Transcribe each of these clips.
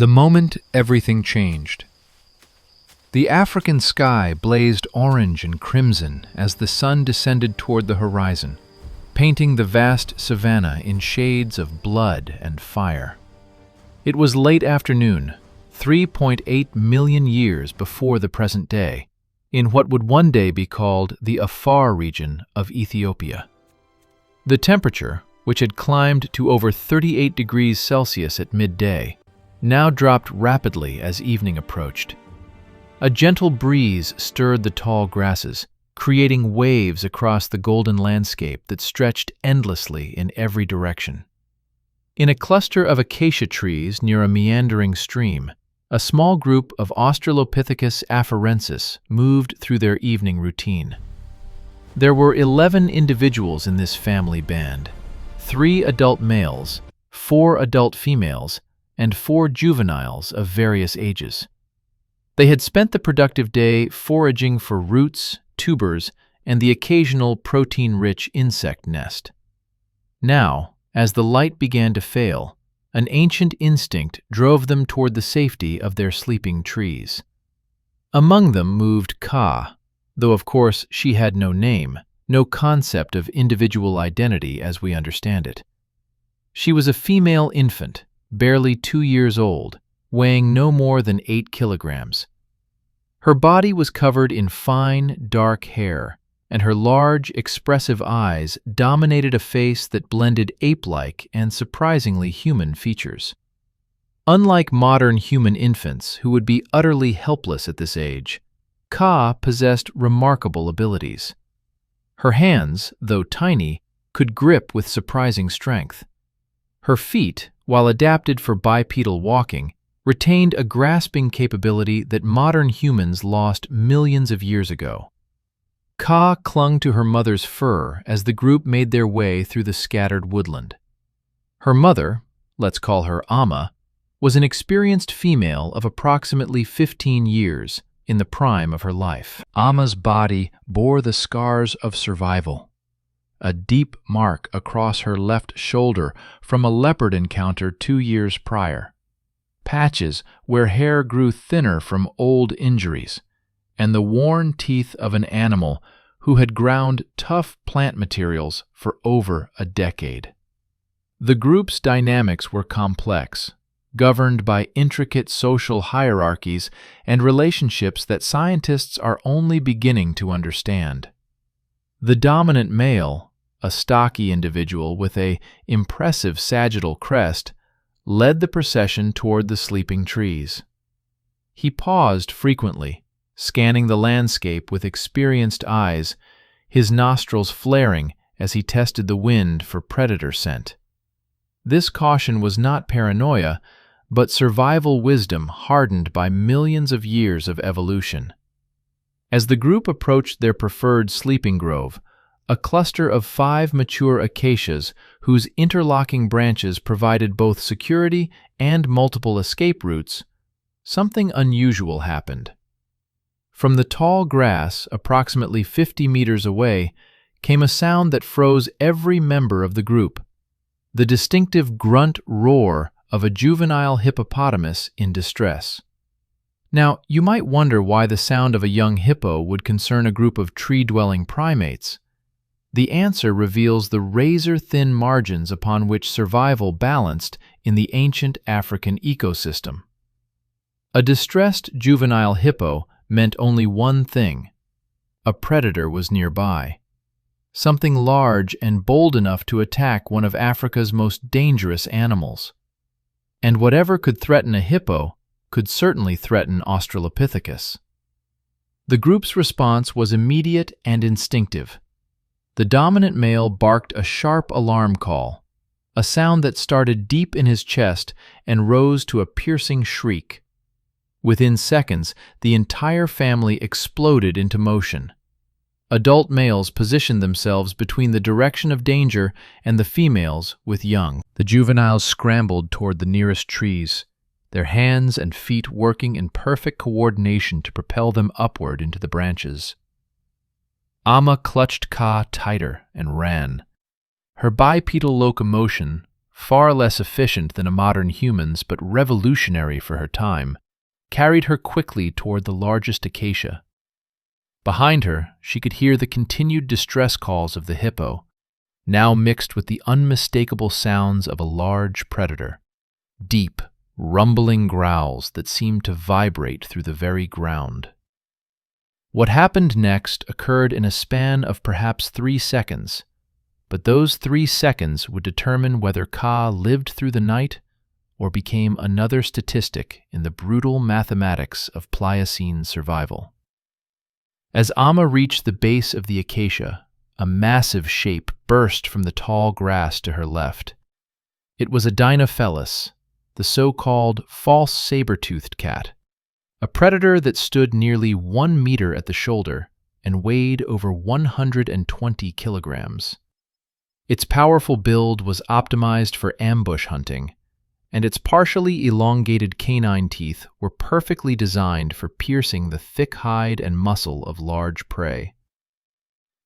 The moment everything changed. The African sky blazed orange and crimson as the sun descended toward the horizon, painting the vast savanna in shades of blood and fire. It was late afternoon, 3.8 million years before the present day, in what would one day be called the Afar region of Ethiopia. The temperature, which had climbed to over 38 degrees Celsius at midday, now dropped rapidly as evening approached. A gentle breeze stirred the tall grasses, creating waves across the golden landscape that stretched endlessly in every direction. In a cluster of acacia trees near a meandering stream, a small group of Australopithecus afarensis moved through their evening routine. There were 11 individuals in this family band, 3 adult males, 4 adult females, and 4 juveniles of various ages. They had spent the productive day foraging for roots, tubers, and the occasional protein-rich insect nest. Now, as the light began to fail, an ancient instinct drove them toward the safety of their sleeping trees. Among them moved Ka, though of course she had no name, no concept of individual identity as we understand it. She was a female infant, barely 2 years old, weighing no more than 8 kilograms. Her body was covered in fine, dark hair, and her large, expressive eyes dominated a face that blended ape-like and surprisingly human features. Unlike modern human infants who would be utterly helpless at this age, Ka possessed remarkable abilities. Her hands, though tiny, could grip with surprising strength. Her feet, while adapted for bipedal walking, retained a grasping capability that modern humans lost millions of years ago. Ka clung to her mother's fur as the group made their way through the scattered woodland. Her mother, let's call her Amma, was an experienced female of approximately 15 years, in the prime of her life. Amma's body bore the scars of survival. A deep mark across her left shoulder from a leopard encounter 2 years prior, patches where hair grew thinner from old injuries, and the worn teeth of an animal who had ground tough plant materials for over a decade. The group's dynamics were complex, governed by intricate social hierarchies and relationships that scientists are only beginning to understand. The dominant male, a stocky individual with an impressive sagittal crest, led the procession toward the sleeping trees. He paused frequently, scanning the landscape with experienced eyes, his nostrils flaring as he tested the wind for predator scent. This caution was not paranoia, but survival wisdom hardened by millions of years of evolution. As the group approached their preferred sleeping grove, a cluster of 5 mature acacias whose interlocking branches provided both security and multiple escape routes, something unusual happened. From the tall grass, approximately 50 meters away, came a sound that froze every member of the group, the distinctive grunt roar of a juvenile hippopotamus in distress. Now, you might wonder why the sound of a young hippo would concern a group of tree-dwelling primates. The answer reveals the razor-thin margins upon which survival balanced in the ancient African ecosystem. A distressed juvenile hippo meant only one thing: a predator was nearby. Something large and bold enough to attack one of Africa's most dangerous animals. And whatever could threaten a hippo could certainly threaten Australopithecus. The group's response was immediate and instinctive. The dominant male barked a sharp alarm call, a sound that started deep in his chest and rose to a piercing shriek. Within seconds, the entire family exploded into motion. Adult males positioned themselves between the direction of danger and the females with young. The juveniles scrambled toward the nearest trees, their hands and feet working in perfect coordination to propel them upward into the branches. Amma clutched Ka tighter and ran. Her bipedal locomotion, far less efficient than a modern human's but revolutionary for her time, carried her quickly toward the largest acacia. Behind her, she could hear the continued distress calls of the hippo, now mixed with the unmistakable sounds of a large predator. Deep, rumbling growls that seemed to vibrate through the very ground. What happened next occurred in a span of perhaps 3 seconds, but those 3 seconds would determine whether Ka lived through the night or became another statistic in the brutal mathematics of Pliocene survival. As Amma reached the base of the acacia, a massive shape burst from the tall grass to her left. It was a Dinophelus, the so-called false saber-toothed cat, a predator that stood nearly 1 meter at the shoulder and weighed over 120 kilograms. Its powerful build was optimized for ambush hunting, and its partially elongated canine teeth were perfectly designed for piercing the thick hide and muscle of large prey.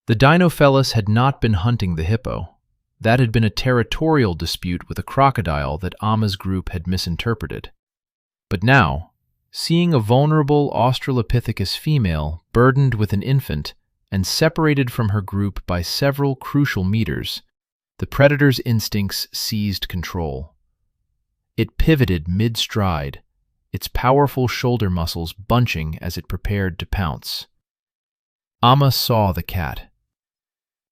The Dinophelus had not been hunting the hippo. That had been a territorial dispute with a crocodile that Amma's group had misinterpreted. But now, seeing a vulnerable Australopithecus female burdened with an infant and separated from her group by several crucial meters, the predator's instincts seized control. It pivoted mid-stride, its powerful shoulder muscles bunching as it prepared to pounce. Amma saw the cat.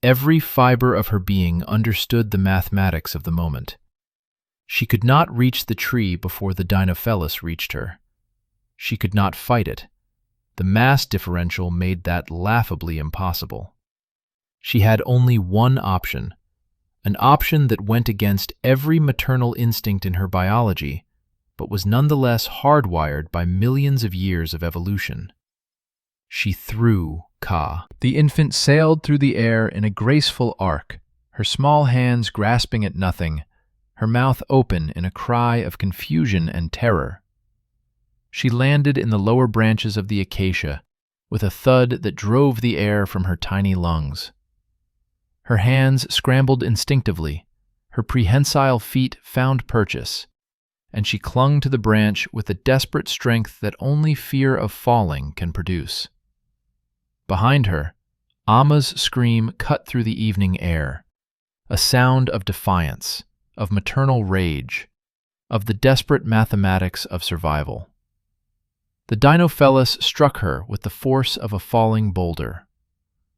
Every fiber of her being understood the mathematics of the moment. She could not reach the tree before the Dinophelus reached her. She could not fight it. The mass differential made that laughably impossible. She had only one option, an option that went against every maternal instinct in her biology, but was nonetheless hardwired by millions of years of evolution. She threw Ka. The infant sailed through the air in a graceful arc, her small hands grasping at nothing, her mouth open in a cry of confusion and terror. She landed in the lower branches of the acacia with a thud that drove the air from her tiny lungs. Her hands scrambled instinctively, her prehensile feet found purchase, and she clung to the branch with the desperate strength that only fear of falling can produce. Behind her, Amma's scream cut through the evening air, a sound of defiance, of maternal rage, of the desperate mathematics of survival. The Dinophelus struck her with the force of a falling boulder.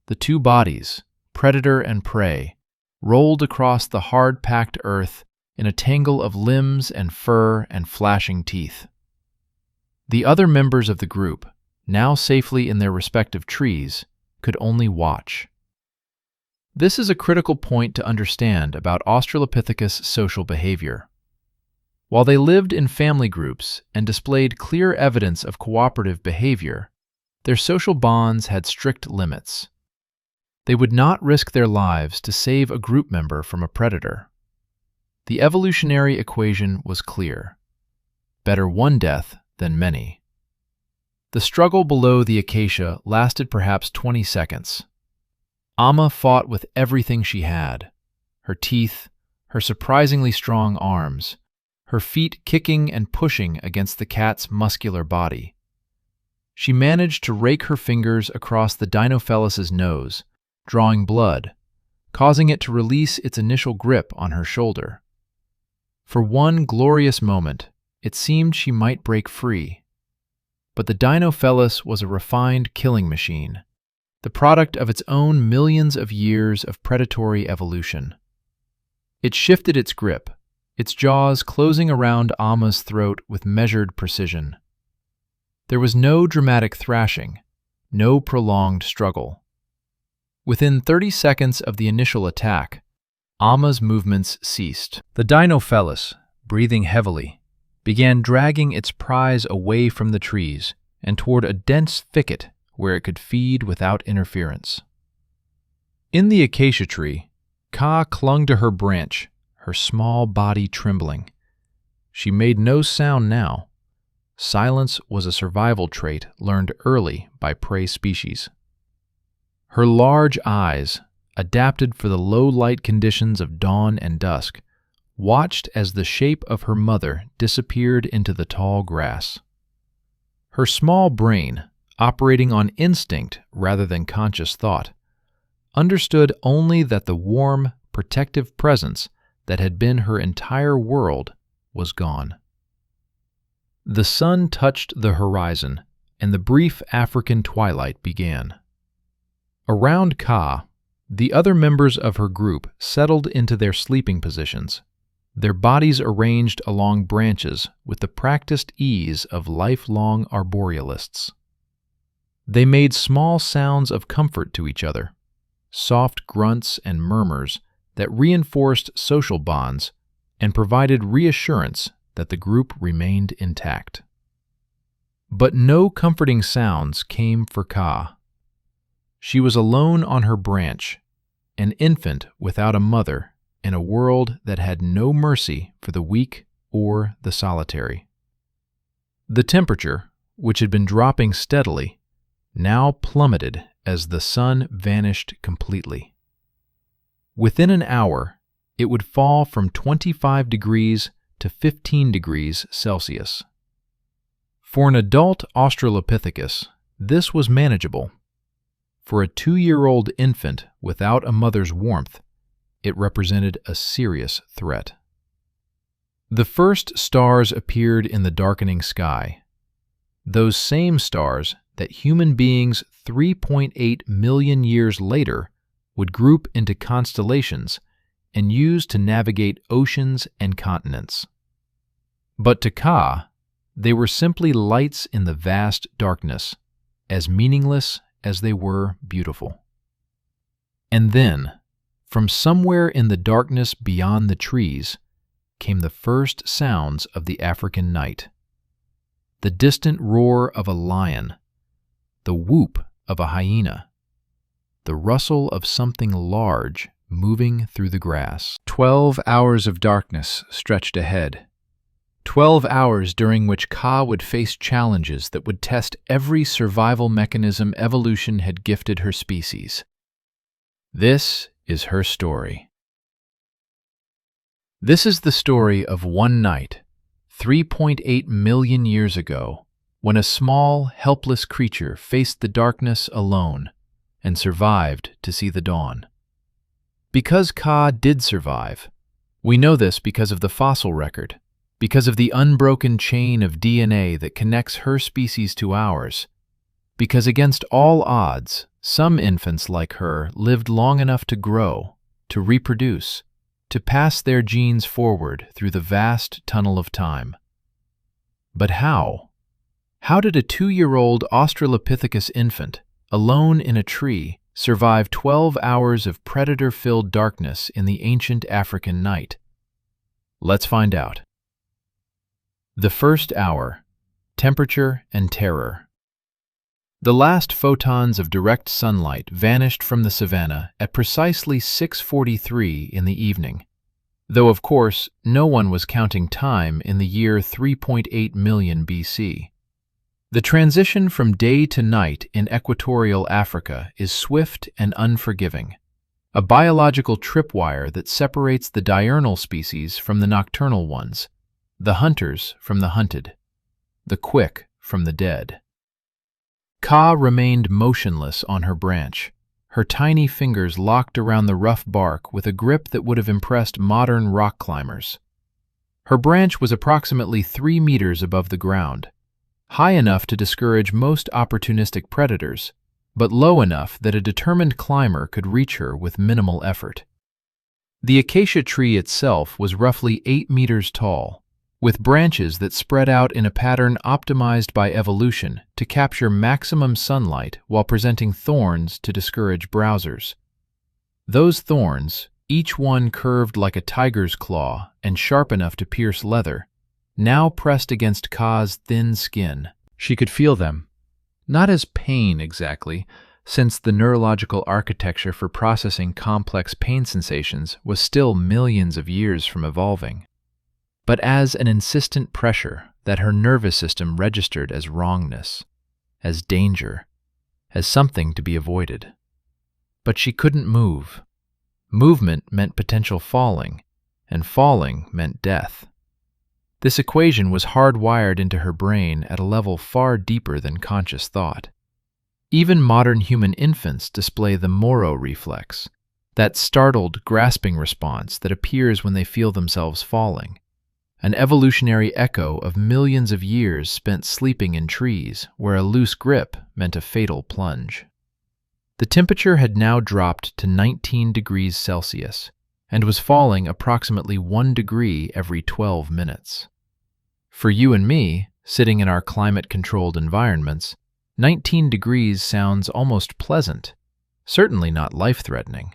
The two bodies, predator and prey, rolled across the hard-packed earth in a tangle of limbs and fur and flashing teeth. The other members of the group, now safely in their respective trees, could only watch. This is a critical point to understand about Australopithecus social behavior. While they lived in family groups and displayed clear evidence of cooperative behavior, their social bonds had strict limits. They would not risk their lives to save a group member from a predator. The evolutionary equation was clear: better one death than many. The struggle below the acacia lasted perhaps 20 seconds. Amma fought with everything she had: her teeth, her surprisingly strong arms, her feet kicking and pushing against the cat's muscular body. She managed to rake her fingers across the Dinophelus's nose, drawing blood, causing it to release its initial grip on her shoulder. For one glorious moment, it seemed she might break free. But the Dinophelus was a refined killing machine, the product of its own millions of years of predatory evolution. It shifted its grip, its jaws closing around Amma's throat with measured precision. There was no dramatic thrashing, no prolonged struggle. Within 30 seconds of the initial attack, Amma's movements ceased. The Dinophelus, breathing heavily, began dragging its prize away from the trees and toward a dense thicket where it could feed without interference. In the acacia tree, Ka clung to her branch, her small body trembling. She made no sound now. Silence was a survival trait learned early by prey species. Her large eyes, adapted for the low-light conditions of dawn and dusk, watched as the shape of her mother disappeared into the tall grass. Her small brain, operating on instinct rather than conscious thought, understood only that the warm, protective presence that had been her entire world was gone. The sun touched the horizon, and the brief African twilight began. Around Ka, the other members of her group settled into their sleeping positions, their bodies arranged along branches with the practiced ease of lifelong arborealists. They made small sounds of comfort to each other, soft grunts and murmurs that reinforced social bonds and provided reassurance that the group remained intact. But no comforting sounds came for Ka. She was alone on her branch, an infant without a mother in a world that had no mercy for the weak or the solitary. The temperature, which had been dropping steadily, now plummeted as the sun vanished completely. Within an hour, it would fall from 25 degrees to 15 degrees Celsius. For an adult Australopithecus, this was manageable. For a 2-year-old infant without a mother's warmth, it represented a serious threat. The first stars appeared in the darkening sky, those same stars that human beings 3.8 million years later would group into constellations and use to navigate oceans and continents. But to Ka, they were simply lights in the vast darkness, as meaningless as they were beautiful. And then, from somewhere in the darkness beyond the trees, came the first sounds of the African night. The distant roar of a lion, the whoop of a hyena, the rustle of something large moving through the grass. 12 hours of darkness stretched ahead. 12 hours during which Ka would face challenges that would test every survival mechanism evolution had gifted her species. This is her story. This is the story of one night, 3.8 million years ago, when a small, helpless creature faced the darkness alone and survived to see the dawn. Because Ka did survive, we know this because of the fossil record, because of the unbroken chain of DNA that connects her species to ours, because against all odds, some infants like her lived long enough to grow, to reproduce, to pass their genes forward through the vast tunnel of time. But how? How did a 2-year-old Australopithecus infant, alone in a tree, survive 12 hours of predator-filled darkness in the ancient African night? Let's find out. The first hour, temperature and terror. The last photons of direct sunlight vanished from the savanna at precisely 6:43 in the evening, though of course no one was counting time in the year 3.8 million BC. The transition from day to night in equatorial Africa is swift and unforgiving, a biological tripwire that separates the diurnal species from the nocturnal ones, the hunters from the hunted, the quick from the dead. Ka remained motionless on her branch, her tiny fingers locked around the rough bark with a grip that would have impressed modern rock climbers. Her branch was approximately 3 meters above the ground, high enough to discourage most opportunistic predators, but low enough that a determined climber could reach her with minimal effort. The acacia tree itself was roughly 8 meters tall, with branches that spread out in a pattern optimized by evolution to capture maximum sunlight while presenting thorns to discourage browsers. Those thorns, each one curved like a tiger's claw and sharp enough to pierce leather, now pressed against Ka's thin skin. She could feel them, not as pain exactly, since the neurological architecture for processing complex pain sensations was still millions of years from evolving, but as an insistent pressure that her nervous system registered as wrongness, as danger, as something to be avoided. But she couldn't move. Movement meant potential falling, and falling meant death. This equation was hardwired into her brain at a level far deeper than conscious thought. Even modern human infants display the Moro reflex, that startled, grasping response that appears when they feel themselves falling, an evolutionary echo of millions of years spent sleeping in trees where a loose grip meant a fatal plunge. The temperature had now dropped to 19 degrees Celsius and was falling approximately 1 degree every 12 minutes. For you and me, sitting in our climate-controlled environments, 19 degrees sounds almost pleasant, certainly not life-threatening.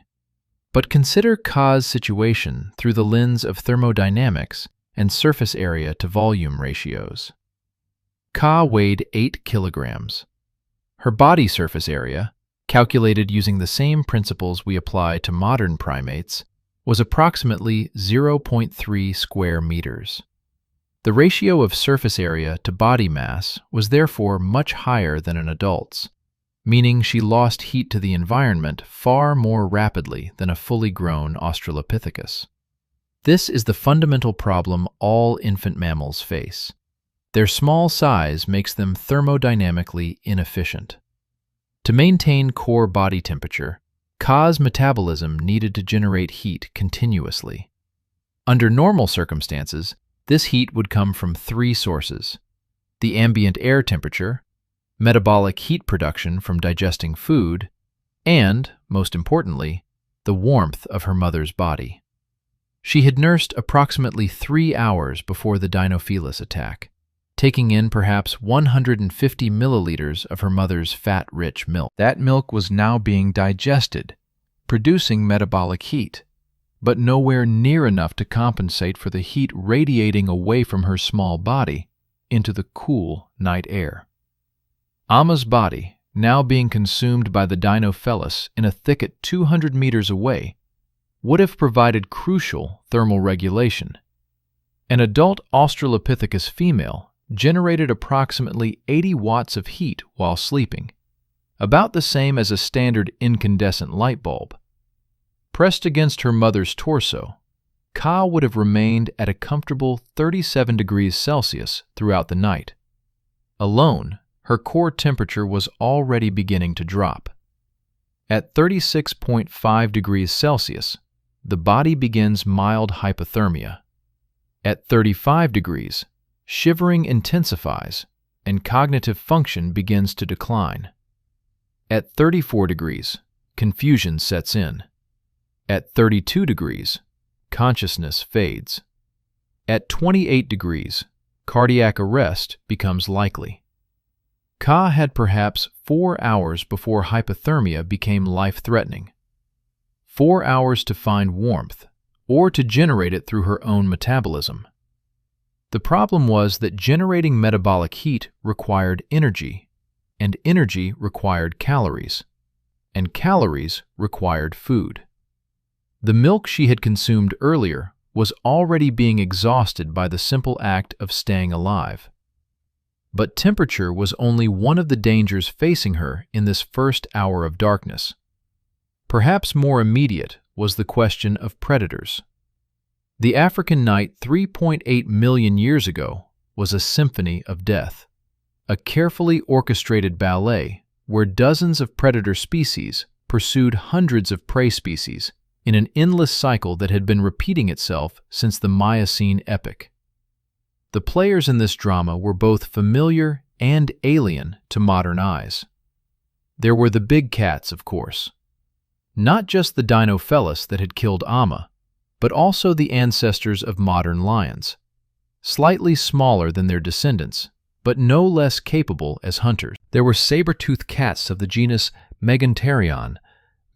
But consider Ka's situation through the lens of thermodynamics and surface area to volume ratios. Ka weighed 8 kilograms. Her body surface area, calculated using the same principles we apply to modern primates, was approximately 0.3 square meters. The ratio of surface area to body mass was therefore much higher than an adult's, meaning she lost heat to the environment far more rapidly than a fully grown Australopithecus. This is the fundamental problem all infant mammals face. Their small size makes them thermodynamically inefficient. To maintain core body temperature, Ka's metabolism needed to generate heat continuously. Under normal circumstances, this heat would come from 3 sources: the ambient air temperature, metabolic heat production from digesting food, and, most importantly, the warmth of her mother's body. She had nursed approximately 3 hours before the Dinofelis attack, taking in perhaps 150 milliliters of her mother's fat-rich milk. That milk was now being digested, producing metabolic heat, but nowhere near enough to compensate for the heat radiating away from her small body into the cool night air. Amma's body, now being consumed by the Dinofelis in a thicket 200 meters away, would have provided crucial thermal regulation. An adult Australopithecus female generated approximately 80 watts of heat while sleeping, about the same as a standard incandescent light bulb. Pressed against her mother's torso, Ka would have remained at a comfortable 37 degrees Celsius throughout the night. Alone, her core temperature was already beginning to drop. At 36.5 degrees Celsius, the body begins mild hypothermia. At 35 degrees, shivering intensifies and cognitive function begins to decline. At 34 degrees, confusion sets in. At 32 degrees, consciousness fades. At 28 degrees, cardiac arrest becomes likely. Ka had perhaps 4 hours before hypothermia became life-threatening. 4 hours to find warmth, or to generate it through her own metabolism. The problem was that generating metabolic heat required energy, and energy required calories, and calories required food. The milk she had consumed earlier was already being exhausted by the simple act of staying alive. But temperature was only one of the dangers facing her in this first hour of darkness. Perhaps more immediate was the question of predators. The African night 3.8 million years ago was a symphony of death, a carefully orchestrated ballet where dozens of predator species pursued hundreds of prey species in an endless cycle that had been repeating itself since the Miocene epoch. The players in this drama were both familiar and alien to modern eyes. There were the big cats, of course. Not just the Dinofelis that had killed Amma, but also the ancestors of modern lions, slightly smaller than their descendants, but no less capable as hunters. There were saber-toothed cats of the genus Meganterion,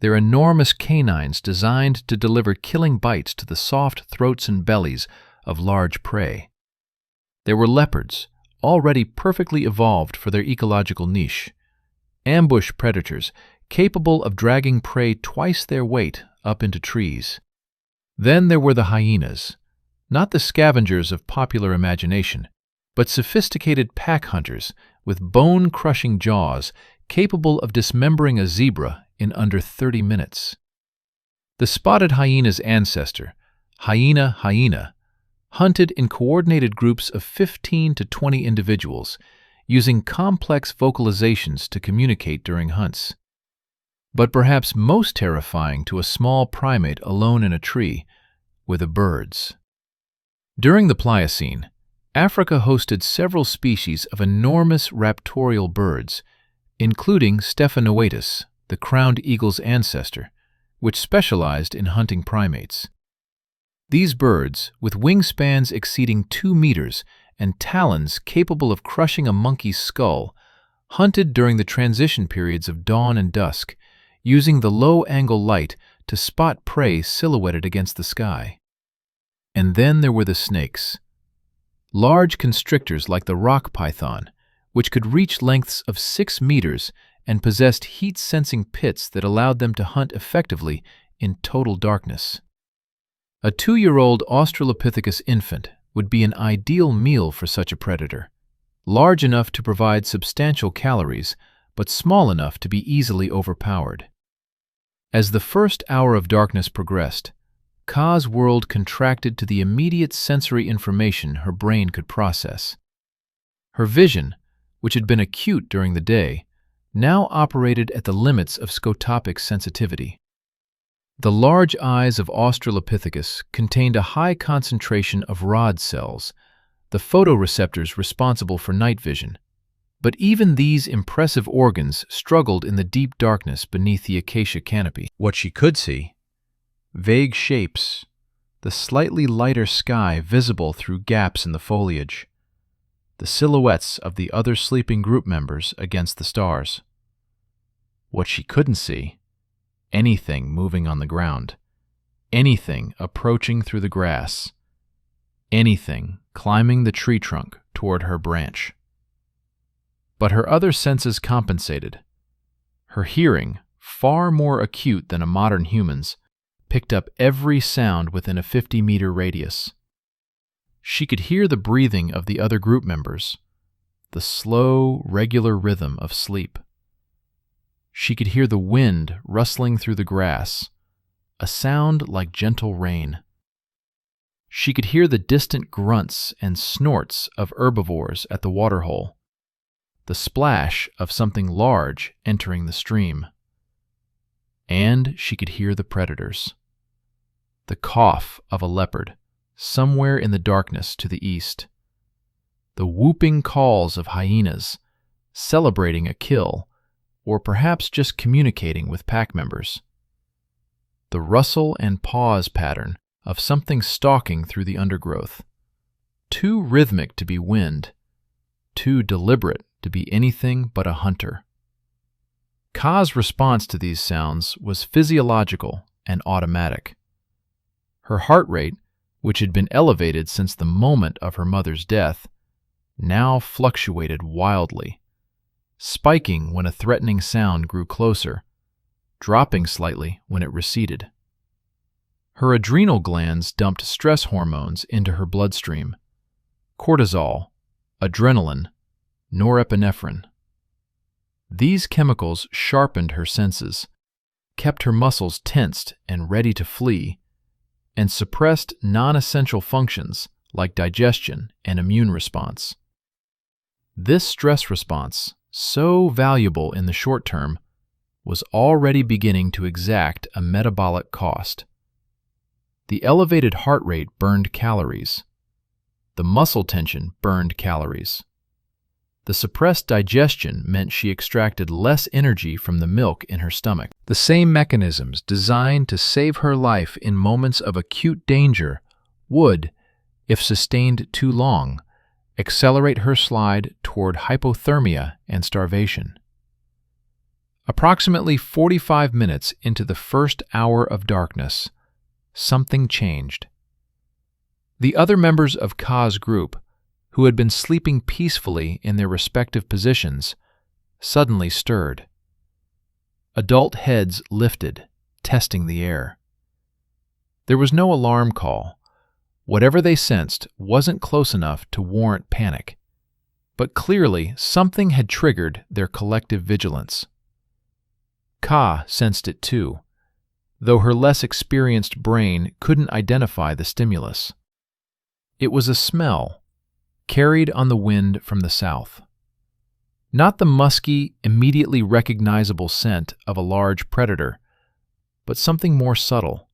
their enormous canines designed to deliver killing bites to the soft throats and bellies of large prey. There were leopards, already perfectly evolved for their ecological niche, ambush predators capable of dragging prey twice their weight up into trees. Then there were the hyenas, not the scavengers of popular imagination, but sophisticated pack hunters with bone-crushing jaws capable of dismembering a zebra in under 30 minutes. The spotted hyena's ancestor, hyena, hunted in coordinated groups of 15 to 20 individuals, using complex vocalizations to communicate during hunts. But perhaps most terrifying to a small primate alone in a tree were the birds. During the Pliocene, Africa hosted several species of enormous raptorial birds, including Stephanoatus, the crowned eagle's ancestor, which specialized in hunting primates. These birds, with wingspans exceeding 2 meters and talons capable of crushing a monkey's skull, hunted during the transition periods of dawn and dusk, using the low-angle light to spot prey silhouetted against the sky. And then there were the snakes. Large constrictors like the rock python, which could reach lengths of 6 meters and possessed heat-sensing pits that allowed them to hunt effectively in total darkness. A 2-year-old Australopithecus infant would be an ideal meal for such a predator, large enough to provide substantial calories, but small enough to be easily overpowered. As the first hour of darkness progressed, Ka's world contracted to the immediate sensory information her brain could process. Her vision, which had been acute during the day, now operated at the limits of scotopic sensitivity. The large eyes of Australopithecus contained a high concentration of rod cells, the photoreceptors responsible for night vision. But even these impressive organs struggled in the deep darkness beneath the acacia canopy. What she could see: vague shapes, the slightly lighter sky visible through gaps in the foliage, the silhouettes of the other sleeping group members against the stars. What she couldn't see: anything moving on the ground, anything approaching through the grass, anything climbing the tree trunk toward her branch. But her other senses compensated. Her hearing, far more acute than a modern human's, picked up every sound within a 50-meter radius. She could hear the breathing of the other group members, the slow, regular rhythm of sleep. She could hear the wind rustling through the grass, a sound like gentle rain. She could hear the distant grunts and snorts of herbivores at the waterhole, the splash of something large entering the stream. And she could hear the predators. The cough of a leopard somewhere in the darkness to the east. The whooping calls of hyenas, celebrating a kill, or perhaps just communicating with pack members. The rustle and pause pattern of something stalking through the undergrowth. Too rhythmic to be wind, too deliberate to be anything but a hunter. Ka's response to these sounds was physiological and automatic. Her heart rate, which had been elevated since the moment of her mother's death, now fluctuated wildly, spiking when a threatening sound grew closer, dropping slightly when it receded. Her adrenal glands dumped stress hormones into her bloodstream: cortisol, adrenaline, norepinephrine. These chemicals sharpened her senses, kept her muscles tensed and ready to flee, and suppressed non-essential functions like digestion and immune response. This stress response, so valuable in the short term, was already beginning to exact a metabolic cost. The elevated heart rate burned calories. The muscle tension burned calories. The suppressed digestion meant she extracted less energy from the milk in her stomach. The same mechanisms designed to save her life in moments of acute danger would, if sustained too long, accelerate her slide toward hypothermia and starvation. Approximately 45 minutes into the first hour of darkness, something changed. The other members of Ka's group, who had been sleeping peacefully in their respective positions, suddenly stirred. Adult heads lifted, testing the air. There was no alarm call. Whatever they sensed wasn't close enough to warrant panic, but clearly something had triggered their collective vigilance. Ka sensed it too. though her less experienced brain couldn't identify the stimulus. It was a smell, carried on the wind from the south. Not the musky, immediately recognizable scent of a large predator, but something more subtle.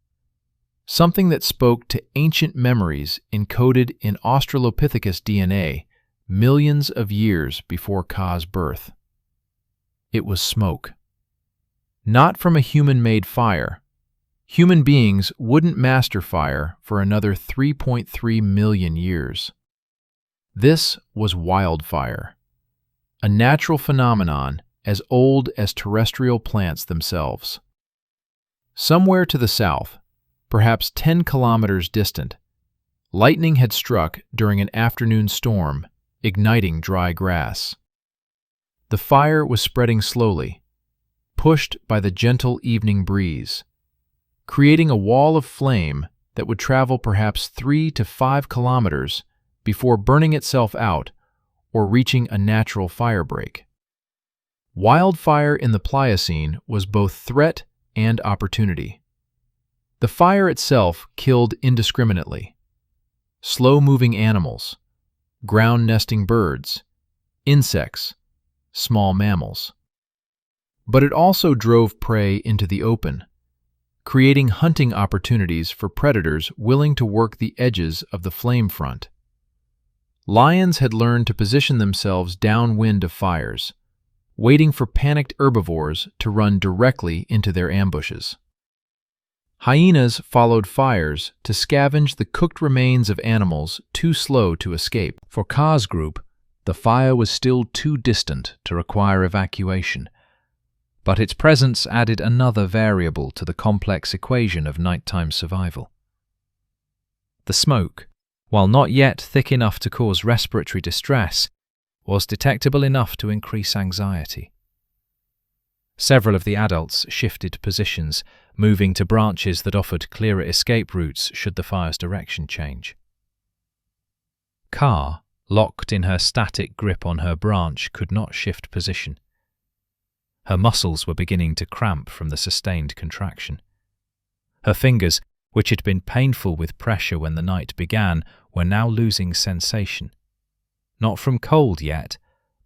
Something that spoke to ancient memories encoded in Australopithecus DNA millions of years before Ka's birth. It was smoke. Not from a human-made fire. Human beings wouldn't master fire for another 3.3 million years. This was wildfire, a natural phenomenon as old as terrestrial plants themselves. Somewhere to the south, perhaps 10 kilometers distant, lightning had struck during an afternoon storm, igniting dry grass. The fire was spreading slowly, pushed by the gentle evening breeze, creating a wall of flame that would travel perhaps 3 to 5 kilometers before burning itself out or reaching a natural firebreak. Wildfire in the Pliocene was both threat and opportunity. The fire itself killed indiscriminately. Slow-moving animals, ground-nesting birds, insects, small mammals. But it also drove prey into the open, creating hunting opportunities for predators willing to work the edges of the flame front. Lions had learned to position themselves downwind of fires, waiting for panicked herbivores to run directly into their ambushes. Hyenas followed fires to scavenge the cooked remains of animals too slow to escape. For Ka's group, the fire was still too distant to require evacuation, but its presence added another variable to the complex equation of nighttime survival. The smoke, while not yet thick enough to cause respiratory distress, was detectable enough to increase anxiety. Several of the adults shifted positions, moving to branches that offered clearer escape routes should the fire's direction change. Ka, locked in her static grip on her branch, could not shift position. Her muscles were beginning to cramp from the sustained contraction. Her fingers, which had been painful with pressure when the night began, were now losing sensation. Not from cold yet,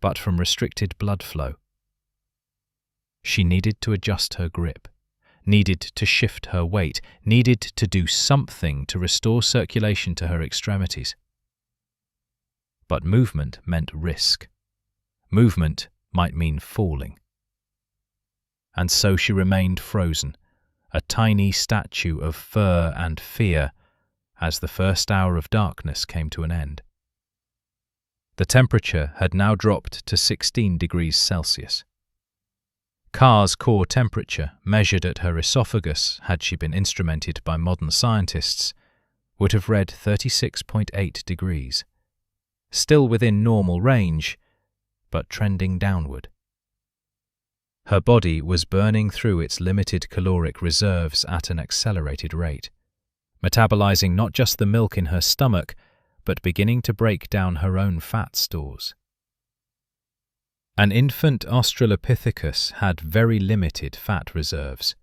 but from restricted blood flow. She needed to adjust her grip, needed to shift her weight, needed to do something to restore circulation to her extremities. But movement meant risk. Movement might mean falling. And so she remained frozen, a tiny statue of fur and fear, as the first hour of darkness came to an end. The temperature had now dropped to 16 degrees Celsius. Ka's core temperature, measured at her esophagus had she been instrumented by modern scientists, would have read 36.8 degrees, still within normal range, but trending downward. Her body was burning through its limited caloric reserves at an accelerated rate, metabolizing not just the milk in her stomach, but beginning to break down her own fat stores. An infant Australopithecus had very limited fat reserves.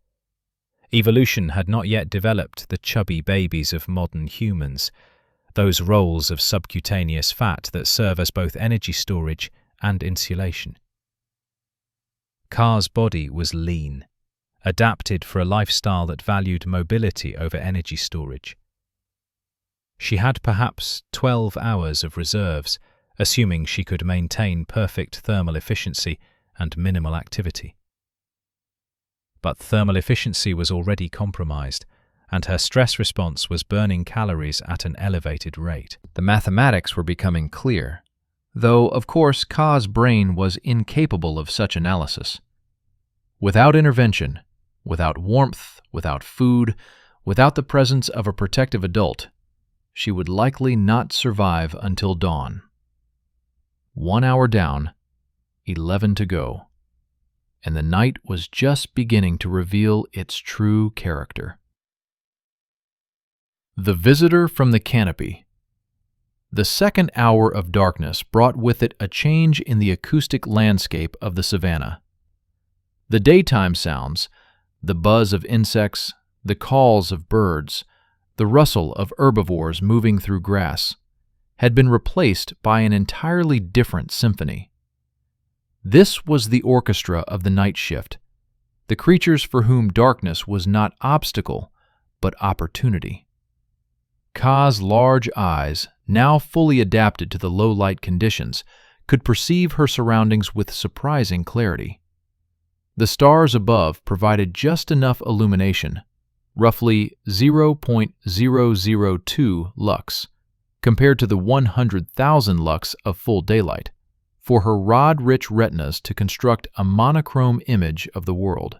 Evolution had not yet developed the chubby babies of modern humans, those rolls of subcutaneous fat that serve as both energy storage and insulation. Ka's body was lean, adapted for a lifestyle that valued mobility over energy storage. She had perhaps 12 hours of reserves, assuming she could maintain perfect thermal efficiency and minimal activity. But thermal efficiency was already compromised, and her stress response was burning calories at an elevated rate. The mathematics were becoming clear, though, of course, Ka's brain was incapable of such analysis. Without intervention, without warmth, without food, without the presence of a protective adult, she would likely not survive until dawn. 1 hour down, 11 to go, and the night was just beginning to reveal its true character. The visitor from the canopy. The second hour of darkness brought with it a change in the acoustic landscape of the savanna. The daytime sounds, the buzz of insects, the calls of birds, the rustle of herbivores moving through grass, had been replaced by an entirely different symphony. This was the orchestra of the night shift, the creatures for whom darkness was not obstacle, but opportunity. Kaa's large eyes, now fully adapted to the low-light conditions, could perceive her surroundings with surprising clarity. The stars above provided just enough illumination, roughly 0.002 lux, compared to the 100,000 lux of full daylight, for her rod-rich retinas to construct a monochrome image of the world.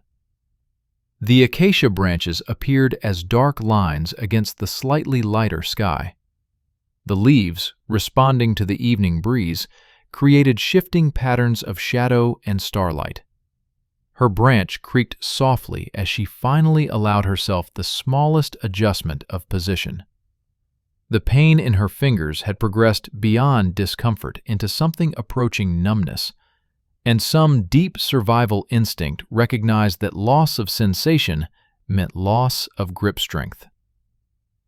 The acacia branches appeared as dark lines against the slightly lighter sky. The leaves, responding to the evening breeze, created shifting patterns of shadow and starlight. Her branch creaked softly as she finally allowed herself the smallest adjustment of position. The pain in her fingers had progressed beyond discomfort into something approaching numbness, and some deep survival instinct recognized that loss of sensation meant loss of grip strength.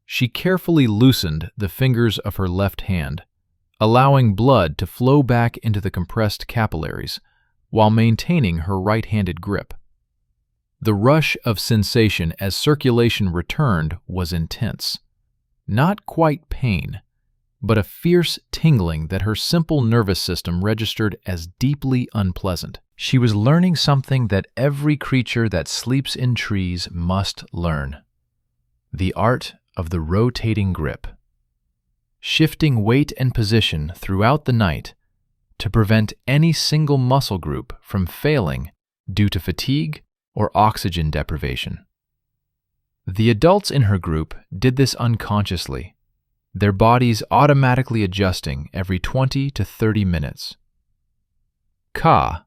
She carefully loosened the fingers of her left hand, allowing blood to flow back into the compressed capillaries, while maintaining her right-handed grip. The rush of sensation as circulation returned was intense. Not quite pain, but a fierce tingling that her simple nervous system registered as deeply unpleasant. She was learning something that every creature that sleeps in trees must learn: the art of the rotating grip. Shifting weight and position throughout the night to prevent any single muscle group from failing due to fatigue or oxygen deprivation. The adults in her group did this unconsciously, their bodies automatically adjusting every 20 to 30 minutes. Kaa,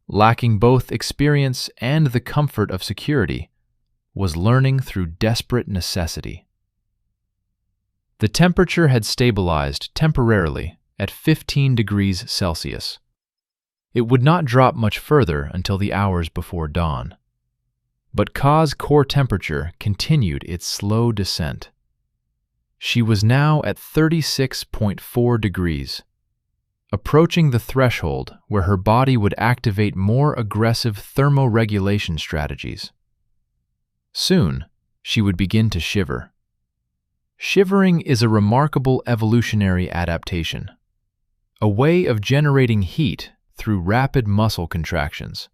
lacking both experience and the comfort of security, was learning through desperate necessity. The temperature had stabilized temporarily at 15 degrees Celsius. It would not drop much further until the hours before dawn. But Kaa's core temperature continued its slow descent. She was now at 36.4 degrees, approaching the threshold where her body would activate more aggressive thermoregulation strategies. Soon, she would begin to shiver. Shivering is a remarkable evolutionary adaptation, a way of generating heat through rapid muscle contractions.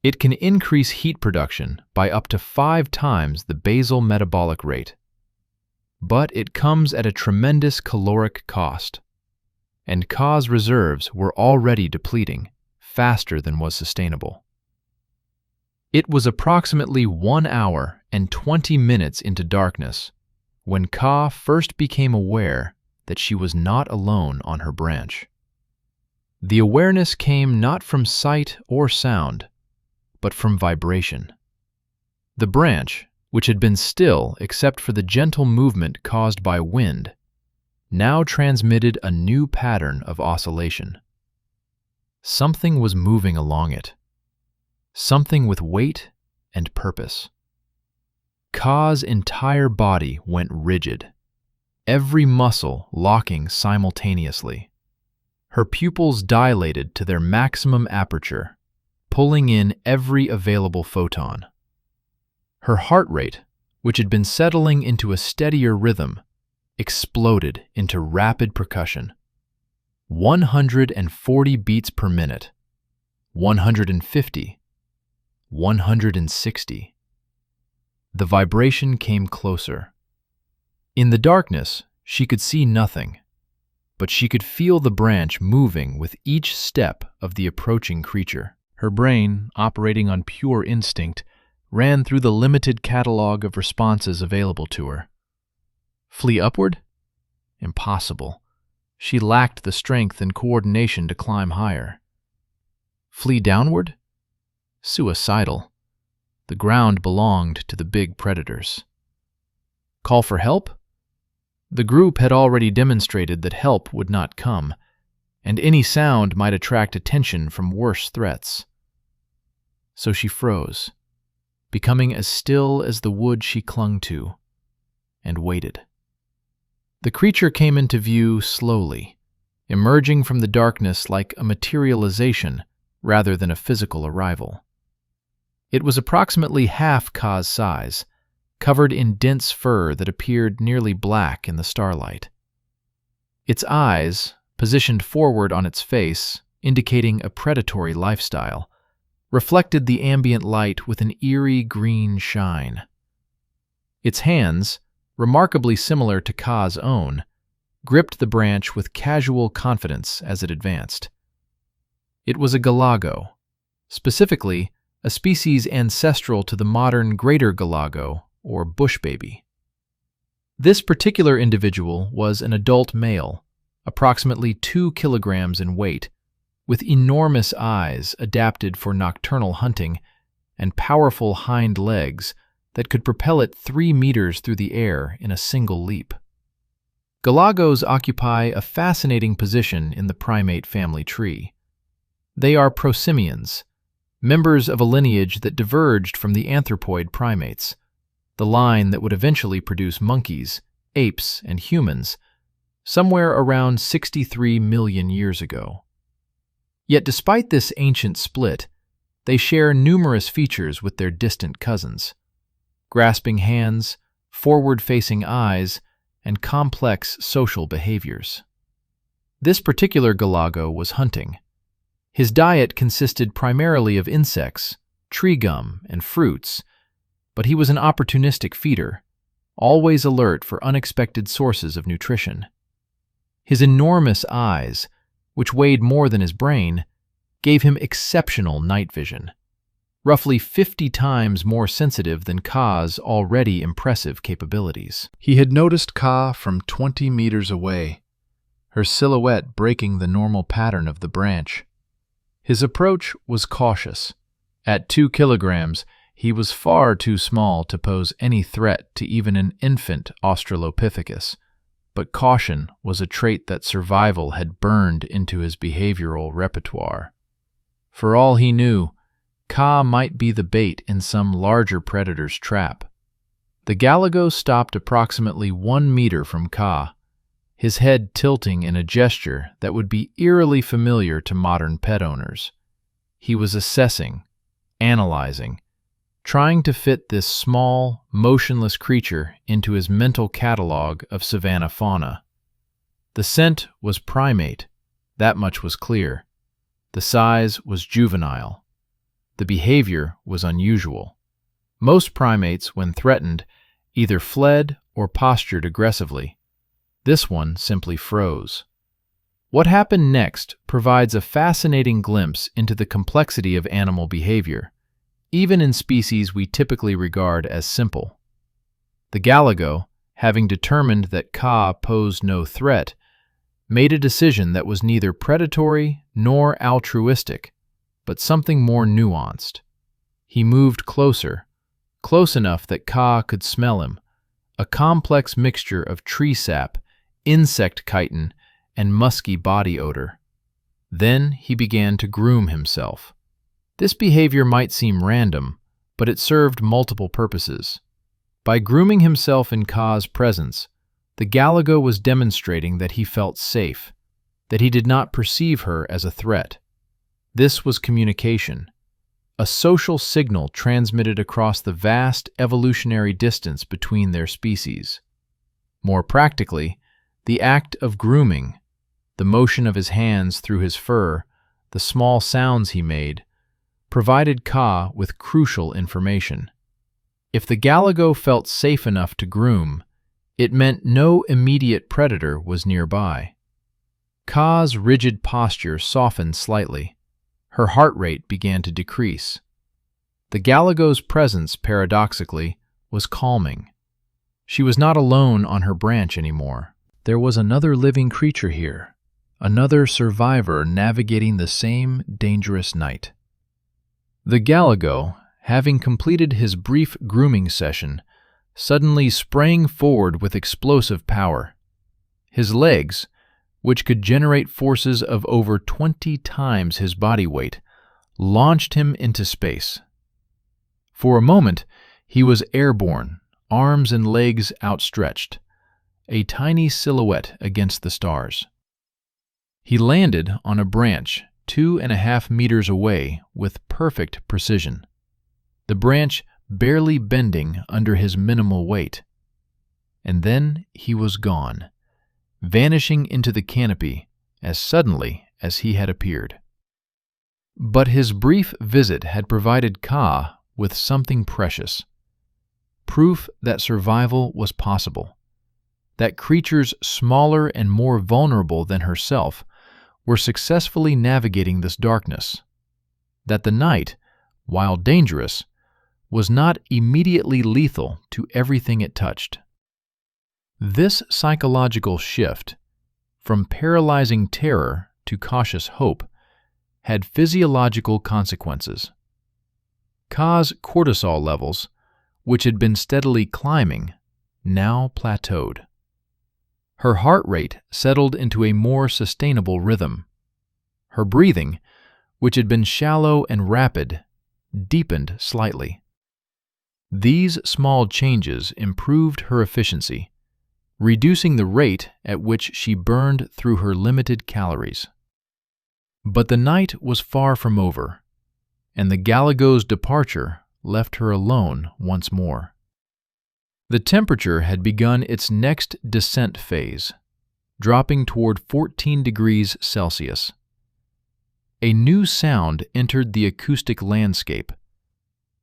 It can increase heat production by up to 5 times the basal metabolic rate. But it comes at a tremendous caloric cost, and Kaa's reserves were already depleting faster than was sustainable. It was approximately 1 hour and 20 minutes into darkness when Kaa first became aware that she was not alone on her branch. The awareness came not from sight or sound, but from vibration. The branch, which had been still except for the gentle movement caused by wind, now transmitted a new pattern of oscillation. Something was moving along it, something with weight and purpose. Kaa's entire body went rigid, every muscle locking simultaneously. Her pupils dilated to their maximum aperture, pulling in every available photon. Her heart rate, which had been settling into a steadier rhythm, exploded into rapid percussion. 140 beats per minute, 150, 160. The vibration came closer. In the darkness, she could see nothing, but she could feel the branch moving with each step of the approaching creature. Her brain, operating on pure instinct, ran through the limited catalog of responses available to her. Flee upward? Impossible. She lacked the strength and coordination to climb higher. Flee downward? Suicidal. The ground belonged to the big predators. Call for help? The group had already demonstrated that help would not come, and any sound might attract attention from worse threats. So she froze, becoming as still as the wood she clung to, and waited. The creature came into view slowly, emerging from the darkness like a materialization rather than a physical arrival. It was approximately half Ka's size, covered in dense fur that appeared nearly black in the starlight. Its eyes, positioned forward on its face, indicating a predatory lifestyle, reflected the ambient light with an eerie green shine. Its hands, remarkably similar to Ka's own, gripped the branch with casual confidence as it advanced. It was a galago, specifically a species ancestral to the modern greater galago, or bush baby. This particular individual was an adult male, approximately 2 kilograms in weight, with enormous eyes adapted for nocturnal hunting and powerful hind legs that could propel it 3 meters through the air in a single leap. Galagos occupy a fascinating position in the primate family tree. They are prosimians, members of a lineage that diverged from the anthropoid primates, the line that would eventually produce monkeys, apes, and humans, somewhere around 63 million years ago. Yet despite this ancient split, they share numerous features with their distant cousins: grasping hands, forward-facing eyes, and complex social behaviors. This particular galago was hunting. His diet consisted primarily of insects, tree gum, and fruits, but he was an opportunistic feeder, always alert for unexpected sources of nutrition. His enormous eyes, which weighed more than his brain, gave him exceptional night vision, roughly 50 times more sensitive than Ka's already impressive capabilities. He had noticed Ka from 20 meters away, her silhouette breaking the normal pattern of the branch. His approach was cautious. At 2 kilograms, he was far too small to pose any threat to even an infant Australopithecus, but caution was a trait that survival had burned into his behavioral repertoire. For all he knew, Ka might be the bait in some larger predator's trap. The galago stopped approximately 1 meter from Ka, his head tilting in a gesture that would be eerily familiar to modern pet owners. He was assessing, analyzing, trying to fit this small, motionless creature into his mental catalog of savanna fauna. The scent was primate, that much was clear. The size was juvenile. The behavior was unusual. Most primates, when threatened, either fled or postured aggressively. This one simply froze. What happened next provides a fascinating glimpse into the complexity of animal behavior, even in species we typically regard as simple. The galago, having determined that Ka posed no threat, made a decision that was neither predatory nor altruistic, but something more nuanced. He moved closer, close enough that Ka could smell him, a complex mixture of tree sap, insect chitin, and musky body odor. Then he began to groom himself. This behavior might seem random, but it served multiple purposes. By grooming himself in Ka's presence, the galago was demonstrating that he felt safe, that he did not perceive her as a threat. This was communication, a social signal transmitted across the vast evolutionary distance between their species. More practically, the act of grooming, the motion of his hands through his fur, the small sounds he made, provided Ka with crucial information. If the galago felt safe enough to groom, it meant no immediate predator was nearby. Ka's rigid posture softened slightly. Her heart rate began to decrease. The galago's presence, paradoxically, was calming. She was not alone on her branch anymore. There was another living creature here, another survivor navigating the same dangerous night. The galago, having completed his brief grooming session, suddenly sprang forward with explosive power. His legs, which could generate forces of over 20 times his body weight, launched him into space. For a moment, he was airborne, arms and legs outstretched, a tiny silhouette against the stars. He landed on a branch 2.5 meters away with perfect precision, the branch barely bending under his minimal weight. And then he was gone, vanishing into the canopy as suddenly as he had appeared. But his brief visit had provided Ka with something precious, proof that survival was possible, that creatures smaller and more vulnerable than herself were successfully navigating this darkness, that the night, while dangerous, was not immediately lethal to everything it touched. This psychological shift, from paralyzing terror to cautious hope, had physiological consequences. Ka's cortisol levels, which had been steadily climbing, now plateaued. Her heart rate settled into a more sustainable rhythm. Her breathing, which had been shallow and rapid, deepened slightly. These small changes improved her efficiency, reducing the rate at which she burned through her limited calories. But the night was far from over, and the Galago's departure left her alone once more. The temperature had begun its next descent phase, dropping toward 14 degrees Celsius. A new sound entered the acoustic landscape,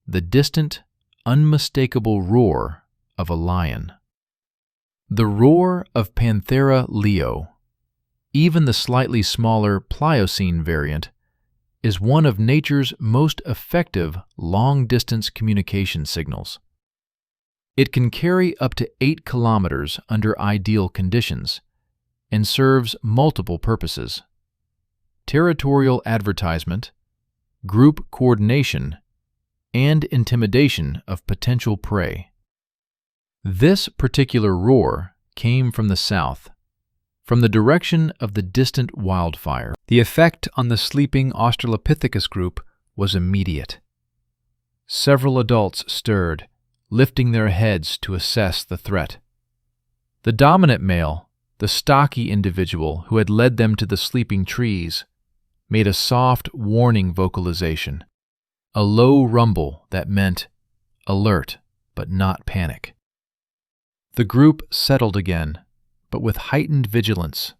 the distant, unmistakable roar of a lion. The roar of Panthera leo, even the slightly smaller Pliocene variant, is one of nature's most effective long-distance communication signals. It can carry up to 8 kilometers under ideal conditions and serves multiple purposes: territorial advertisement, group coordination, and intimidation of potential prey. This particular roar came from the south, from the direction of the distant wildfire. The effect on the sleeping Australopithecus group was immediate. Several adults stirred, lifting their heads to assess the threat. The dominant male, the stocky individual who had led them to the sleeping trees, made a soft warning vocalization, a low rumble that meant alert but not panic. The group settled again, but with heightened vigilance.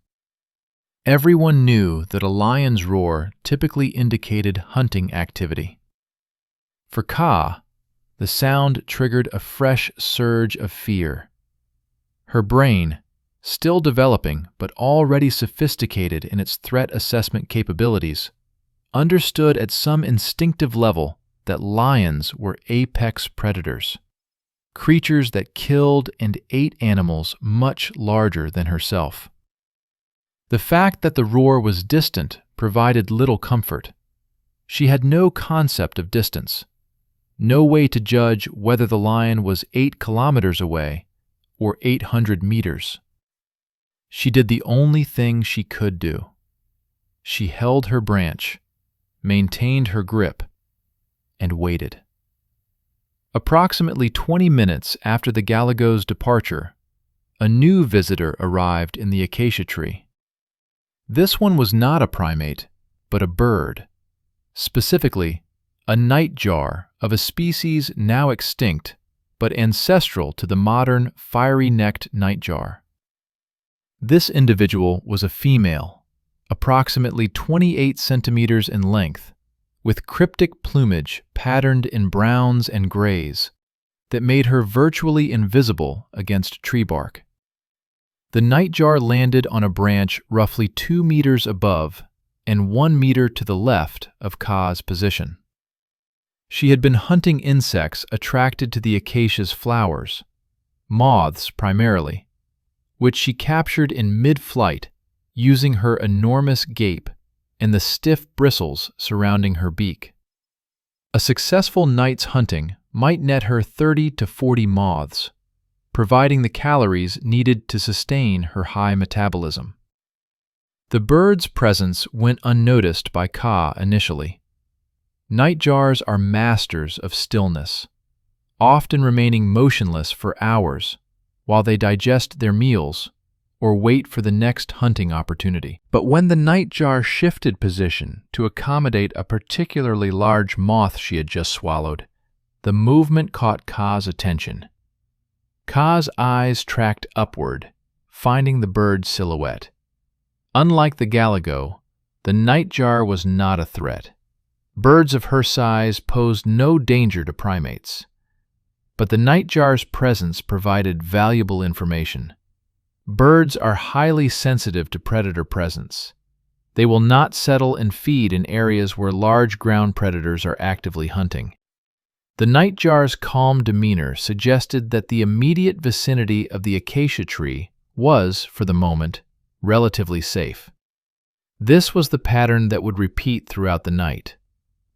Everyone knew that a lion's roar typically indicated hunting activity. For Ka, the sound triggered a fresh surge of fear. Her brain, still developing but already sophisticated in its threat assessment capabilities, understood at some instinctive level that lions were apex predators, creatures that killed and ate animals much larger than herself. The fact that the roar was distant provided little comfort. She had no concept of distance, no way to judge whether the lion was 8 kilometers away or 800 meters. She did the only thing she could do. She held her branch, maintained her grip, and waited. Approximately 20 minutes after the Galago's departure, a new visitor arrived in the acacia tree. This one was not a primate, but a bird, specifically a nightjar of a species now extinct but ancestral to the modern fiery-necked nightjar. This individual was a female, approximately 28 centimeters in length, with cryptic plumage patterned in browns and grays that made her virtually invisible against tree bark. The nightjar landed on a branch roughly 2 meters above and 1 meter to the left of Ka's position. She had been hunting insects attracted to the acacia's flowers, moths primarily, which she captured in mid-flight using her enormous gape and the stiff bristles surrounding her beak. A successful night's hunting might net her 30 to 40 moths, providing the calories needed to sustain her high metabolism. The bird's presence went unnoticed by Ka initially. Nightjars are masters of stillness, often remaining motionless for hours while they digest their meals or wait for the next hunting opportunity. But when the nightjar shifted position to accommodate a particularly large moth she had just swallowed, the movement caught Kaa's attention. Kaa's eyes tracked upward, finding the bird's silhouette. Unlike the galago, the nightjar was not a threat. Birds of her size posed no danger to primates. But the nightjar's presence provided valuable information. Birds are highly sensitive to predator presence. They will not settle and feed in areas where large ground predators are actively hunting. The nightjar's calm demeanor suggested that the immediate vicinity of the acacia tree was, for the moment, relatively safe. This was the pattern that would repeat throughout the night.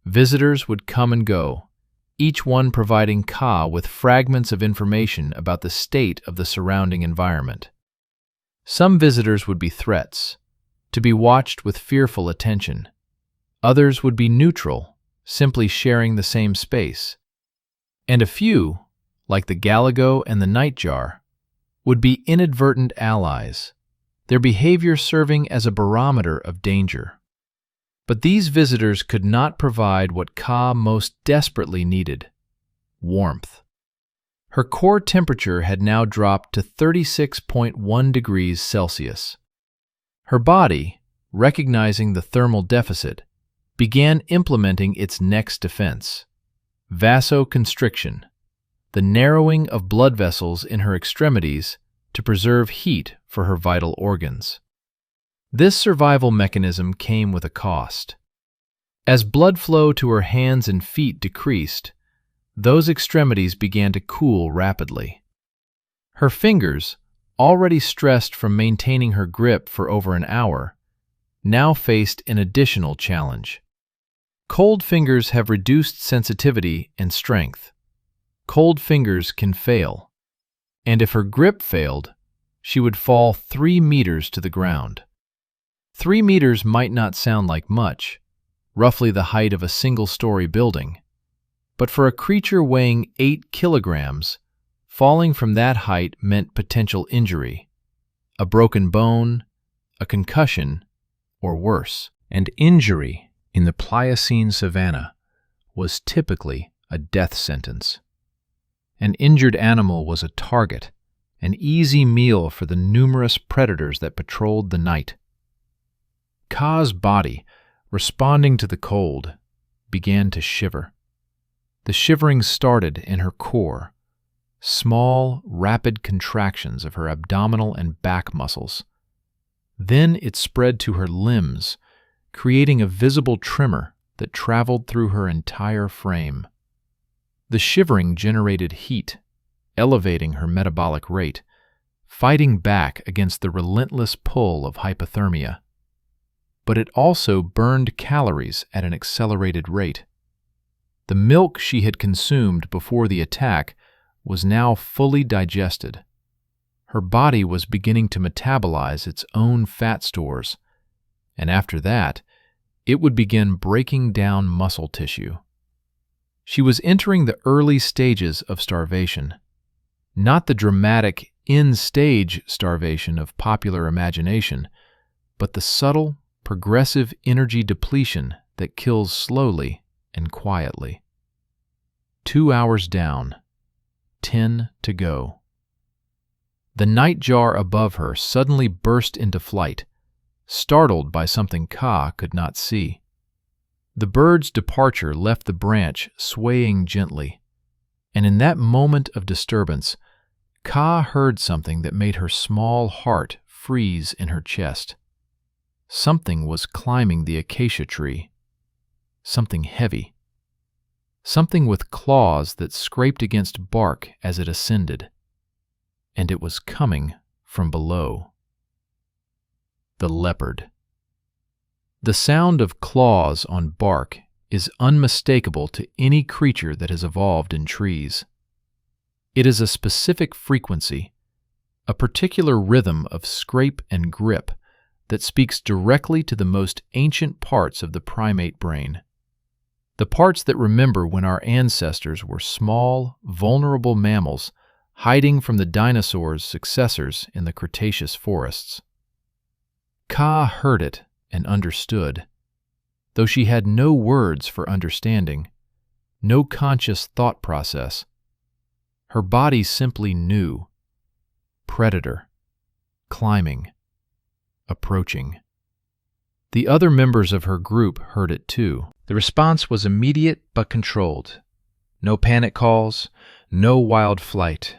Visitors would come and go, each one providing Kaa with fragments of information about the state of the surrounding environment. Some visitors would be threats, to be watched with fearful attention. Others would be neutral, simply sharing the same space. And a few, like the galago and the nightjar, would be inadvertent allies, their behavior serving as a barometer of danger. But these visitors could not provide what Kaa most desperately needed: warmth. Her core temperature had now dropped to 36.1 degrees Celsius. Her body, recognizing the thermal deficit, began implementing its next defense: vasoconstriction, the narrowing of blood vessels in her extremities to preserve heat for her vital organs. This survival mechanism came with a cost. As blood flow to her hands and feet decreased, those extremities began to cool rapidly. Her fingers, already stressed from maintaining her grip for over an hour, now faced an additional challenge. Cold fingers have reduced sensitivity and strength. Cold fingers can fail, and if her grip failed, she would fall 3 meters to the ground. 3 meters might not sound like much, roughly the height of a single-story building, but for a creature weighing 8 kilograms, falling from that height meant potential injury, a broken bone, a concussion, or worse. And injury in the Pliocene savanna was typically a death sentence. An injured animal was a target, an easy meal for the numerous predators that patrolled the night. Kaa's body, responding to the cold, began to shiver. The shivering started in her core, small, rapid contractions of her abdominal and back muscles. Then it spread to her limbs, creating a visible tremor that traveled through her entire frame. The shivering generated heat, elevating her metabolic rate, fighting back against the relentless pull of hypothermia. But it also burned calories at an accelerated rate. The milk she had consumed before the attack was now fully digested. Her body was beginning to metabolize its own fat stores, and after that, it would begin breaking down muscle tissue. She was entering the early stages of starvation, not the dramatic end-stage starvation of popular imagination, but the subtle, progressive energy depletion that kills slowly and quietly. 2 hours down, 10 to go. The nightjar above her suddenly burst into flight, startled by something Kaa could not see. The bird's departure left the branch swaying gently, and in that moment of disturbance, Kaa heard something that made her small heart freeze in her chest. Something was climbing the acacia tree. Something heavy. Something with claws that scraped against bark as it ascended. And it was coming from below. The leopard. The sound of claws on bark is unmistakable to any creature that has evolved in trees. It is a specific frequency, a particular rhythm of scrape and grip that speaks directly to the most ancient parts of the primate brain. the parts that remember when our ancestors were small, vulnerable mammals hiding from the dinosaurs' successors in the Cretaceous forests. Ka heard it and understood, though she had no words for understanding, no conscious thought process. Her body simply knew. Predator. Climbing. Approaching. The other members of her group heard it too. The response was immediate but controlled. No panic calls, no wild flight.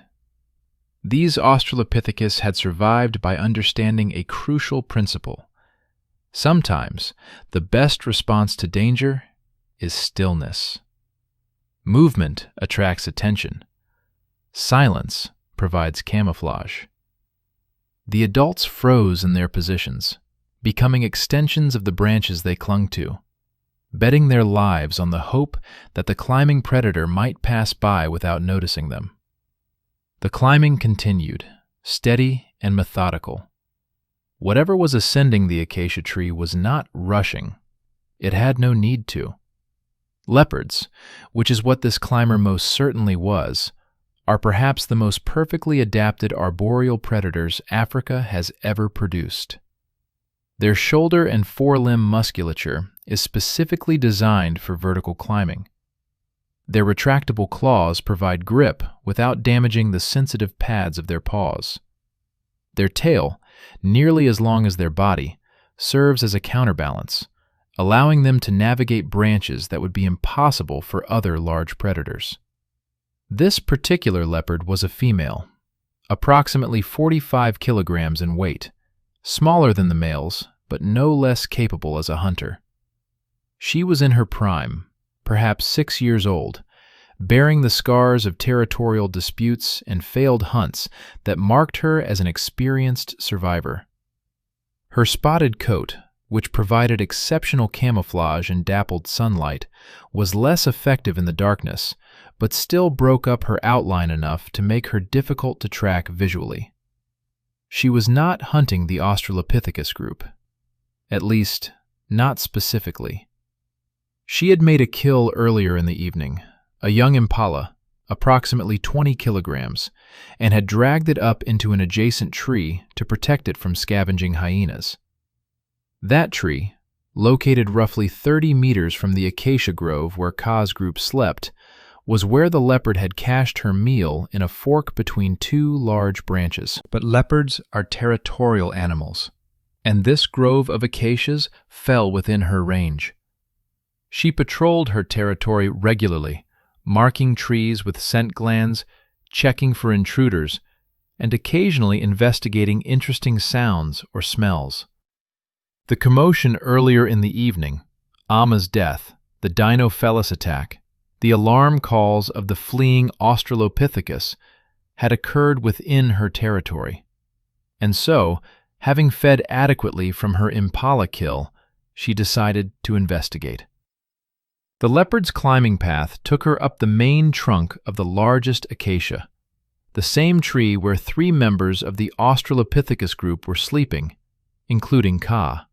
These Australopithecus had survived by understanding a crucial principle. Sometimes, the best response to danger is stillness. Movement attracts attention. Silence provides camouflage. The adults froze in their positions, becoming extensions of the branches they clung to, betting their lives on the hope that the climbing predator might pass by without noticing them. The climbing continued, steady and methodical. Whatever was ascending the acacia tree was not rushing. It had no need to. Leopards, which is what this climber most certainly was, are perhaps the most perfectly adapted arboreal predators Africa has ever produced. Their shoulder and forelimb musculature is specifically designed for vertical climbing. Their retractable claws provide grip without damaging the sensitive pads of their paws. Their tail, nearly as long as their body, serves as a counterbalance, allowing them to navigate branches that would be impossible for other large predators. This particular leopard was a female, approximately 45 kilograms in weight, smaller than the males, but no less capable as a hunter. She was in her prime, perhaps 6 years old, bearing the scars of territorial disputes and failed hunts that marked her as an experienced survivor. Her spotted coat, which provided exceptional camouflage in dappled sunlight, was less effective in the darkness, but still broke up her outline enough to make her difficult to track visually. She was not hunting the Australopithecus group, at least, not specifically. She had made a kill earlier in the evening, a young impala, approximately 20 kilograms, and had dragged it up into an adjacent tree to protect it from scavenging hyenas. That tree, located roughly 30 meters from the acacia grove where Ka's group slept, was where the leopard had cached her meal in a fork between two large branches. But leopards are territorial animals, and this grove of acacias fell within her range. She patrolled her territory regularly, marking trees with scent glands, checking for intruders, and occasionally investigating interesting sounds or smells. The commotion earlier in the evening, Ama's death, the Dinophelus attack, the alarm calls of the fleeing Australopithecus had occurred within her territory. And so, having fed adequately from her impala kill, she decided to investigate. The leopard's climbing path took her up the main trunk of the largest acacia, the same tree where 3 members of the Australopithecus group were sleeping, including Ka.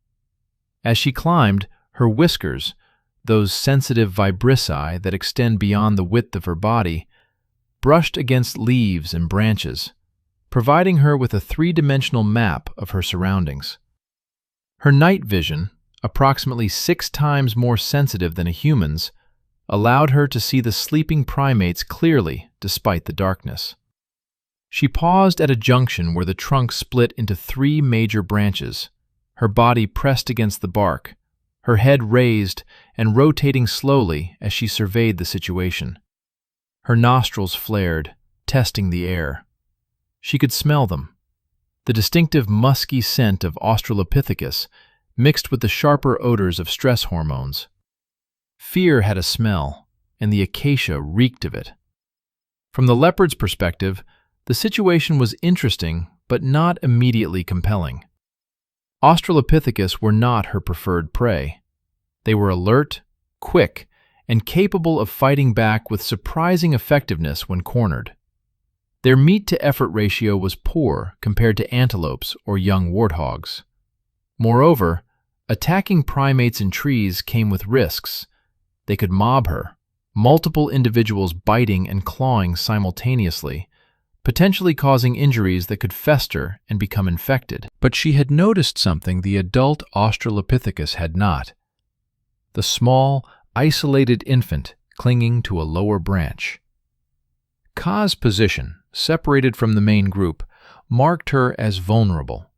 As she climbed, her whiskers, those sensitive vibrissae that extend beyond the width of her body, brushed against leaves and branches, providing her with a 3-dimensional map of her surroundings. Her night vision, approximately 6 times more sensitive than a human's, allowed her to see the sleeping primates clearly despite the darkness. She paused at a junction where the trunk split into 3 major branches, her body pressed against the bark, her head raised and rotating slowly as she surveyed the situation. Her nostrils flared, testing the air. She could smell them, the distinctive musky scent of Australopithecus mixed with the sharper odors of stress hormones. Fear had a smell, and the acacia reeked of it. From the leopard's perspective, the situation was interesting but not immediately compelling. Australopithecus were not her preferred prey. They were alert, quick, and capable of fighting back with surprising effectiveness when cornered. Their meat-to-effort ratio was poor compared to antelopes or young warthogs. Moreover, attacking primates in trees came with risks, They could mob her, multiple individuals biting and clawing simultaneously, potentially causing injuries that could fester and become infected. But she had noticed something the adult Australopithecus had not: the small, isolated infant clinging to a lower branch. Kaa's position, separated from the main group, marked her as vulnerable.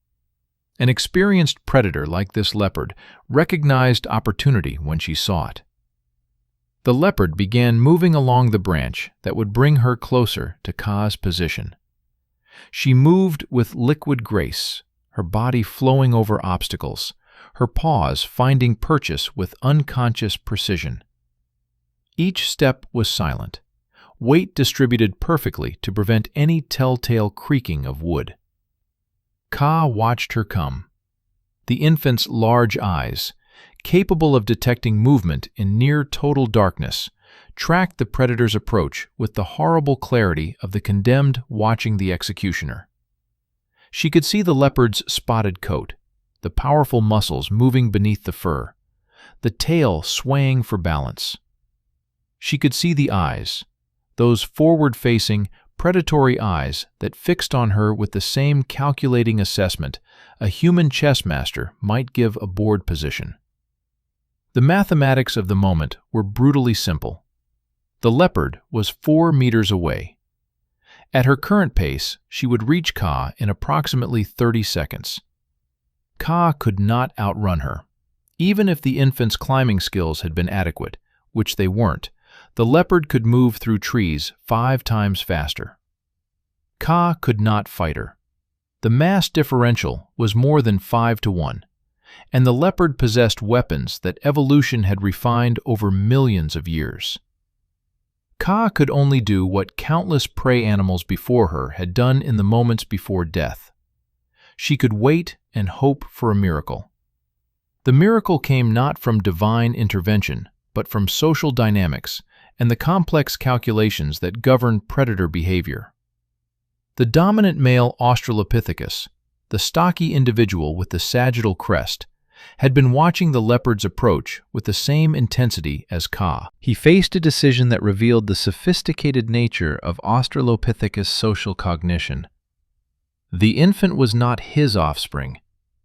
An experienced predator like this leopard recognized opportunity when she saw it. The leopard began moving along the branch that would bring her closer to Kaa's position. She moved with liquid grace, her body flowing over obstacles, her paws finding purchase with unconscious precision. Each step was silent, weight distributed perfectly to prevent any telltale creaking of wood. Kaa watched her come. The infant's large eyes, capable of detecting movement in near-total darkness, tracked the predator's approach with the horrible clarity of the condemned watching the executioner. She could see the leopard's spotted coat, the powerful muscles moving beneath the fur, the tail swaying for balance. She could see the eyes, those forward-facing, predatory eyes that fixed on her with the same calculating assessment a human chess master might give a board position. The mathematics of the moment were brutally simple. The leopard was 4 meters away. At her current pace, she would reach Kaa in approximately 30 seconds. Kaa could not outrun her. Even if the infant's climbing skills had been adequate, which they weren't, the leopard could move through trees 5 times faster. Kaa could not fight her. The mass differential was more than 5 to 1, and the leopard possessed weapons that evolution had refined over millions of years. Kaa could only do what countless prey animals before her had done in the moments before death. She could wait and hope for a miracle. The miracle came not from divine intervention, but from social dynamics and the complex calculations that govern predator behavior. The dominant male Australopithecus, the stocky individual with the sagittal crest, had been watching the leopard's approach with the same intensity as Kaa. He faced a decision that revealed the sophisticated nature of Australopithecus' social cognition. The infant was not his offspring.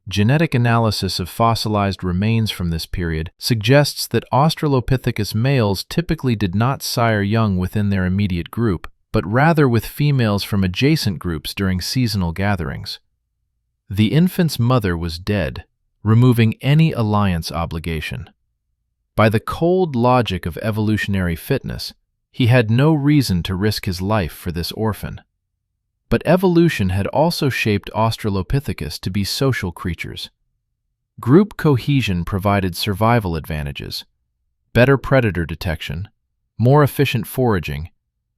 Genetic analysis of fossilized remains from this period suggests that Australopithecus males typically did not sire young within their immediate group, but rather with females from adjacent groups during seasonal gatherings. The infant's mother was dead, removing any alliance obligation. By the cold logic of evolutionary fitness, he had no reason to risk his life for this orphan. But evolution had also shaped Australopithecus to be social creatures. Group cohesion provided survival advantages: better predator detection, more efficient foraging,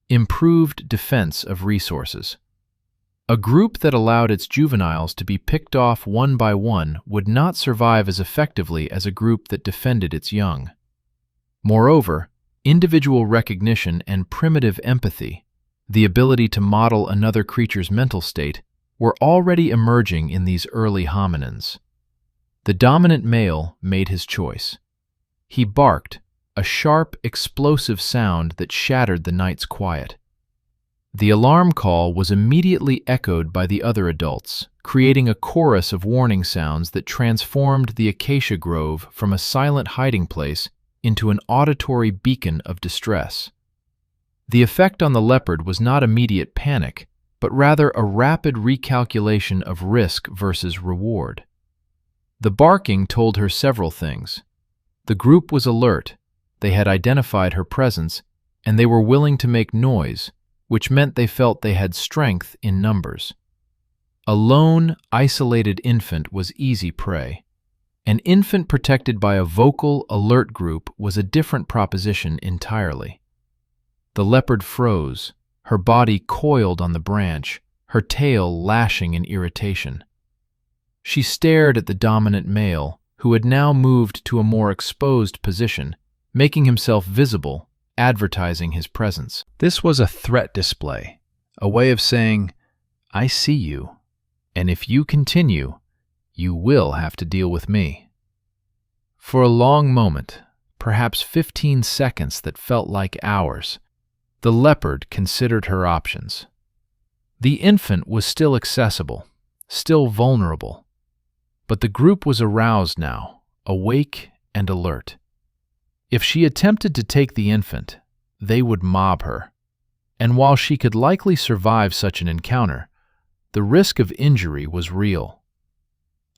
improved defense of resources. A group that allowed its juveniles to be picked off one by one would not survive as effectively as a group that defended its young. Moreover, individual recognition and primitive empathy, the ability to model another creature's mental state, were already emerging in these early hominins. The dominant male made his choice. He barked, a sharp, explosive sound that shattered the night's quiet. The alarm call was immediately echoed by the other adults, creating a chorus of warning sounds that transformed the acacia grove from a silent hiding place into an auditory beacon of distress. The effect on the leopard was not immediate panic, but rather a rapid recalculation of risk versus reward. The barking told her several things. The group was alert, they had identified her presence, and they were willing to make noise, which meant they felt they had strength in numbers. A lone, isolated infant was easy prey. An infant protected by a vocal, alert group was a different proposition entirely. The leopard froze, her body coiled on the branch, her tail lashing in irritation. She stared at the dominant male, who had now moved to a more exposed position, making himself visible, advertising his presence. This was a threat display, a way of saying, "I see you, and if you continue, you will have to deal with me." For a long moment, perhaps 15 seconds that felt like hours, the leopard considered her options. The infant was still accessible, still vulnerable, but the group was aroused now, awake and alert. If she attempted to take the infant, they would mob her, and while she could likely survive such an encounter, the risk of injury was real.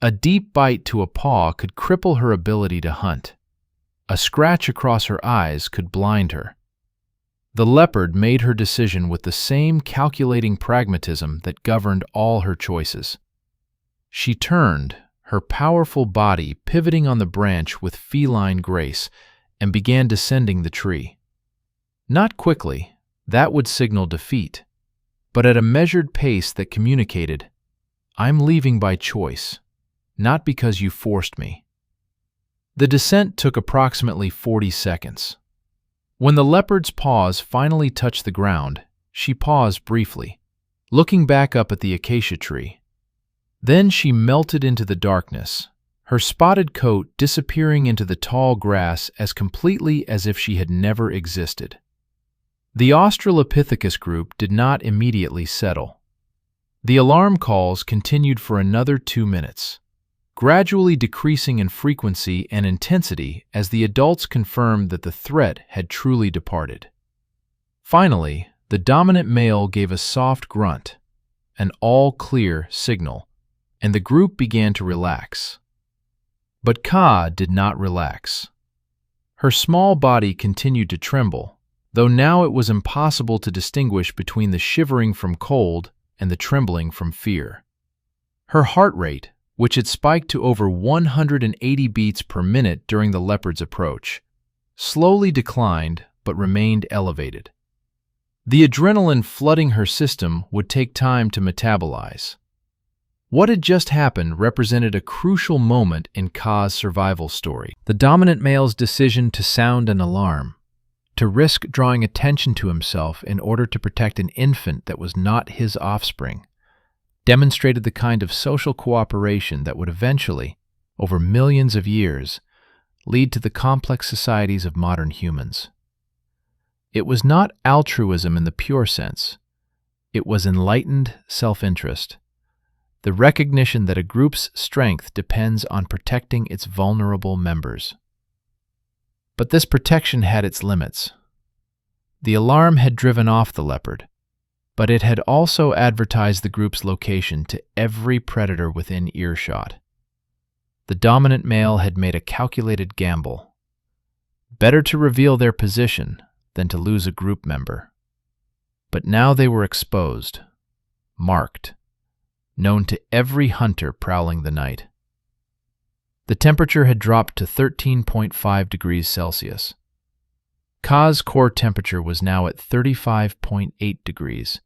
A deep bite to a paw could cripple her ability to hunt. A scratch across her eyes could blind her. The leopard made her decision with the same calculating pragmatism that governed all her choices. She turned, her powerful body pivoting on the branch with feline grace, and began descending the tree. Not quickly, that would signal defeat, but at a measured pace that communicated, "I'm leaving by choice, not because you forced me." The descent took approximately 40 seconds. When the leopard's paws finally touched the ground, she paused briefly, looking back up at the acacia tree. Then she melted into the darkness, her spotted coat disappearing into the tall grass as completely as if she had never existed. The Australopithecus group did not immediately settle. The alarm calls continued for another 2 minutes, gradually decreasing in frequency and intensity as the adults confirmed that the threat had truly departed. Finally, the dominant male gave a soft grunt, an all-clear signal, and the group began to relax. But Ka did not relax. Her small body continued to tremble, though now it was impossible to distinguish between the shivering from cold and the trembling from fear. Her heart rate, which had spiked to over 180 beats per minute during the leopard's approach, slowly declined but remained elevated. The adrenaline flooding her system would take time to metabolize. What had just happened represented a crucial moment in Ka's survival story. The dominant male's decision to sound an alarm, to risk drawing attention to himself in order to protect an infant that was not his offspring, demonstrated the kind of social cooperation that would eventually, over millions of years, lead to the complex societies of modern humans. It was not altruism in the pure sense. It was enlightened self-interest, the recognition that a group's strength depends on protecting its vulnerable members. But this protection had its limits. The alarm had driven off the leopard, but it had also advertised the group's location to every predator within earshot. The dominant male had made a calculated gamble. Better to reveal their position than to lose a group member. But now they were exposed, marked, known to every hunter prowling the night. The temperature had dropped to 13.5 degrees Celsius. Ka's core temperature was now at 35.8 degrees,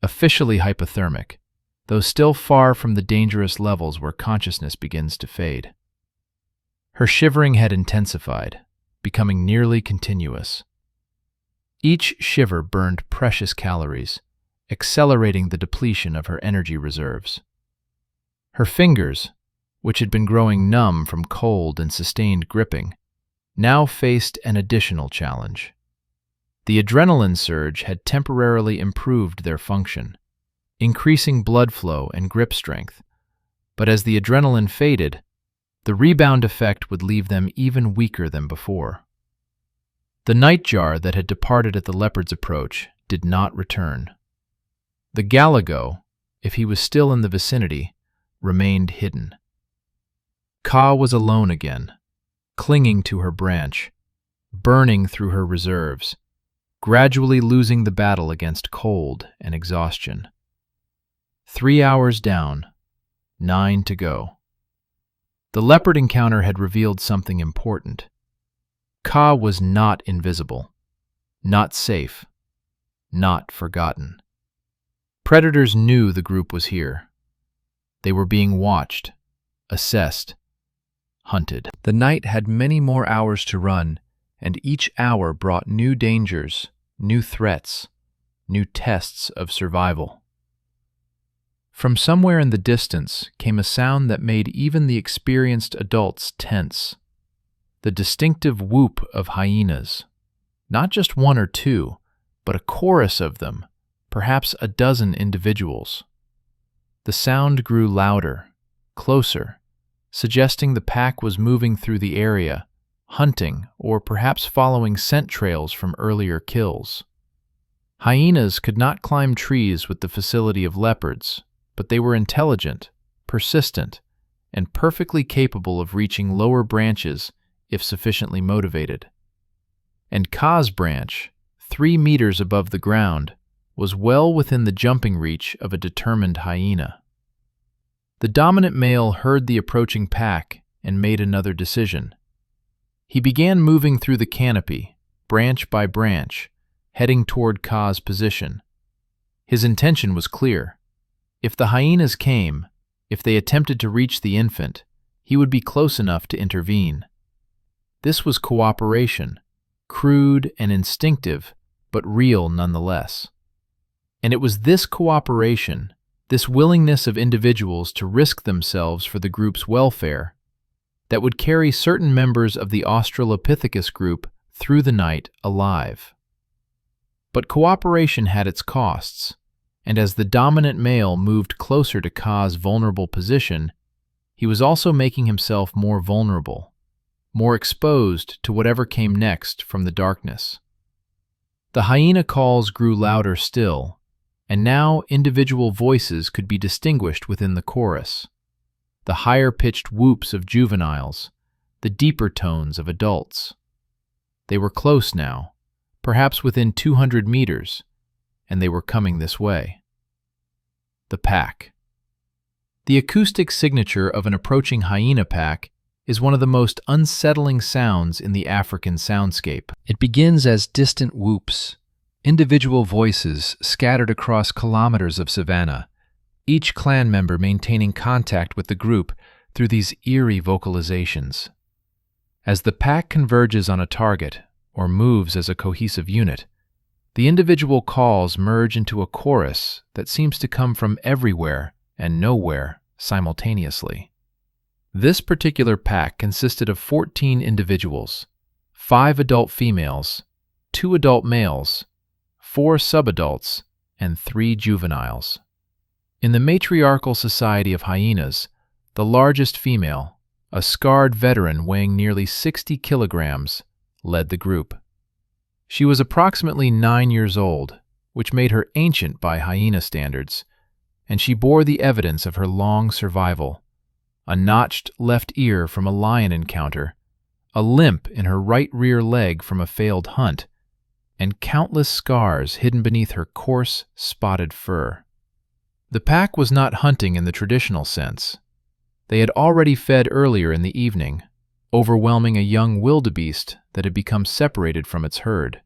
officially hypothermic, though still far from the dangerous levels where consciousness begins to fade. Her shivering had intensified, becoming nearly continuous. Each shiver burned precious calories, accelerating the depletion of her energy reserves. Her fingers, which had been growing numb from cold and sustained gripping, now faced an additional challenge. The adrenaline surge had temporarily improved their function, increasing blood flow and grip strength, but as the adrenaline faded, the rebound effect would leave them even weaker than before. The nightjar that had departed at the leopard's approach did not return. The galago, if he was still in the vicinity, remained hidden. Ka was alone again, clinging to her branch, burning through her reserves, gradually losing the battle against cold and exhaustion. 3 hours down, 9 to go. The leopard encounter had revealed something important. Ka was not invisible, not safe, not forgotten. Predators knew the group was here. They were being watched, assessed, hunted. The night had many more hours to run, and each hour brought new dangers, new threats, new tests of survival. From somewhere in the distance came a sound that made even the experienced adults tense. the distinctive whoop of hyenas. Not just one or two, but a chorus of them, perhaps a dozen individuals. The sound grew louder, closer, suggesting the pack was moving through the area, hunting or perhaps following scent trails from earlier kills. Hyenas could not climb trees with the facility of leopards, but they were intelligent, persistent, and perfectly capable of reaching lower branches if sufficiently motivated. And Kaa's branch, 3 meters above the ground, was well within the jumping reach of a determined hyena. The dominant male heard the approaching pack and made another decision. He began moving through the canopy, branch by branch, heading toward Kaa's position. His intention was clear. If the hyenas came, if they attempted to reach the infant, he would be close enough to intervene. This was cooperation, crude and instinctive, but real nonetheless. And it was this cooperation, this willingness of individuals to risk themselves for the group's welfare, that would carry certain members of the Australopithecus group through the night alive. But cooperation had its costs, and as the dominant male moved closer to Kaa's vulnerable position, he was also making himself more vulnerable, more exposed to whatever came next from the darkness. The hyena calls grew louder still, and now individual voices could be distinguished within the chorus. The higher-pitched whoops of juveniles, the deeper tones of adults. They were close now, perhaps within 200 meters, and they were coming this way. The pack. The acoustic signature of an approaching hyena pack is one of the most unsettling sounds in the African soundscape. It begins as distant whoops, individual voices scattered across kilometers of savanna, each clan member maintaining contact with the group through these eerie vocalizations. As the pack converges on a target, or moves as a cohesive unit, the individual calls merge into a chorus that seems to come from everywhere and nowhere simultaneously. This particular pack consisted of 14 individuals, 5 adult females, 2 adult males, 4 subadults, and 3 juveniles. In the matriarchal society of hyenas, the largest female, a scarred veteran weighing nearly 60 kilograms, led the group. She was approximately 9 years old, which made her ancient by hyena standards, and she bore the evidence of her long survival: a notched left ear from a lion encounter, a limp in her right rear leg from a failed hunt, and countless scars hidden beneath her coarse, spotted fur. The pack was not hunting in the traditional sense. They had already fed earlier in the evening, overwhelming a young wildebeest that had become separated from its herd.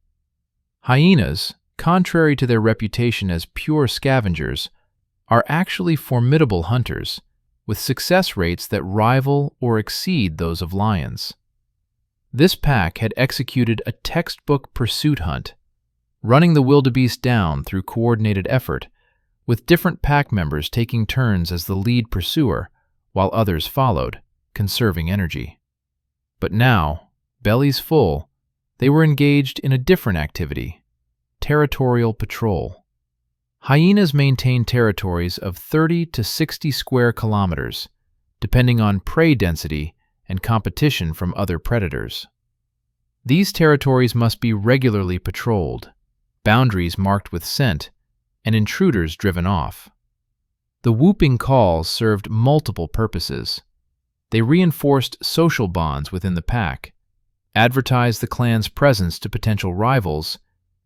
Hyenas, contrary to their reputation as pure scavengers, are actually formidable hunters, with success rates that rival or exceed those of lions. This pack had executed a textbook pursuit hunt, running the wildebeest down through coordinated effort, with different pack members taking turns as the lead pursuer, while others followed, conserving energy. But now, bellies full, they were engaged in a different activity: territorial patrol. Hyenas maintain territories of 30 to 60 square kilometers, depending on prey density and competition from other predators. These territories must be regularly patrolled, boundaries marked with scent, and intruders driven off. The whooping calls served multiple purposes. They reinforced social bonds within the pack, advertised the clan's presence to potential rivals,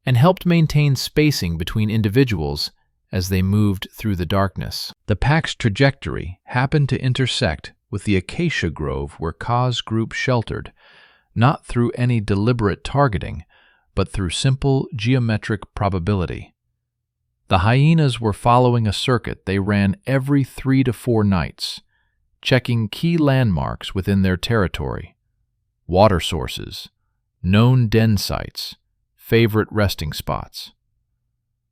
and helped maintain spacing between individuals as they moved through the darkness. The pack's trajectory happened to intersect with the acacia grove where Kaa's group sheltered, not through any deliberate targeting, but through simple geometric probability. The hyenas were following a circuit they ran every 3 to 4 nights, checking key landmarks within their territory: water sources, known den sites, favorite resting spots.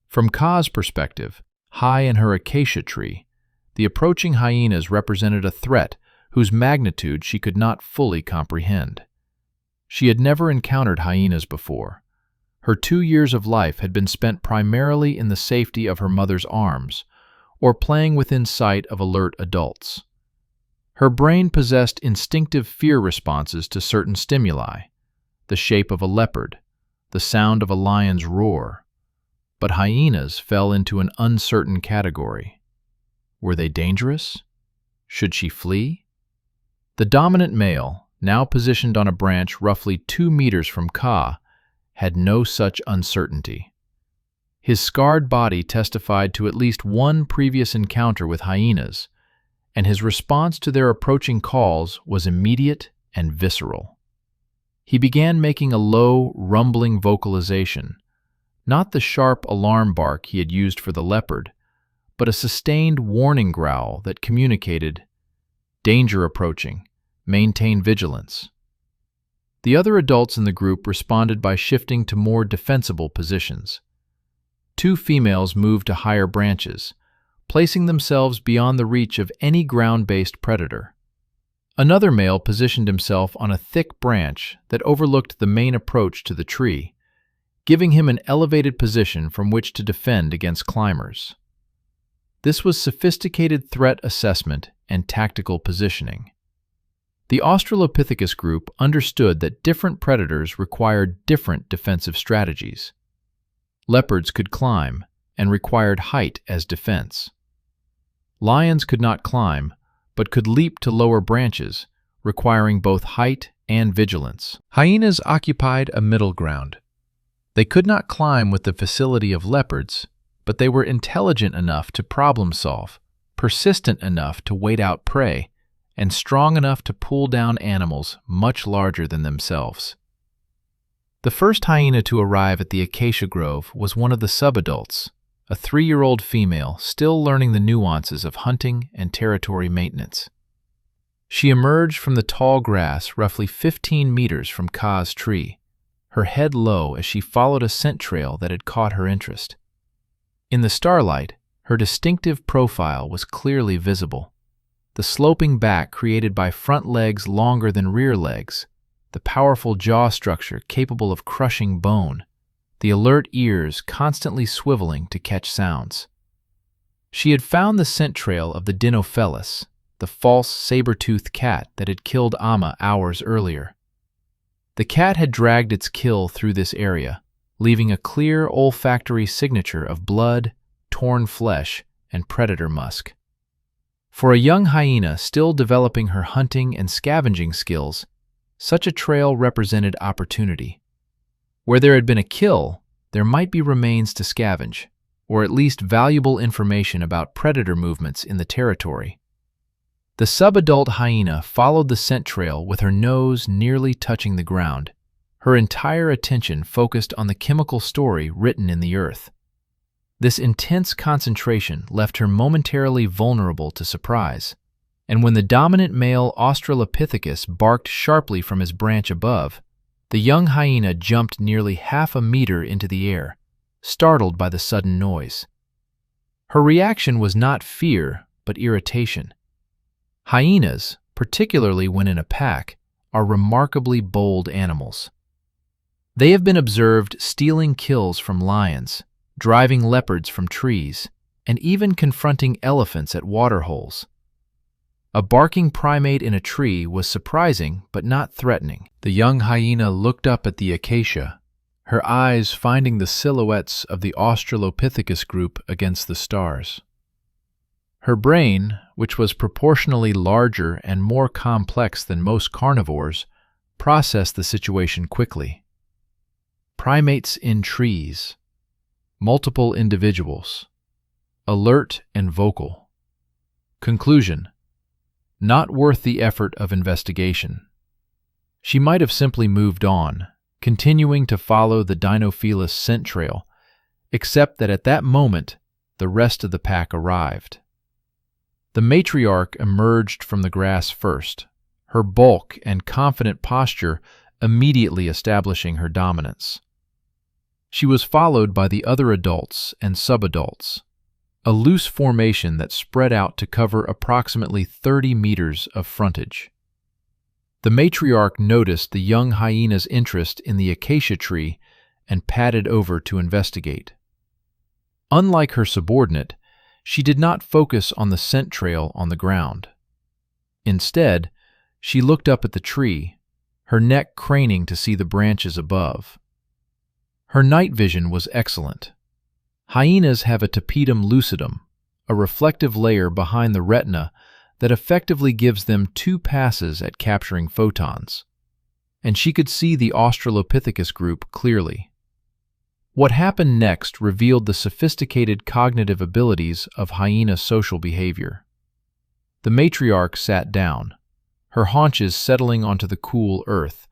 From Kaa's perspective, high in her acacia tree, the approaching hyenas represented a threat whose magnitude she could not fully comprehend. She had never encountered hyenas before. Her 2 years of life had been spent primarily in the safety of her mother's arms, or playing within sight of alert adults. Her brain possessed instinctive fear responses to certain stimuli, the shape of a leopard, the sound of a lion's roar. But hyenas fell into an uncertain category. Were they dangerous? Should she flee? The dominant male, now positioned on a branch roughly 2 meters from Ka, had no such uncertainty. His scarred body testified to at least one previous encounter with hyenas, and his response to their approaching calls was immediate and visceral. He began making a low, rumbling vocalization, not the sharp alarm bark he had used for the leopard, but a sustained warning growl that communicated, "Danger approaching. Maintain vigilance." The other adults in the group responded by shifting to more defensible positions. 2 females moved to higher branches, placing themselves beyond the reach of any ground-based predator. Another male positioned himself on a thick branch that overlooked the main approach to the tree, giving him an elevated position from which to defend against climbers. This was sophisticated threat assessment and tactical positioning. The Australopithecus group understood that different predators required different defensive strategies. Leopards could climb and required height as defense. Lions could not climb, but could leap to lower branches, requiring both height and vigilance. Hyenas occupied a middle ground. They could not climb with the facility of leopards, but they were intelligent enough to problem solve, persistent enough to wait out prey, and strong enough to pull down animals much larger than themselves. The first hyena to arrive at the acacia grove was one of the subadults, a 3-year-old female still learning the nuances of hunting and territory maintenance. She emerged from the tall grass roughly 15 meters from Ka's tree, her head low as she followed a scent trail that had caught her interest. In the starlight, her distinctive profile was clearly visible. The sloping back created by front legs longer than rear legs, the powerful jaw structure capable of crushing bone, the alert ears constantly swiveling to catch sounds. She had found the scent trail of the Dinofelis, the false saber-toothed cat that had killed Amma hours earlier. The cat had dragged its kill through this area, leaving a clear olfactory signature of blood, torn flesh, and predator musk. For a young hyena still developing her hunting and scavenging skills, such a trail represented opportunity. Where there had been a kill, there might be remains to scavenge, or at least valuable information about predator movements in the territory. The subadult hyena followed the scent trail with her nose nearly touching the ground, her entire attention focused on the chemical story written in the earth. This intense concentration left her momentarily vulnerable to surprise, and when the dominant male Australopithecus barked sharply from his branch above, the young hyena jumped nearly half a meter into the air, startled by the sudden noise. Her reaction was not fear, but irritation. Hyenas, particularly when in a pack, are remarkably bold animals. They have been observed stealing kills from lions, driving leopards from trees, and even confronting elephants at waterholes. A barking primate in a tree was surprising but not threatening. The young hyena looked up at the acacia, her eyes finding the silhouettes of the Australopithecus group against the stars. Her brain, which was proportionally larger and more complex than most carnivores, processed the situation quickly. Primates in trees. Multiple individuals. Alert and vocal. Conclusion: not worth the effort of investigation. She might have simply moved on, continuing to follow the Dinofelis scent trail, except that at that moment, the rest of the pack arrived. The matriarch emerged from the grass first, her bulk and confident posture immediately establishing her dominance. She was followed by the other adults and subadults, a loose formation that spread out to cover approximately 30 meters of frontage. The matriarch noticed the young hyena's interest in the acacia tree and padded over to investigate. Unlike her subordinate, she did not focus on the scent trail on the ground. Instead, she looked up at the tree, her neck craning to see the branches above. Her night vision was excellent. Hyenas have a tapetum lucidum, a reflective layer behind the retina that effectively gives them 2 passes at capturing photons, and she could see the Australopithecus group clearly. What happened next revealed the sophisticated cognitive abilities of hyena social behavior. The matriarch sat down, her haunches settling onto the cool earth,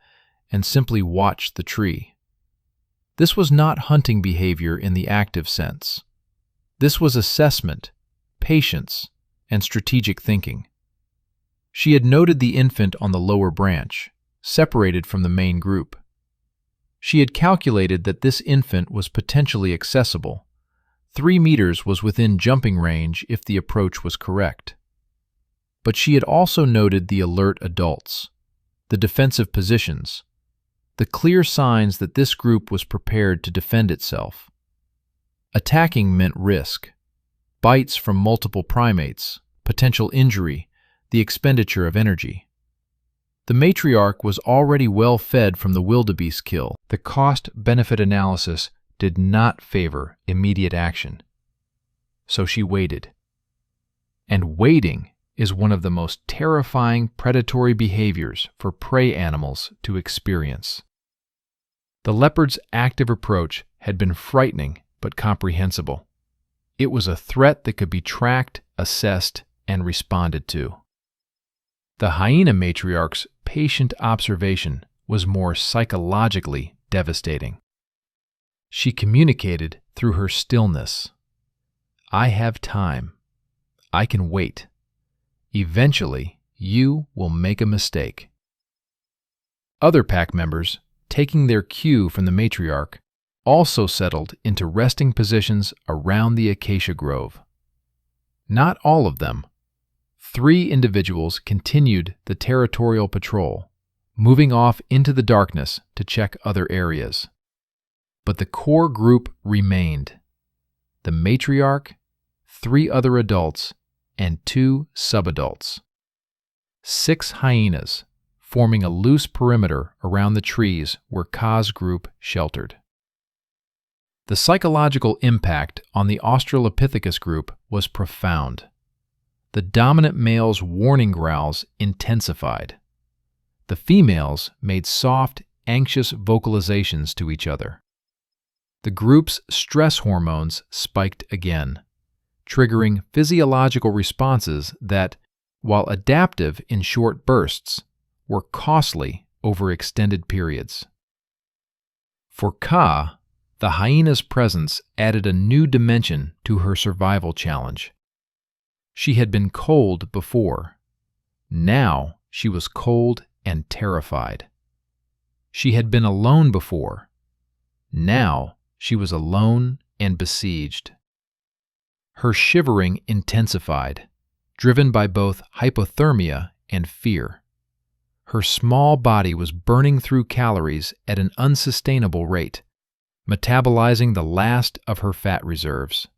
and simply watched the tree. This was not hunting behavior in the active sense. This was assessment, patience, and strategic thinking. She had noted the infant on the lower branch, separated from the main group. She had calculated that this infant was potentially accessible. 3 meters was within jumping range if the approach was correct. But she had also noted the alert adults, the defensive positions, the clear signs that this group was prepared to defend itself. Attacking meant risk, bites from multiple primates, potential injury, the expenditure of energy. The matriarch was already well fed from the wildebeest kill. The cost-benefit analysis did not favor immediate action. So she waited. And waiting is one of the most terrifying predatory behaviors for prey animals to experience. The leopard's active approach had been frightening but comprehensible. It was a threat that could be tracked, assessed, and responded to. The hyena matriarch's patient observation was more psychologically devastating. She communicated through her stillness. I have time. I can wait. Eventually, you will make a mistake. Other pack members, taking their cue from the matriarch, also settled into resting positions around the acacia grove. Not all of them. 3 individuals continued the territorial patrol, moving off into the darkness to check other areas. But the core group remained. The matriarch, 3 other adults, and 2 subadults. 6 hyenas, forming a loose perimeter around the trees where Ka's group sheltered. The psychological impact on the Australopithecus group was profound. The dominant male's warning growls intensified. The females made soft, anxious vocalizations to each other. The group's stress hormones spiked again, triggering physiological responses that, while adaptive in short bursts, were costly over extended periods. For Ka, the hyena's presence added a new dimension to her survival challenge. She had been cold before. Now she was cold and terrified. She had been alone before. Now she was alone and besieged. Her shivering intensified, driven by both hypothermia and fear. Her small body was burning through calories at an unsustainable rate, metabolizing the last of her fat reserves.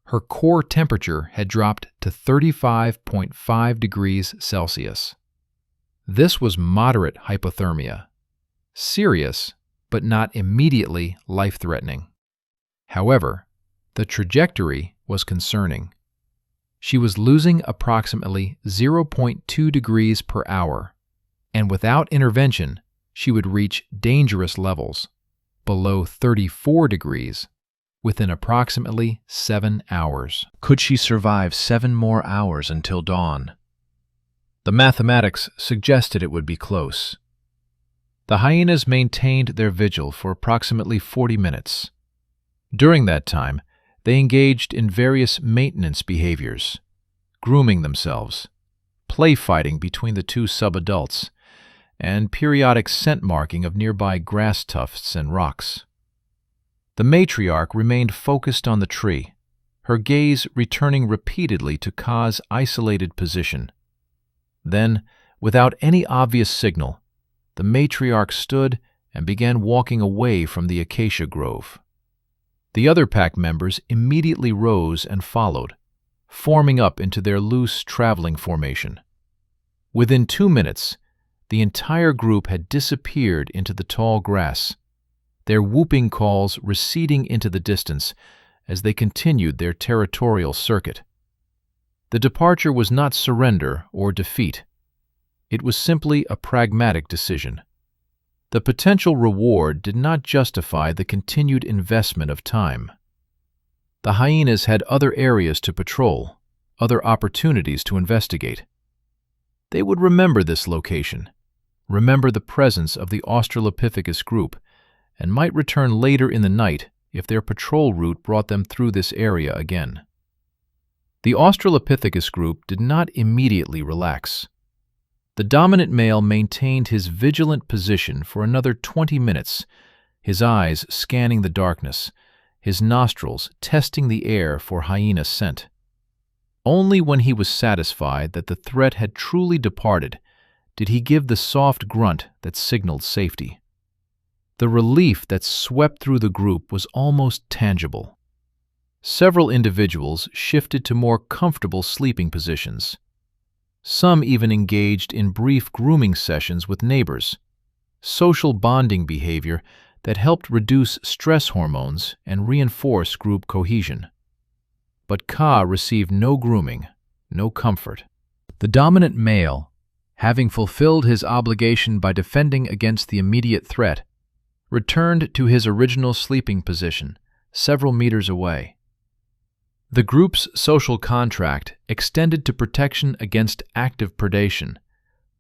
Her core temperature had dropped to 35.5 degrees Celsius. This was moderate hypothermia, serious but not immediately life-threatening. However, the trajectory was concerning. She was losing approximately 0.2 degrees per hour, and without intervention, she would reach dangerous levels, below 34 degrees, within approximately 7 hours. Could she survive 7 more hours until dawn? The mathematics suggested it would be close. The hyenas maintained their vigil for approximately 40 minutes. During that time, they engaged in various maintenance behaviors, grooming themselves, play fighting between the 2 subadults, and periodic scent marking of nearby grass tufts and rocks. The matriarch remained focused on the tree, her gaze returning repeatedly to Ka's isolated position. Then, Without any obvious signal, the matriarch stood and began walking away from the acacia grove. The other pack members immediately rose and followed, forming up into their loose traveling formation. Within 2 minutes, the entire group had disappeared into the tall grass, their whooping calls receding into the distance as they continued their territorial circuit. The departure was not surrender or defeat. It was simply a pragmatic decision. The potential reward did not justify the continued investment of time. The hyenas had other areas to patrol, other opportunities to investigate. They would remember this location, remember the presence of the Australopithecus group, and might return later in the night if their patrol route brought them through this area again. The Australopithecus group did not immediately relax. The dominant male maintained his vigilant position for another 20 minutes, his eyes scanning the darkness, his nostrils testing the air for hyena scent. Only when he was satisfied that the threat had truly departed did he give the soft grunt that signaled safety. The relief that swept through the group was almost tangible. Several individuals shifted to more comfortable sleeping positions. Some even engaged in brief grooming sessions with neighbors, social bonding behavior that helped reduce stress hormones and reinforce group cohesion. But Ka received no grooming, no comfort. The dominant male, having fulfilled his obligation by defending against the immediate threat, returned to his original sleeping position, several meters away. The group's social contract extended to protection against active predation,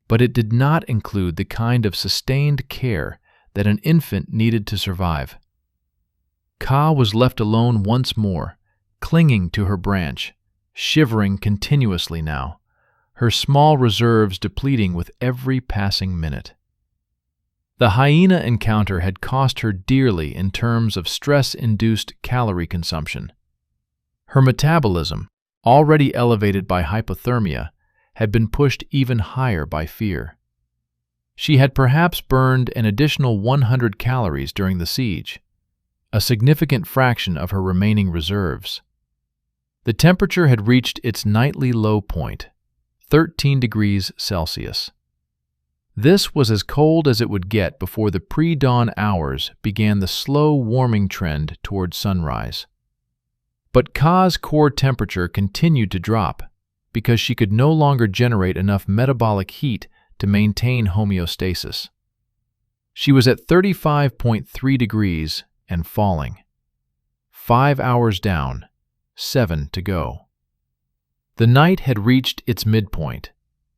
but it did not include the kind of sustained care that an infant needed to survive. Ka was left alone once more, clinging to her branch, shivering continuously now, her small reserves depleting with every passing minute. The hyena encounter had cost her dearly in terms of stress-induced calorie consumption. Her metabolism, already elevated by hypothermia, had been pushed even higher by fear. She had perhaps burned an additional 100 calories during the siege, a significant fraction of her remaining reserves. The temperature had reached its nightly low point, 13 degrees Celsius. This was as cold as it would get before the pre-dawn hours began the slow warming trend toward sunrise. But Ka's core temperature continued to drop because she could no longer generate enough metabolic heat to maintain homeostasis. She was at 35.3 degrees and falling. 5 hours down, 7 to go. The night had reached its midpoint,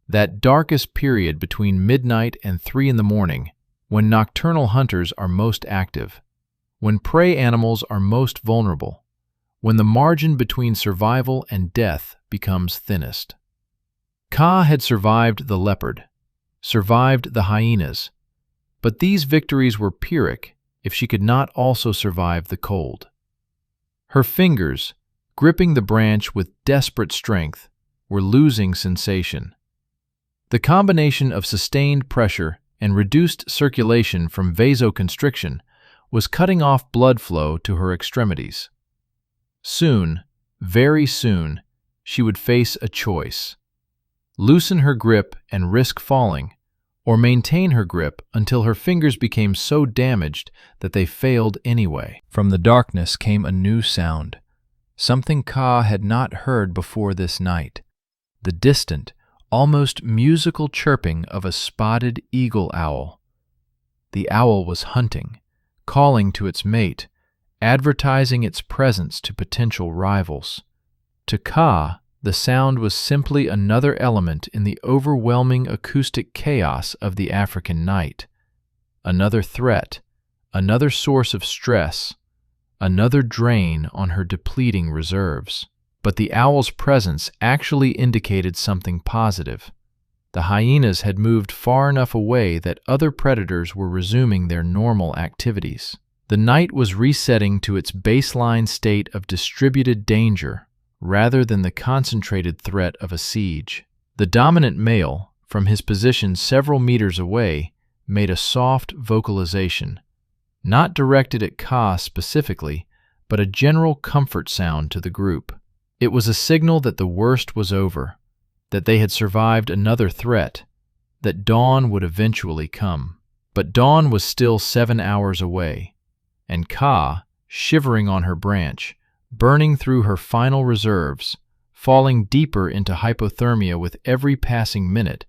that darkest period between midnight and 3 in the morning, when nocturnal hunters are most active, when prey animals are most vulnerable, when the margin between survival and death becomes thinnest. Ka had survived the leopard, survived the hyenas, but these victories were Pyrrhic if she could not also survive the cold. Her fingers, gripping the branch with desperate strength, were losing sensation. The combination of sustained pressure and reduced circulation from vasoconstriction was cutting off blood flow to her extremities. Soon, very soon, she would face a choice: loosen her grip and risk falling, or maintain her grip until her fingers became so damaged that they failed anyway. From the darkness came a new sound, something Ka had not heard before this night: the distant, almost musical chirping of a spotted eagle owl. The owl was hunting, calling to its mate, advertising its presence to potential rivals. To Ka, the sound was simply another element in the overwhelming acoustic chaos of the African night. Another threat, another source of stress, another drain on her depleting reserves. But the owl's presence actually indicated something positive. The hyenas had moved far enough away that other predators were resuming their normal activities. The night was resetting to its baseline state of distributed danger rather than the concentrated threat of a siege. The dominant male, from his position several meters away, made a soft vocalization, not directed at Ka specifically, but a general comfort sound to the group. It was a signal that the worst was over, that they had survived another threat, that dawn would eventually come. But dawn was still 7 hours away, and Ka, shivering on her branch, burning through her final reserves, falling deeper into hypothermia with every passing minute,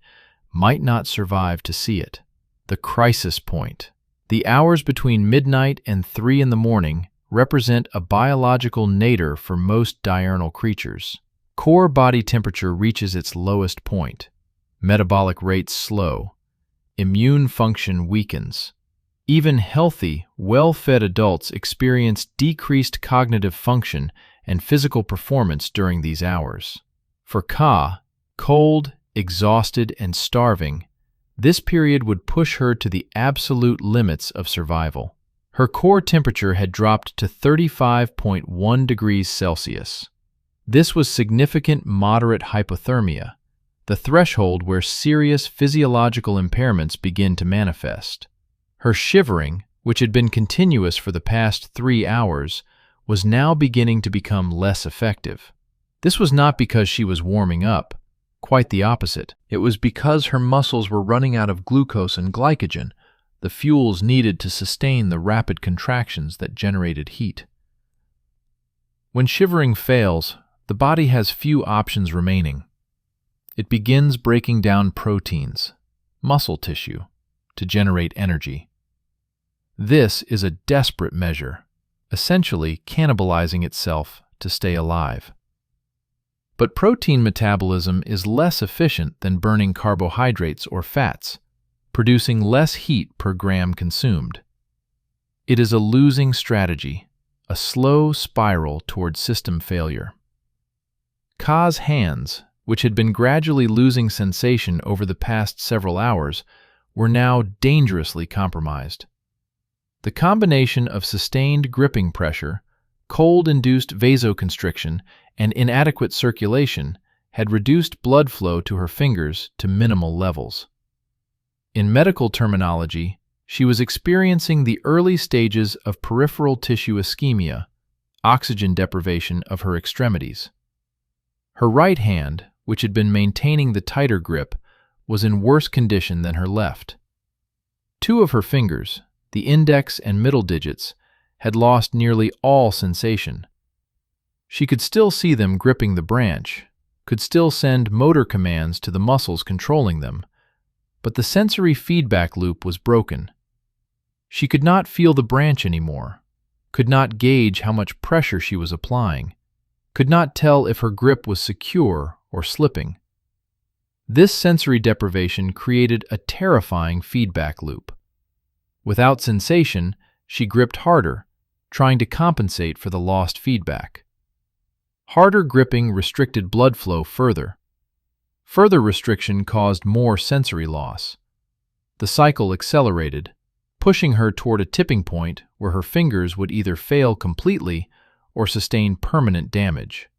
might not survive to see it. The crisis point. The hours between midnight and 3 in the morning represent a biological nadir for most diurnal creatures. Core body temperature reaches its lowest point. Metabolic rates slow. Immune function weakens. Even healthy, well-fed adults experience decreased cognitive function and physical performance during these hours. For Ka, cold, exhausted, and starving, this period would push her to the absolute limits of survival. Her core temperature had dropped to 35.1 degrees Celsius. This was significant moderate hypothermia, the threshold where serious physiological impairments begin to manifest. Her shivering, which had been continuous for the past 3 hours, was now beginning to become less effective. This was not because she was warming up, quite the opposite. It was because her muscles were running out of glucose and glycogen, the fuels needed to sustain the rapid contractions that generated heat. When shivering fails, the body has few options remaining. It begins breaking down proteins, muscle tissue, to generate energy. This is a desperate measure, essentially cannibalizing itself to stay alive. But protein metabolism is less efficient than burning carbohydrates or fats, producing less heat per gram consumed. It is a losing strategy, a slow spiral toward system failure. Ka's hands, which had been gradually losing sensation over the past several hours, were now dangerously compromised. The combination of sustained gripping pressure, cold-induced vasoconstriction, and inadequate circulation had reduced blood flow to her fingers to minimal levels. In medical terminology, she was experiencing the early stages of peripheral tissue ischemia, oxygen deprivation of her extremities. Her right hand, which had been maintaining the tighter grip, was in worse condition than her left. 2 of her fingers, the index and middle digits, had lost nearly all sensation. She could still see them gripping the branch, could still send motor commands to the muscles controlling them, but the sensory feedback loop was broken. She could not feel the branch anymore, could not gauge how much pressure she was applying, could not tell if her grip was secure or slipping. This sensory deprivation created a terrifying feedback loop. Without sensation, she gripped harder, trying to compensate for the lost feedback. Harder gripping restricted blood flow further. Further restriction caused more sensory loss. The cycle accelerated, pushing her toward a tipping point where her fingers would either fail completely or sustain permanent damage.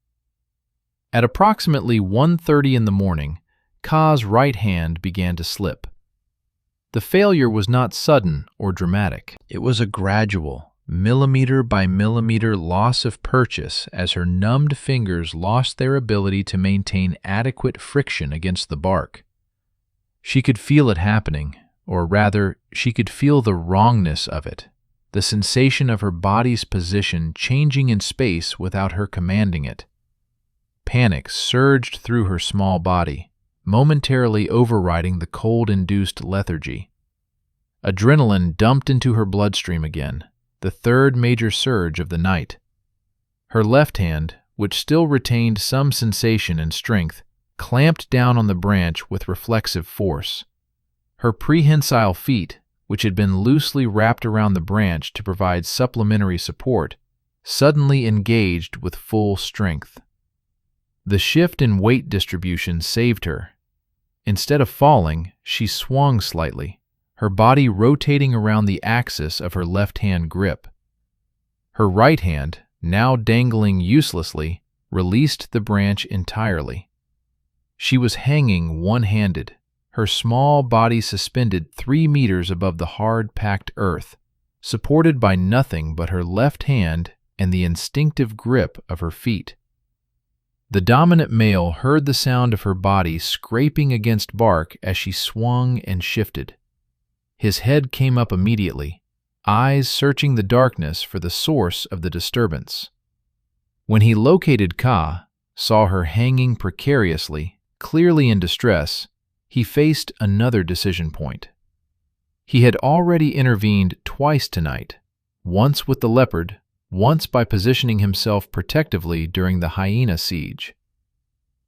At approximately 1:30 in the morning, Ka's right hand began to slip. The failure was not sudden or dramatic. It was a gradual, millimeter by millimeter loss of purchase as her numbed fingers lost their ability to maintain adequate friction against the bark. She could feel it happening, or rather, she could feel the wrongness of it, the sensation of her body's position changing in space without her commanding it. Panic surged through her small body, momentarily overriding the cold-induced lethargy. Adrenaline dumped into her bloodstream again, the third major surge of the night. Her left hand, which still retained some sensation and strength, clamped down on the branch with reflexive force. Her prehensile feet, which had been loosely wrapped around the branch to provide supplementary support, suddenly engaged with full strength. The shift in weight distribution saved her. Instead of falling, she swung slightly, her body rotating around the axis of her left-hand grip. Her right hand, now dangling uselessly, released the branch entirely. She was hanging one-handed, her small body suspended 3 meters above the hard, packed earth, supported by nothing but her left hand and the instinctive grip of her feet. The dominant male heard the sound of her body scraping against bark as she swung and shifted. His head came up immediately, eyes searching the darkness for the source of the disturbance. When he located Ka, saw her hanging precariously, clearly in distress, he faced another decision point. He had already intervened twice tonight, once with the leopard, once by positioning himself protectively during the hyena siege.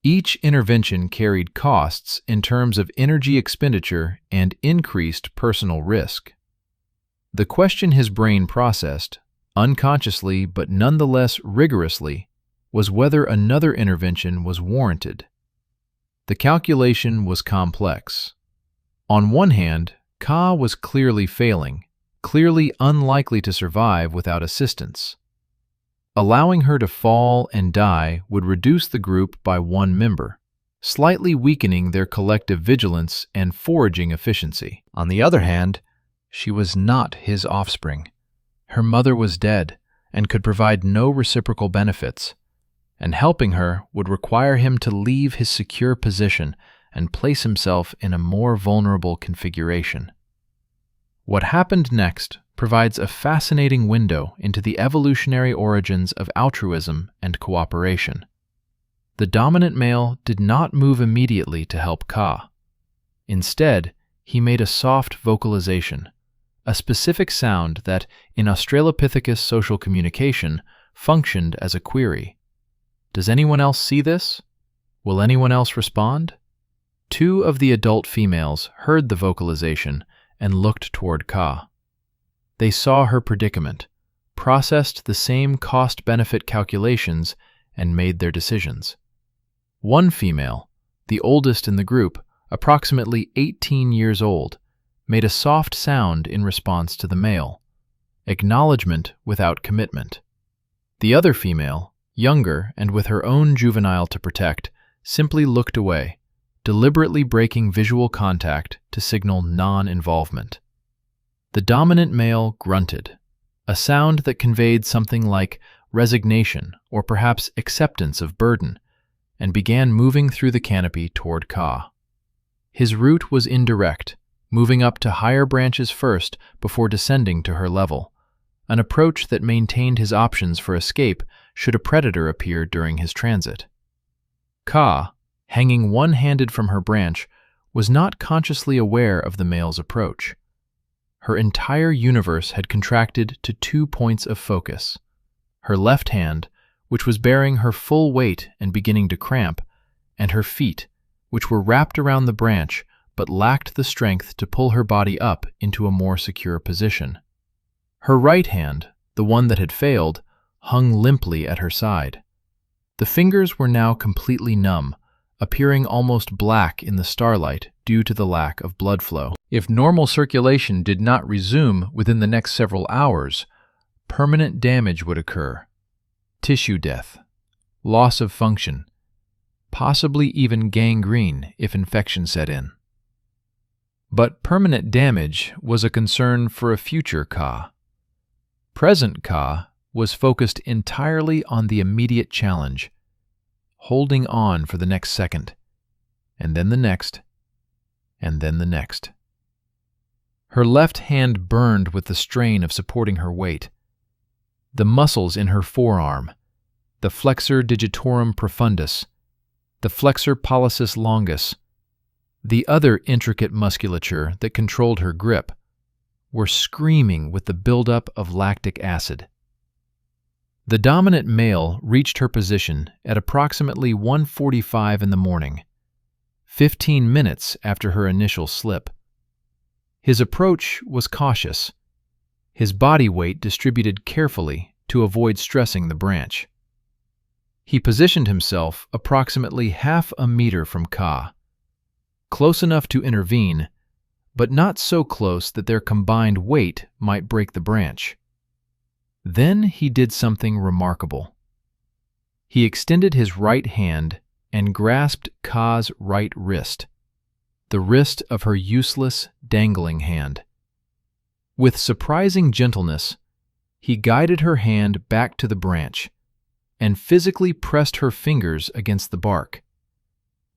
Each intervention carried costs in terms of energy expenditure and increased personal risk. The question his brain processed, unconsciously but nonetheless rigorously, was whether another intervention was warranted. The calculation was complex. On one hand, Ka was clearly failing, clearly unlikely to survive without assistance. Allowing her to fall and die would reduce the group by 1 member, slightly weakening their collective vigilance and foraging efficiency. On the other hand, she was not his offspring. Her mother was dead and could provide no reciprocal benefits, and helping her would require him to leave his secure position and place himself in a more vulnerable configuration. What happened next provides a fascinating window into the evolutionary origins of altruism and cooperation. The dominant male did not move immediately to help Ka. Instead, he made a soft vocalization, a specific sound that, in Australopithecus social communication, functioned as a query. Does anyone else see this? Will anyone else respond? 2 of the adult females heard the vocalization and looked toward Ka. They saw her predicament, processed the same cost-benefit calculations, and made their decisions. One female, the oldest in the group, approximately 18 years old, made a soft sound in response to the male, acknowledgement without commitment. The other female, younger and with her own juvenile to protect, simply looked away, deliberately breaking visual contact to signal non-involvement. The dominant male grunted, a sound that conveyed something like resignation or perhaps acceptance of burden, and began moving through the canopy toward Ka. His route was indirect, moving up to higher branches first before descending to her level, an approach that maintained his options for escape should a predator appear during his transit. Ka, hanging one-handed from her branch, was not consciously aware of the male's approach. Her entire universe had contracted to 2 points of focus: her left hand, which was bearing her full weight and beginning to cramp, and her feet, which were wrapped around the branch but lacked the strength to pull her body up into a more secure position. Her right hand, the one that had failed, hung limply at her side. The fingers were now completely numb, appearing almost black in the starlight due to the lack of blood flow. If normal circulation did not resume within the next several hours, permanent damage would occur. Tissue death, loss of function, possibly even gangrene if infection set in. But permanent damage was a concern for a future Ka. Present Ka was focused entirely on the immediate challenge, holding on for the next second, and then the next, and then the next. Her left hand burned with the strain of supporting her weight. The muscles in her forearm, the flexor digitorum profundus, the flexor pollicis longus, the other intricate musculature that controlled her grip, were screaming with the buildup of lactic acid. The dominant male reached her position at approximately 1:45 in the morning, 15 minutes after her initial slip. His approach was cautious, his body weight distributed carefully to avoid stressing the branch. He positioned himself approximately half a meter from Ka, close enough to intervene, but not so close that their combined weight might break the branch. Then he did something remarkable. He extended his right hand and grasped Ka's right wrist. the wrist of her useless, dangling hand. With surprising gentleness, he guided her hand back to the branch and physically pressed her fingers against the bark,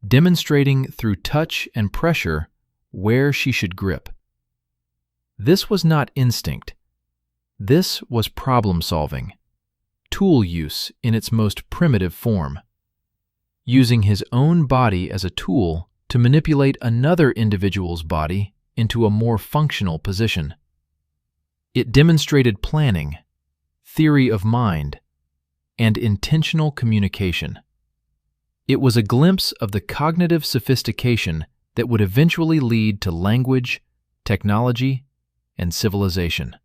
demonstrating through touch and pressure where she should grip. This was not instinct. This was problem-solving, tool use in its most primitive form, using his own body as a tool to manipulate another individual's body into a more functional position. It demonstrated planning, theory of mind, and intentional communication. It was a glimpse of the cognitive sophistication that would eventually lead to language, technology, and civilization.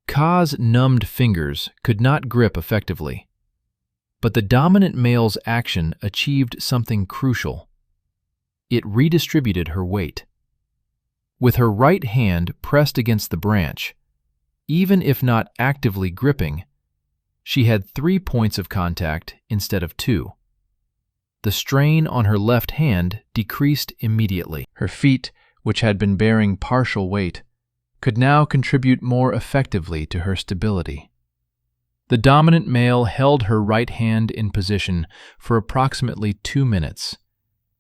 Kaa's numbed fingers could not grip effectively, but the dominant male's action achieved something crucial. It redistributed her weight. With her right hand pressed against the branch, even if not actively gripping, she had 3 points of contact instead of 2. The strain on her left hand decreased immediately. Her feet, which had been bearing partial weight, could now contribute more effectively to her stability. The dominant male held her right hand in position for approximately 2 minutes,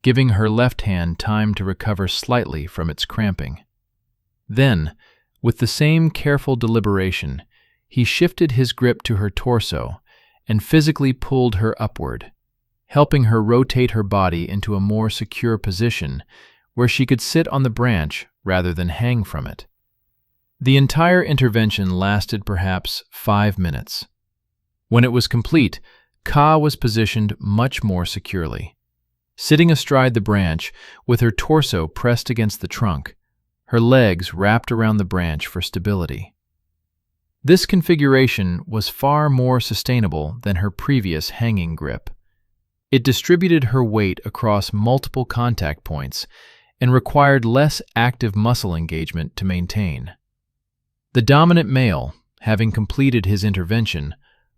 giving her left hand time to recover slightly from its cramping. Then, with the same careful deliberation, he shifted his grip to her torso and physically pulled her upward, helping her rotate her body into a more secure position where she could sit on the branch rather than hang from it. The entire intervention lasted perhaps 5 minutes. When it was complete, Kaa was positioned much more securely. Sitting astride the branch, with her torso pressed against the trunk, her legs wrapped around the branch for stability. This configuration was far more sustainable than her previous hanging grip. It distributed her weight across multiple contact points and required less active muscle engagement to maintain. The dominant male, having completed his intervention,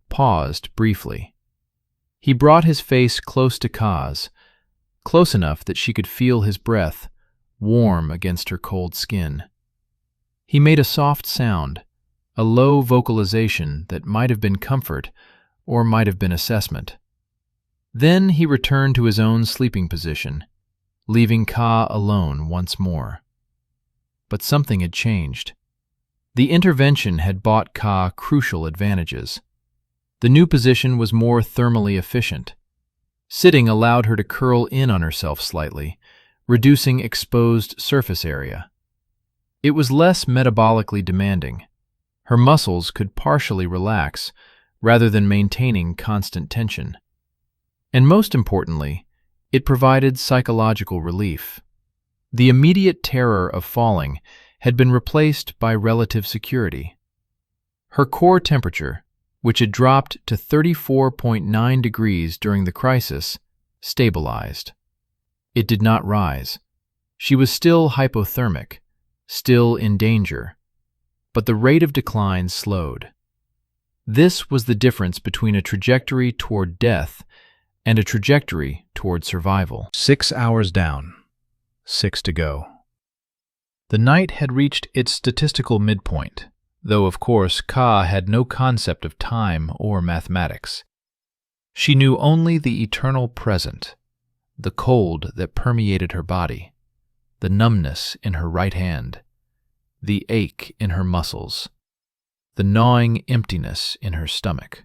paused briefly. He brought his face close to Kaa's, close enough that she could feel his breath, warm against her cold skin. He made a soft sound, a low vocalization that might have been comfort or might have been assessment. Then he returned to his own sleeping position, leaving Kaa alone once more. But something had changed. The intervention had bought Kaa crucial advantages. The new position was more thermally efficient. Sitting allowed her to curl in on herself slightly, reducing exposed surface area. It was less metabolically demanding. Her muscles could partially relax, rather than maintaining constant tension. And most importantly, it provided psychological relief. The immediate terror of falling had been replaced by relative security. Her core temperature, which had dropped to 34.9 degrees during the crisis, stabilized. It did not rise. She was still hypothermic, still in danger, but the rate of decline slowed. This was the difference between a trajectory toward death and a trajectory toward survival. 6 hours down, 6 to go. The night had reached its statistical midpoint, though of course Kaa had no concept of time or mathematics. She knew only the eternal present, the cold that permeated her body, the numbness in her right hand, the ache in her muscles, the gnawing emptiness in her stomach.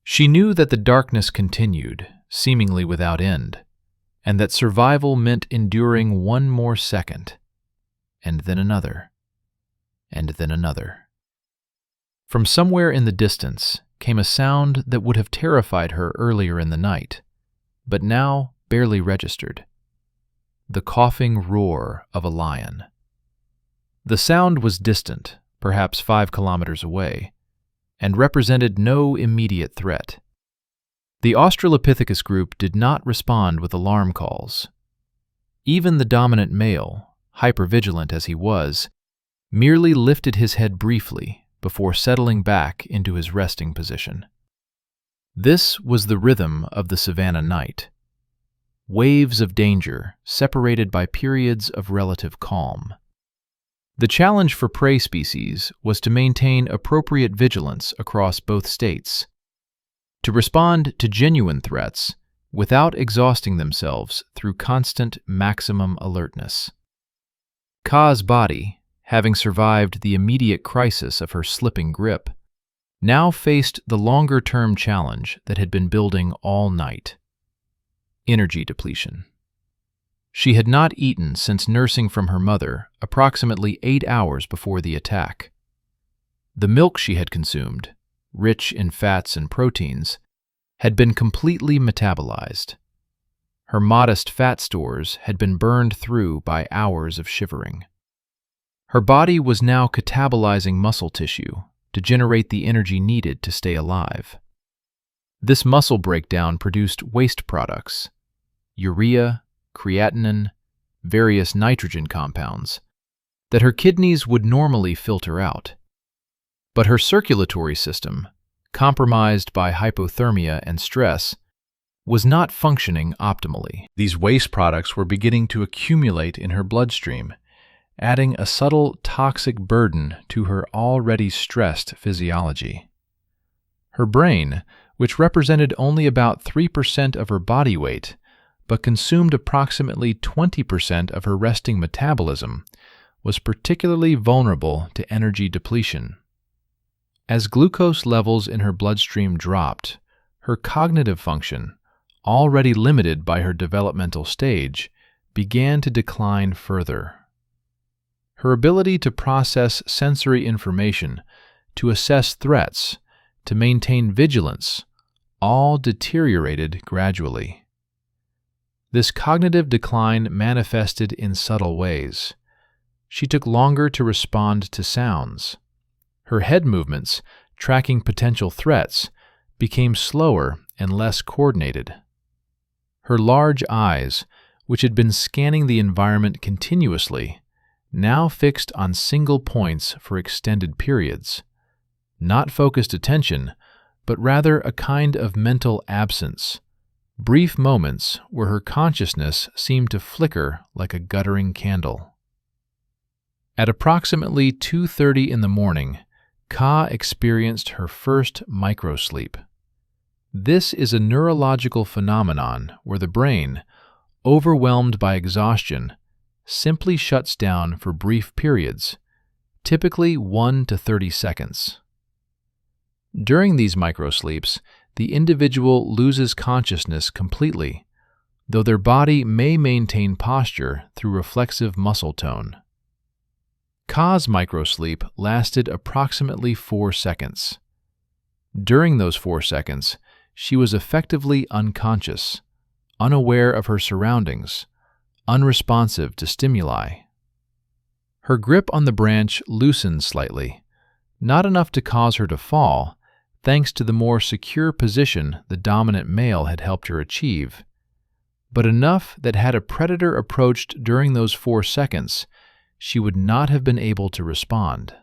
She knew that the darkness continued, seemingly without end, and that survival meant enduring one more second, and then another, and then another. From somewhere in the distance came a sound that would have terrified her earlier in the night, but now barely registered: the coughing roar of a lion. The sound was distant, perhaps 5 kilometers away, and represented no immediate threat. The Australopithecus group did not respond with alarm calls. Even the dominant male, hypervigilant as he was, merely lifted his head briefly before settling back into his resting position. This was the rhythm of the savanna night. waves of danger separated by periods of relative calm. The challenge for prey species was to maintain appropriate vigilance across both states, to respond to genuine threats without exhausting themselves through constant maximum alertness. Ka's body, having survived the immediate crisis of her slipping grip, now faced the longer-term challenge that had been building all night: energy depletion. She had not eaten since nursing from her mother approximately 8 hours before the attack. The milk she had consumed, rich in fats and proteins, had been completely metabolized. Her modest fat stores had been burned through by hours of shivering. Her body was now catabolizing muscle tissue to generate the energy needed to stay alive. This muscle breakdown produced waste products: urea, creatinine, various nitrogen compounds that her kidneys would normally filter out. But her circulatory system, compromised by hypothermia and stress, was not functioning optimally. These waste products were beginning to accumulate in her bloodstream, adding a subtle toxic burden to her already stressed physiology. Her brain, which represented only about 3% of her body weight, but consumed approximately 20% of her resting metabolism, was particularly vulnerable to energy depletion. As glucose levels in her bloodstream dropped, her cognitive function, already limited by her developmental stage, began to decline further. Her ability to process sensory information, to assess threats, to maintain vigilance, all deteriorated gradually. This cognitive decline manifested in subtle ways. She took longer to respond to sounds. Her head movements, tracking potential threats, became slower and less coordinated. Her large eyes, which had been scanning the environment continuously, now fixed on single points for extended periods. Not focused attention, but rather a kind of mental absence. Brief moments where her consciousness seemed to flicker like a guttering candle. At approximately 2:30 in the morning, Ka experienced her first microsleep. This is a neurological phenomenon where the brain, overwhelmed by exhaustion, simply shuts down for brief periods, typically 1 to 30 seconds. During these microsleeps, the individual loses consciousness completely, though their body may maintain posture through reflexive muscle tone. Ka's microsleep lasted approximately 4 seconds. During those 4 seconds, she was effectively unconscious, unaware of her surroundings, unresponsive to stimuli. Her grip on the branch loosened slightly, not enough to cause her to fall, thanks to the more secure position the dominant male had helped her achieve, but enough that had a predator approached during those 4 seconds, she would not have been able to respond.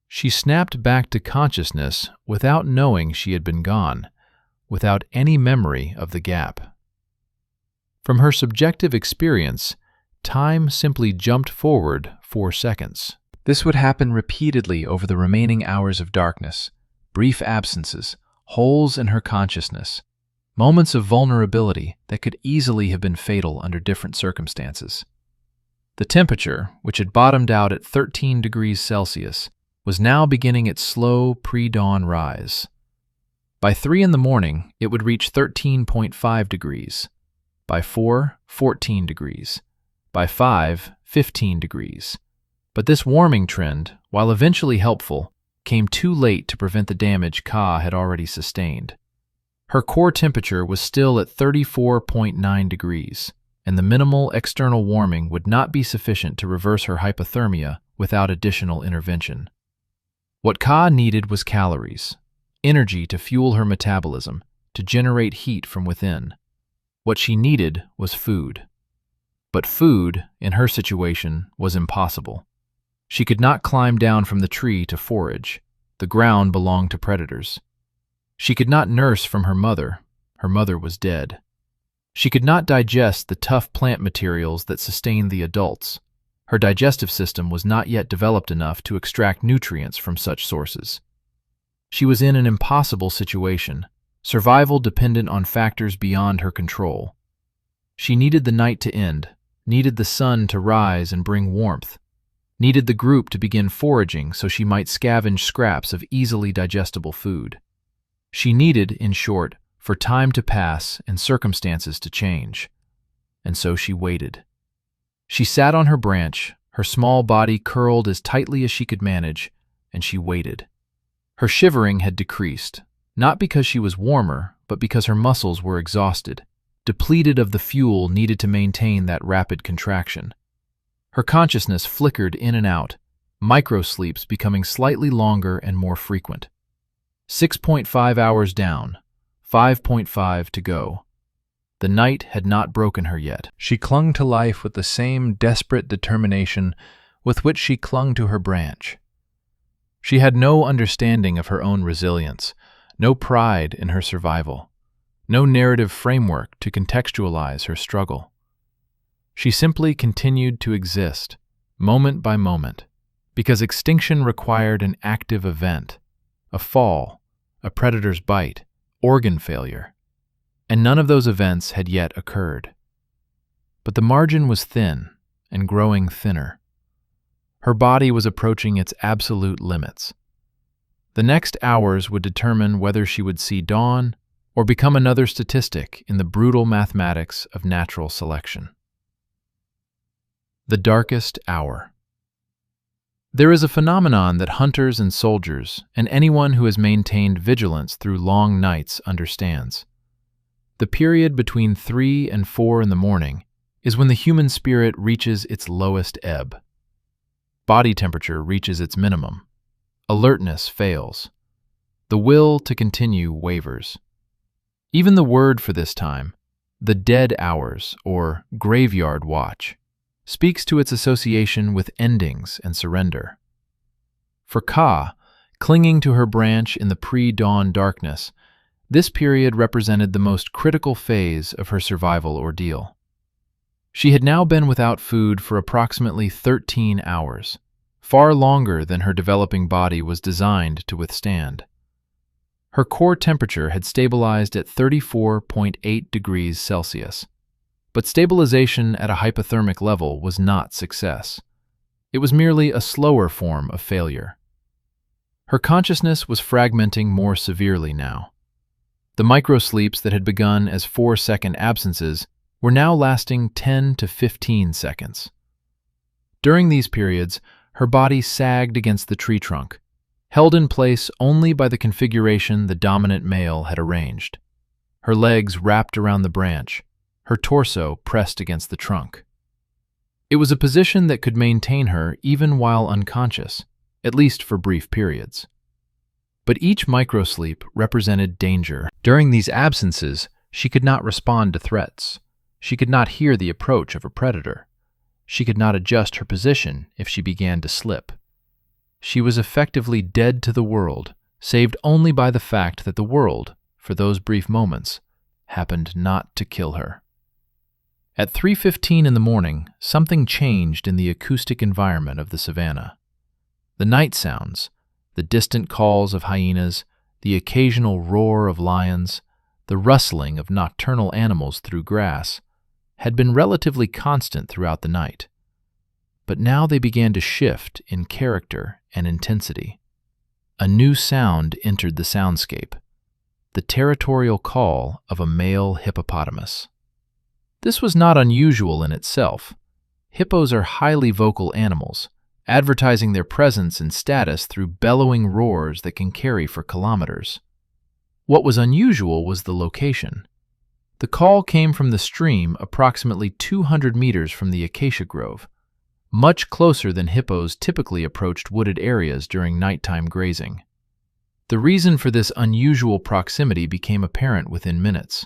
She snapped back to consciousness without knowing she had been gone, without any memory of the gap. From her subjective experience, time simply jumped forward 4 seconds. This would happen repeatedly over the remaining hours of darkness. Brief absences, holes in her consciousness, moments of vulnerability that could easily have been fatal under different circumstances. The temperature, which had bottomed out at 13 degrees Celsius, was now beginning its slow pre-dawn rise. By 3 in the morning, it would reach 13.5 degrees. By 4, 14 degrees. By 5, 15 degrees. But this warming trend, while eventually helpful, came too late to prevent the damage Ka had already sustained. Her core temperature was still at 34.9 degrees, and the minimal external warming would not be sufficient to reverse her hypothermia without additional intervention. What Ka needed was calories, energy to fuel her metabolism, to generate heat from within. What she needed was food. But food, in her situation, was impossible. She could not climb down from the tree to forage. The ground belonged to predators. She could not nurse from her mother. Her mother was dead. She could not digest the tough plant materials that sustained the adults. Her digestive system was not yet developed enough to extract nutrients from such sources. She was in an impossible situation, survival dependent on factors beyond her control. She needed the night to end, needed the sun to rise and bring warmth, needed the group to begin foraging so she might scavenge scraps of easily digestible food. She needed, in short, for time to pass and circumstances to change. And so she waited. She sat on her branch, her small body curled as tightly as she could manage, and she waited. Her shivering had decreased, not because she was warmer, but because her muscles were exhausted, depleted of the fuel needed to maintain that rapid contraction. Her consciousness flickered in and out, microsleeps becoming slightly longer and more frequent. 6.5 hours down, 5.5 to go. The night had not broken her yet. She clung to life with the same desperate determination with which she clung to her branch. She had no understanding of her own resilience, no pride in her survival, no narrative framework to contextualize her struggle. She simply continued to exist, moment by moment, because extinction required an active event, a fall, a predator's bite, organ failure, and none of those events had yet occurred. But the margin was thin and growing thinner. Her body was approaching its absolute limits. The next hours would determine whether she would see dawn or become another statistic in the brutal mathematics of natural selection. The darkest hour. There is a phenomenon that hunters and soldiers, and anyone who has maintained vigilance through long nights understands. The period between 3 and 4 in the morning is when the human spirit reaches its lowest ebb. Body temperature reaches its minimum. Alertness fails. The will to continue wavers. Even the word for this time, the dead hours or graveyard watch, speaks to its association with endings and surrender. For Ka, clinging to her branch in the pre-dawn darkness, this period represented the most critical phase of her survival ordeal. She had now been without food for approximately 13 hours, far longer than her developing body was designed to withstand. Her core temperature had stabilized at 34.8 degrees Celsius, but stabilization at a hypothermic level was not success. It was merely a slower form of failure. Her consciousness was fragmenting more severely now. The microsleeps that had begun as 4-second absences were now lasting 10 to 15 seconds. During these periods, her body sagged against the tree trunk, held in place only by the configuration the dominant male had arranged. Her legs wrapped around the branch, her torso pressed against the trunk. It was a position that could maintain her even while unconscious, at least for brief periods. But each microsleep represented danger. During these absences, she could not respond to threats. She could not hear the approach of a predator. She could not adjust her position if she began to slip. She was effectively dead to the world, saved only by the fact that the world, for those brief moments, happened not to kill her. At 3:15 in the morning, something changed in the acoustic environment of the savanna. The night sounds, the distant calls of hyenas, the occasional roar of lions, the rustling of nocturnal animals through grass, had been relatively constant throughout the night. But now they began to shift in character and intensity. A new sound entered the soundscape, the territorial call of a male hippopotamus. This was not unusual in itself. Hippos are highly vocal animals, advertising their presence and status through bellowing roars that can carry for kilometers. What was unusual was the location. The call came from the stream approximately 200 meters from the acacia grove, much closer than hippos typically approached wooded areas during nighttime grazing. The reason for this unusual proximity became apparent within minutes.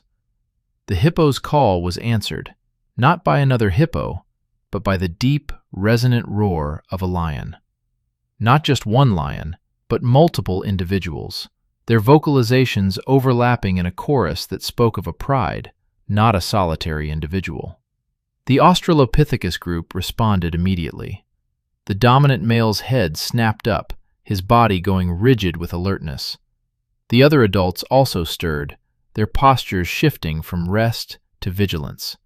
The hippo's call was answered, not by another hippo, but by the deep, resonant roar of a lion. Not just one lion, but multiple individuals, their vocalizations overlapping in a chorus that spoke of a pride, not a solitary individual. The Australopithecus group responded immediately. The dominant male's head snapped up, his body going rigid with alertness. The other adults also stirred, their postures shifting from rest to vigilance.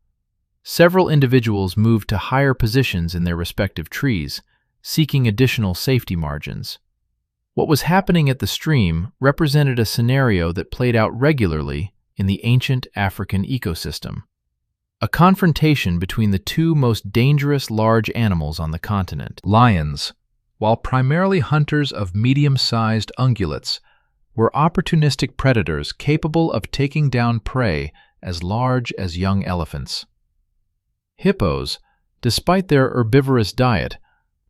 Several individuals moved to higher positions in their respective trees, seeking additional safety margins. What was happening at the stream represented a scenario that played out regularly in the ancient African ecosystem. A confrontation between the two most dangerous large animals on the continent. Lions, while primarily hunters of medium-sized ungulates, were opportunistic predators capable of taking down prey as large as young elephants. Hippos, despite their herbivorous diet,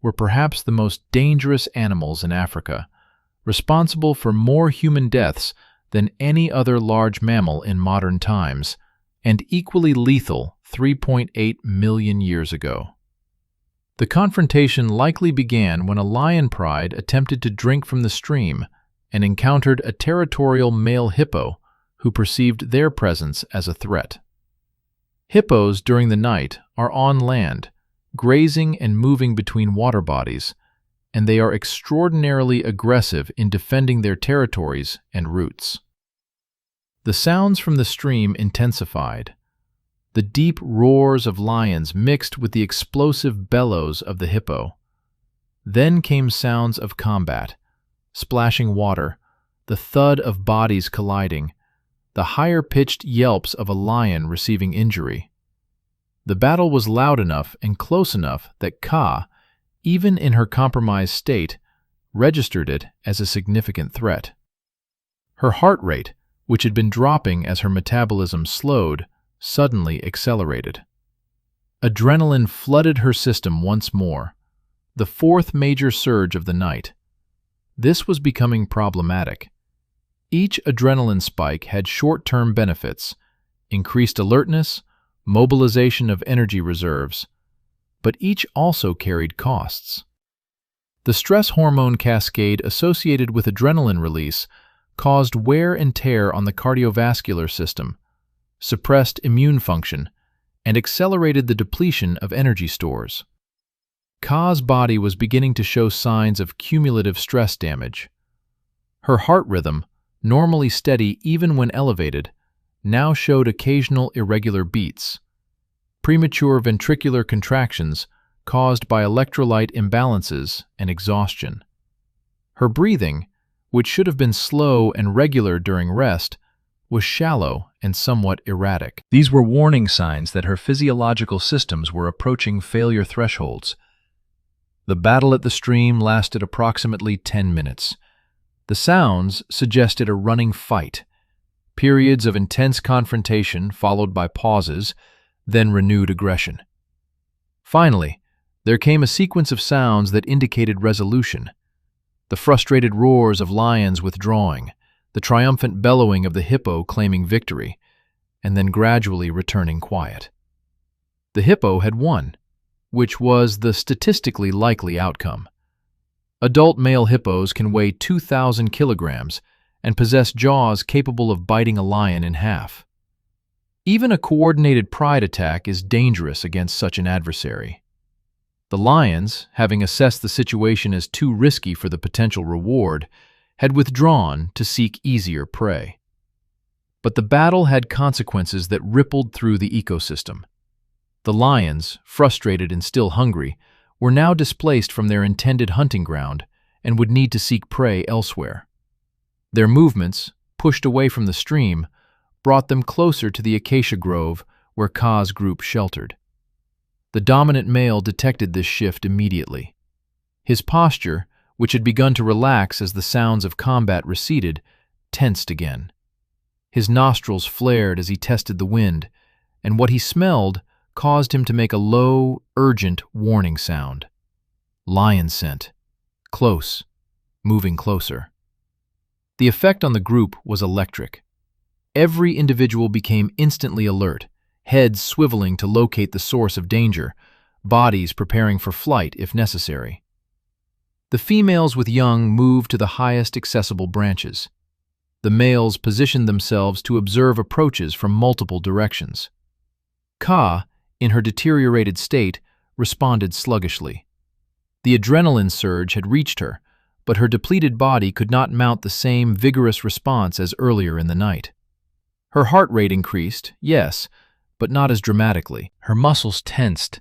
were perhaps the most dangerous animals in Africa, responsible for more human deaths than any other large mammal in modern times, and equally lethal 3.8 million years ago. The confrontation likely began when a lion pride attempted to drink from the stream and encountered a territorial male hippo who perceived their presence as a threat. Hippos during the night are on land, grazing and moving between water bodies, and they are extraordinarily aggressive in defending their territories and roots. The sounds from the stream intensified. The deep roars of lions mixed with the explosive bellows of the hippo. Then came sounds of combat, splashing water, the thud of bodies colliding, the higher-pitched yelps of a lion receiving injury. The battle was loud enough and close enough that Ka, even in her compromised state, registered it as a significant threat. Her heart rate, which had been dropping as her metabolism slowed, suddenly accelerated. Adrenaline flooded her system once more, the fourth major surge of the night. This was becoming problematic. Each adrenaline spike had short-term benefits, increased alertness, mobilization of energy reserves, but each also carried costs. The stress hormone cascade associated with adrenaline release caused wear and tear on the cardiovascular system, suppressed immune function, and accelerated the depletion of energy stores. Ka's body was beginning to show signs of cumulative stress damage. Her heart rhythm, normally steady even when elevated, now showed occasional irregular beats, premature ventricular contractions caused by electrolyte imbalances and exhaustion. Her breathing, which should have been slow and regular during rest, was shallow and somewhat erratic. These were warning signs that her physiological systems were approaching failure thresholds. The battle at the stream lasted approximately 10 minutes. The sounds suggested a running fight, periods of intense confrontation followed by pauses, then renewed aggression. Finally, there came a sequence of sounds that indicated resolution. The frustrated roars of lions withdrawing, the triumphant bellowing of the hippo claiming victory, and then gradually returning quiet. The hippo had won, which was the statistically likely outcome. Adult male hippos can weigh 2,000 kilograms and possess jaws capable of biting a lion in half. Even a coordinated pride attack is dangerous against such an adversary. The lions, having assessed the situation as too risky for the potential reward, had withdrawn to seek easier prey. But the battle had consequences that rippled through the ecosystem. The lions, frustrated and still hungry, were now displaced from their intended hunting ground and would need to seek prey elsewhere. Their movements, pushed away from the stream, brought them closer to the acacia grove where Ka's group sheltered. The dominant male detected this shift immediately. His posture, which had begun to relax as the sounds of combat receded, tensed again. His nostrils flared as he tested the wind, and what he smelled caused him to make a low, urgent warning sound. Lion scent. Close. Moving closer. The effect on the group was electric. Every individual became instantly alert, heads swiveling to locate the source of danger, bodies preparing for flight if necessary. The females with young moved to the highest accessible branches. The males positioned themselves to observe approaches from multiple directions. Ka, in her deteriorated state, responded sluggishly. The adrenaline surge had reached her, but her depleted body could not mount the same vigorous response as earlier in the night. Her heart rate increased, yes, but not as dramatically. Her muscles tensed,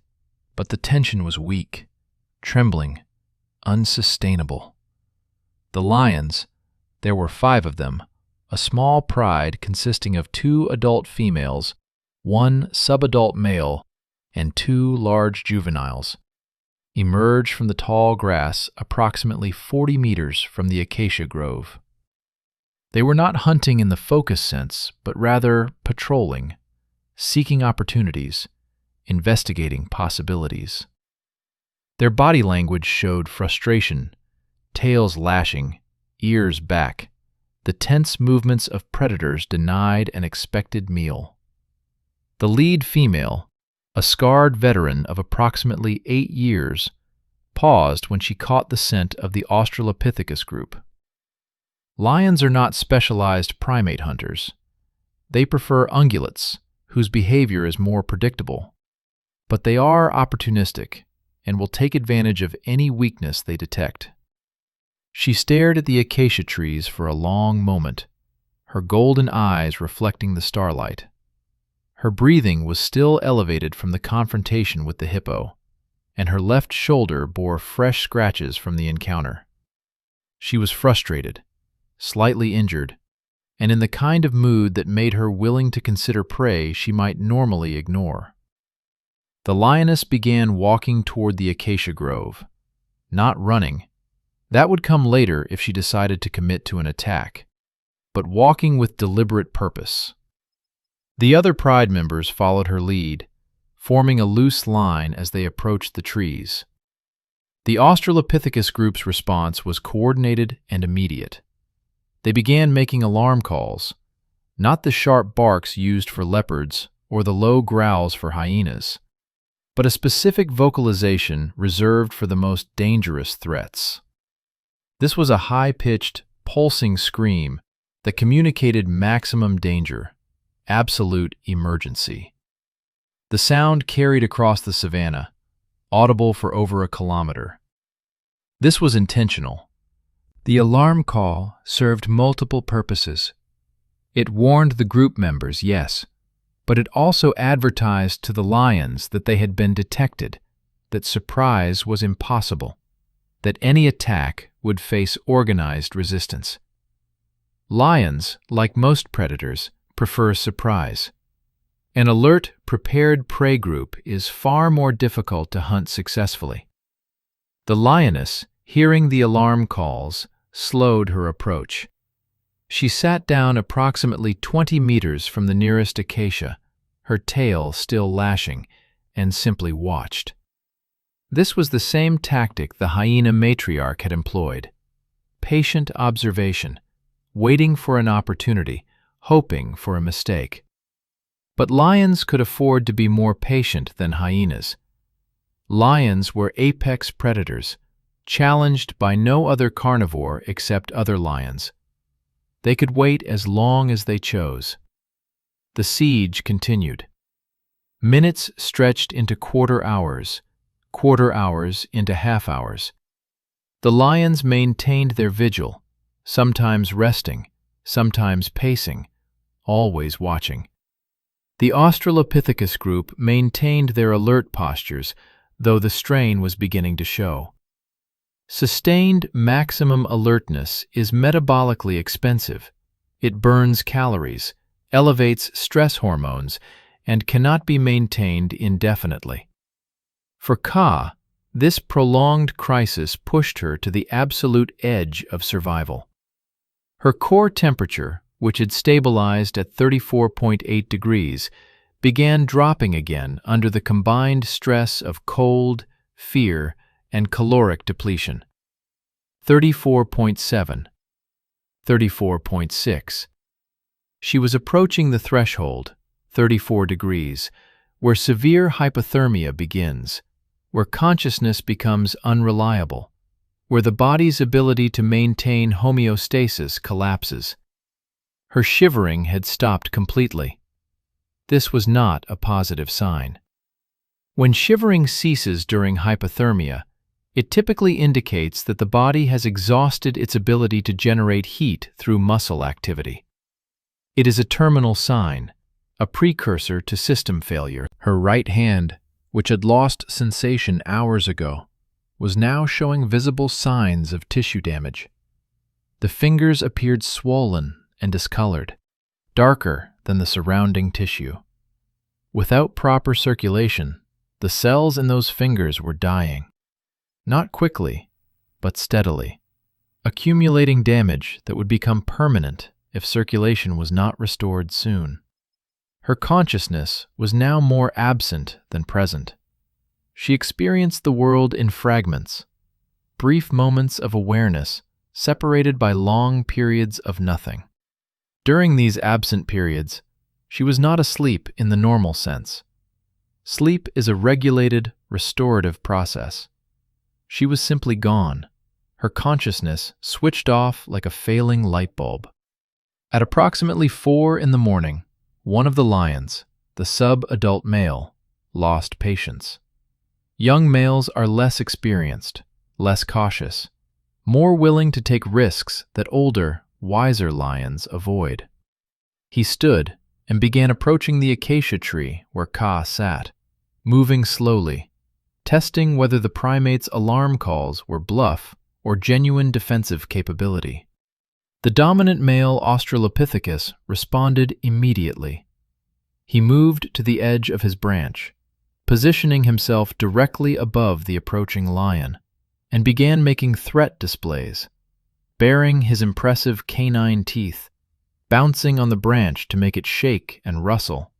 but the tension was weak, trembling, unsustainable. The lions, there were 5 of them, a small pride consisting of 2 adult females, 1 subadult male, and 2 large juveniles, emerged from the tall grass approximately 40 meters from the acacia grove. They were not hunting in the focus sense, but rather patrolling, seeking opportunities, investigating possibilities. Their body language showed frustration, tails lashing, ears back, the tense movements of predators denied an expected meal. The lead female, a scarred veteran of approximately 8 years, paused when she caught the scent of the Australopithecus group. Lions are not specialized primate hunters. They prefer ungulates, whose behavior is more predictable. But they are opportunistic and will take advantage of any weakness they detect. She stared at the acacia trees for a long moment, her golden eyes reflecting the starlight. Her breathing was still elevated from the confrontation with the hippo, and her left shoulder bore fresh scratches from the encounter. She was frustrated, slightly injured, and in the kind of mood that made her willing to consider prey she might normally ignore. The lioness began walking toward the acacia grove, not running. That would come later if she decided to commit to an attack, but walking with deliberate purpose. The other pride members followed her lead, forming a loose line as they approached the trees. The Australopithecus group's response was coordinated and immediate. They began making alarm calls, not the sharp barks used for leopards or the low growls for hyenas, but a specific vocalization reserved for the most dangerous threats. This was a high-pitched, pulsing scream that communicated maximum danger, absolute emergency. The sound carried across the savanna, audible for over a kilometer. This was intentional. The alarm call served multiple purposes. It warned the group members, yes, but it also advertised to the lions that they had been detected, that surprise was impossible, that any attack would face organized resistance. Lions, like most predators, prefer surprise. An alert, prepared prey group is far more difficult to hunt successfully. The lioness, hearing the alarm calls, slowed her approach. She sat down approximately 20 meters from the nearest acacia, her tail still lashing, and simply watched. This was the same tactic the hyena matriarch had employed. Patient observation, waiting for an opportunity, hoping for a mistake. But lions could afford to be more patient than hyenas. Lions were apex predators, challenged by no other carnivore except other lions. They could wait as long as they chose. The siege continued. Minutes stretched into quarter hours into half hours. The lions maintained their vigil, sometimes resting, sometimes pacing, always watching. The Australopithecus group maintained their alert postures, though the strain was beginning to show. Sustained maximum alertness is metabolically expensive. It burns calories, elevates stress hormones, and cannot be maintained indefinitely. For Ka, this prolonged crisis pushed her to the absolute edge of survival. Her core temperature, which had stabilized at 34.8 degrees, began dropping again under the combined stress of cold, fear, and caloric depletion. 34.7, 34.6. She was approaching the threshold, 34 degrees, where severe hypothermia begins, where consciousness becomes unreliable, where the body's ability to maintain homeostasis collapses. Her shivering had stopped completely. This was not a positive sign. When shivering ceases during hypothermia, it typically indicates that the body has exhausted its ability to generate heat through muscle activity. It is a terminal sign, a precursor to system failure. Her right hand, which had lost sensation hours ago, was now showing visible signs of tissue damage. The fingers appeared swollen and discolored, darker than the surrounding tissue. Without proper circulation, the cells in those fingers were dying. Not quickly, but steadily, accumulating damage that would become permanent if circulation was not restored soon. Her consciousness was now more absent than present. She experienced the world in fragments, brief moments of awareness separated by long periods of nothing. During these absent periods, she was not asleep in the normal sense. Sleep is a regulated, restorative process. She was simply gone, her consciousness switched off like a failing light bulb. At approximately 4 in the morning, one of the lions, the sub-adult male, lost patience. Young males are less experienced, less cautious, more willing to take risks that older, wiser lions avoid. He stood and began approaching the acacia tree where Ka sat, moving slowly, testing whether the primate's alarm calls were bluff or genuine defensive capability. The dominant male Australopithecus responded immediately. He moved to the edge of his branch, positioning himself directly above the approaching lion, and began making threat displays, baring his impressive canine teeth, bouncing on the branch to make it shake and rustle,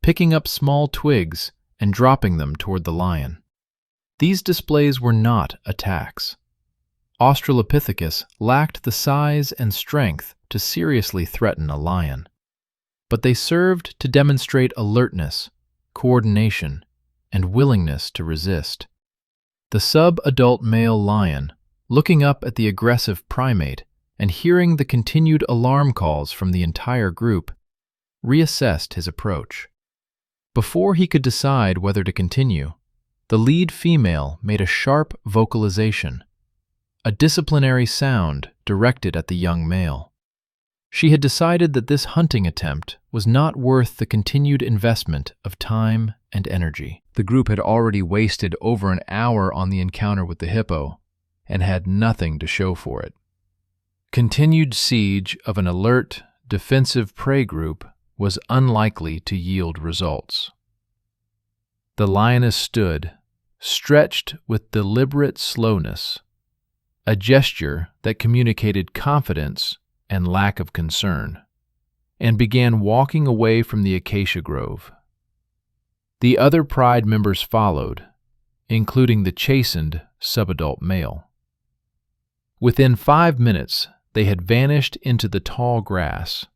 picking up small twigs and dropping them toward the lion. These displays were not attacks. Australopithecus lacked the size and strength to seriously threaten a lion, but they served to demonstrate alertness, coordination, and willingness to resist. The sub-adult male lion, looking up at the aggressive primate and hearing the continued alarm calls from the entire group, reassessed his approach. Before he could decide whether to continue, the lead female made a sharp vocalization, a disciplinary sound directed at the young male. She had decided that this hunting attempt was not worth the continued investment of time and energy. The group had already wasted over an hour on the encounter with the hippo and had nothing to show for it. Continued siege of an alert, defensive prey group was unlikely to yield results. The lioness stood, stretched with deliberate slowness, a gesture that communicated confidence and lack of concern, and began walking away from the acacia grove. The other pride members followed, including the chastened subadult male. Within 5 minutes, they had vanished into the tall grass,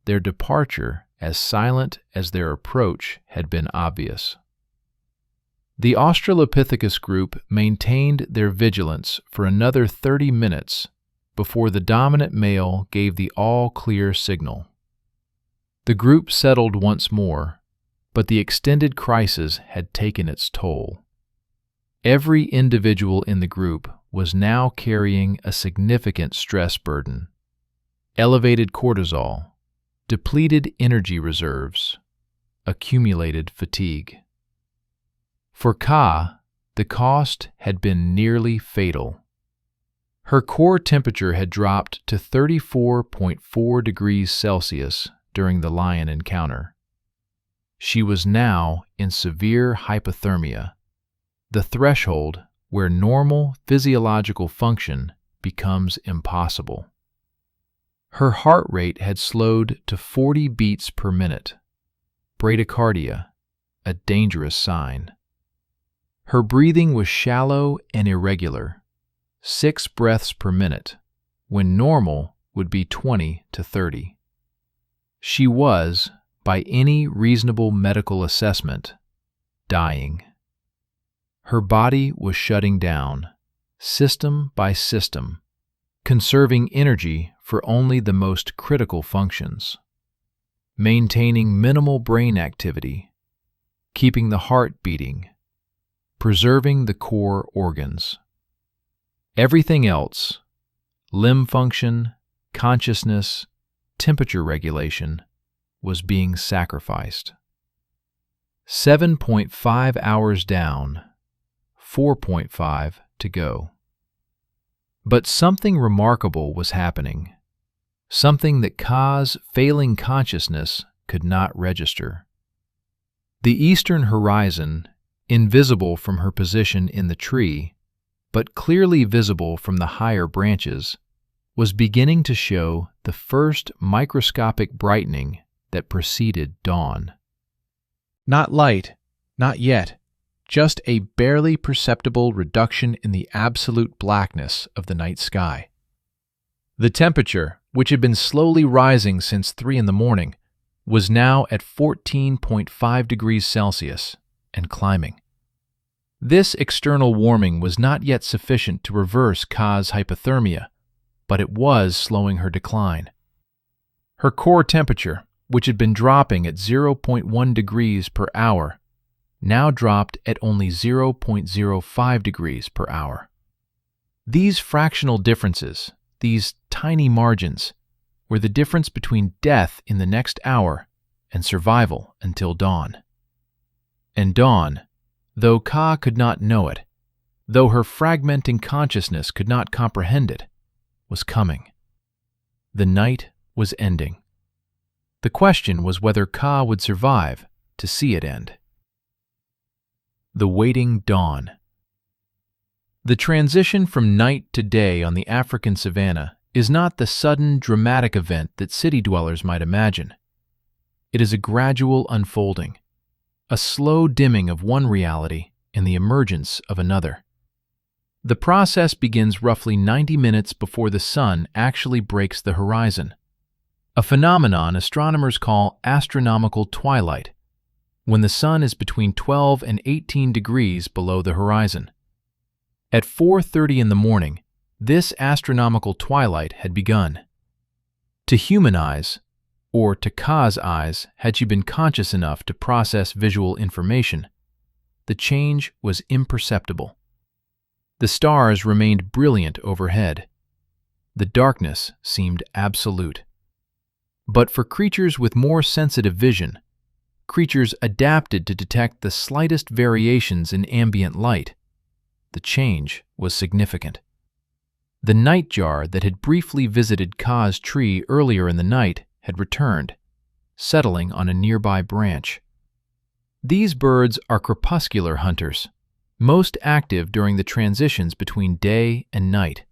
their departure as silent as their approach had been obvious. The Australopithecus group maintained their vigilance for another 30 minutes before the dominant male gave the all-clear signal. The group settled once more, but the extended crisis had taken its toll. Every individual in the group was now carrying a significant stress burden: elevated cortisol, depleted energy reserves, accumulated fatigue. For Ka, the cost had been nearly fatal. Her core temperature had dropped to 34.4 degrees Celsius during the lion encounter. She was now in severe hypothermia, the threshold where normal physiological function becomes impossible. Her heart rate had slowed to 40 beats per minute, bradycardia, a dangerous sign. Her breathing was shallow and irregular, 6 breaths per minute, when normal would be 20 to 30. She was, by any reasonable medical assessment, dying. Her body was shutting down, system by system, conserving energy for only the most critical functions, maintaining minimal brain activity, keeping the heart beating, preserving the core organs. Everything else, limb function, consciousness, temperature regulation, was being sacrificed. 7.5 hours down, 4.5 to go. But something remarkable was happening, something that Kaa's failing consciousness could not register. The eastern horizon, invisible from her position in the tree, but clearly visible from the higher branches, was beginning to show the first microscopic brightening that preceded dawn. Not light, not yet, just a barely perceptible reduction in the absolute blackness of the night sky. The temperature, which had been slowly rising since 3 in the morning, was now at 14.5 degrees Celsius and climbing. This external warming was not yet sufficient to reverse Kaa's hypothermia, but it was slowing her decline. Her core temperature, which had been dropping at 0.1 degrees per hour, now dropped at only 0.05 degrees per hour. These fractional differences, these tiny margins, were the difference between death in the next hour and survival until dawn. And dawn, though Kaa could not know it, though her fragmenting consciousness could not comprehend it, was coming. The night was ending. The question was whether Kaa would survive to see it end. The waiting dawn. The transition from night to day on the African savanna is not the sudden, dramatic event that city dwellers might imagine. It is a gradual unfolding, a slow dimming of one reality and the emergence of another. The process begins roughly 90 minutes before the sun actually breaks the horizon, a phenomenon astronomers call astronomical twilight, when the sun is between 12 and 18 degrees below the horizon. At 4:30 in the morning, this astronomical twilight had begun. To human eyes, or to Kaa's eyes had she been conscious enough to process visual information, the change was imperceptible. The stars remained brilliant overhead. The darkness seemed absolute. But for creatures with more sensitive vision, creatures adapted to detect the slightest variations in ambient light, the change was significant. The nightjar that had briefly visited Kaa's tree earlier in the night had returned, settling on a nearby branch. These birds are crepuscular hunters, most active during the transitions between day and night.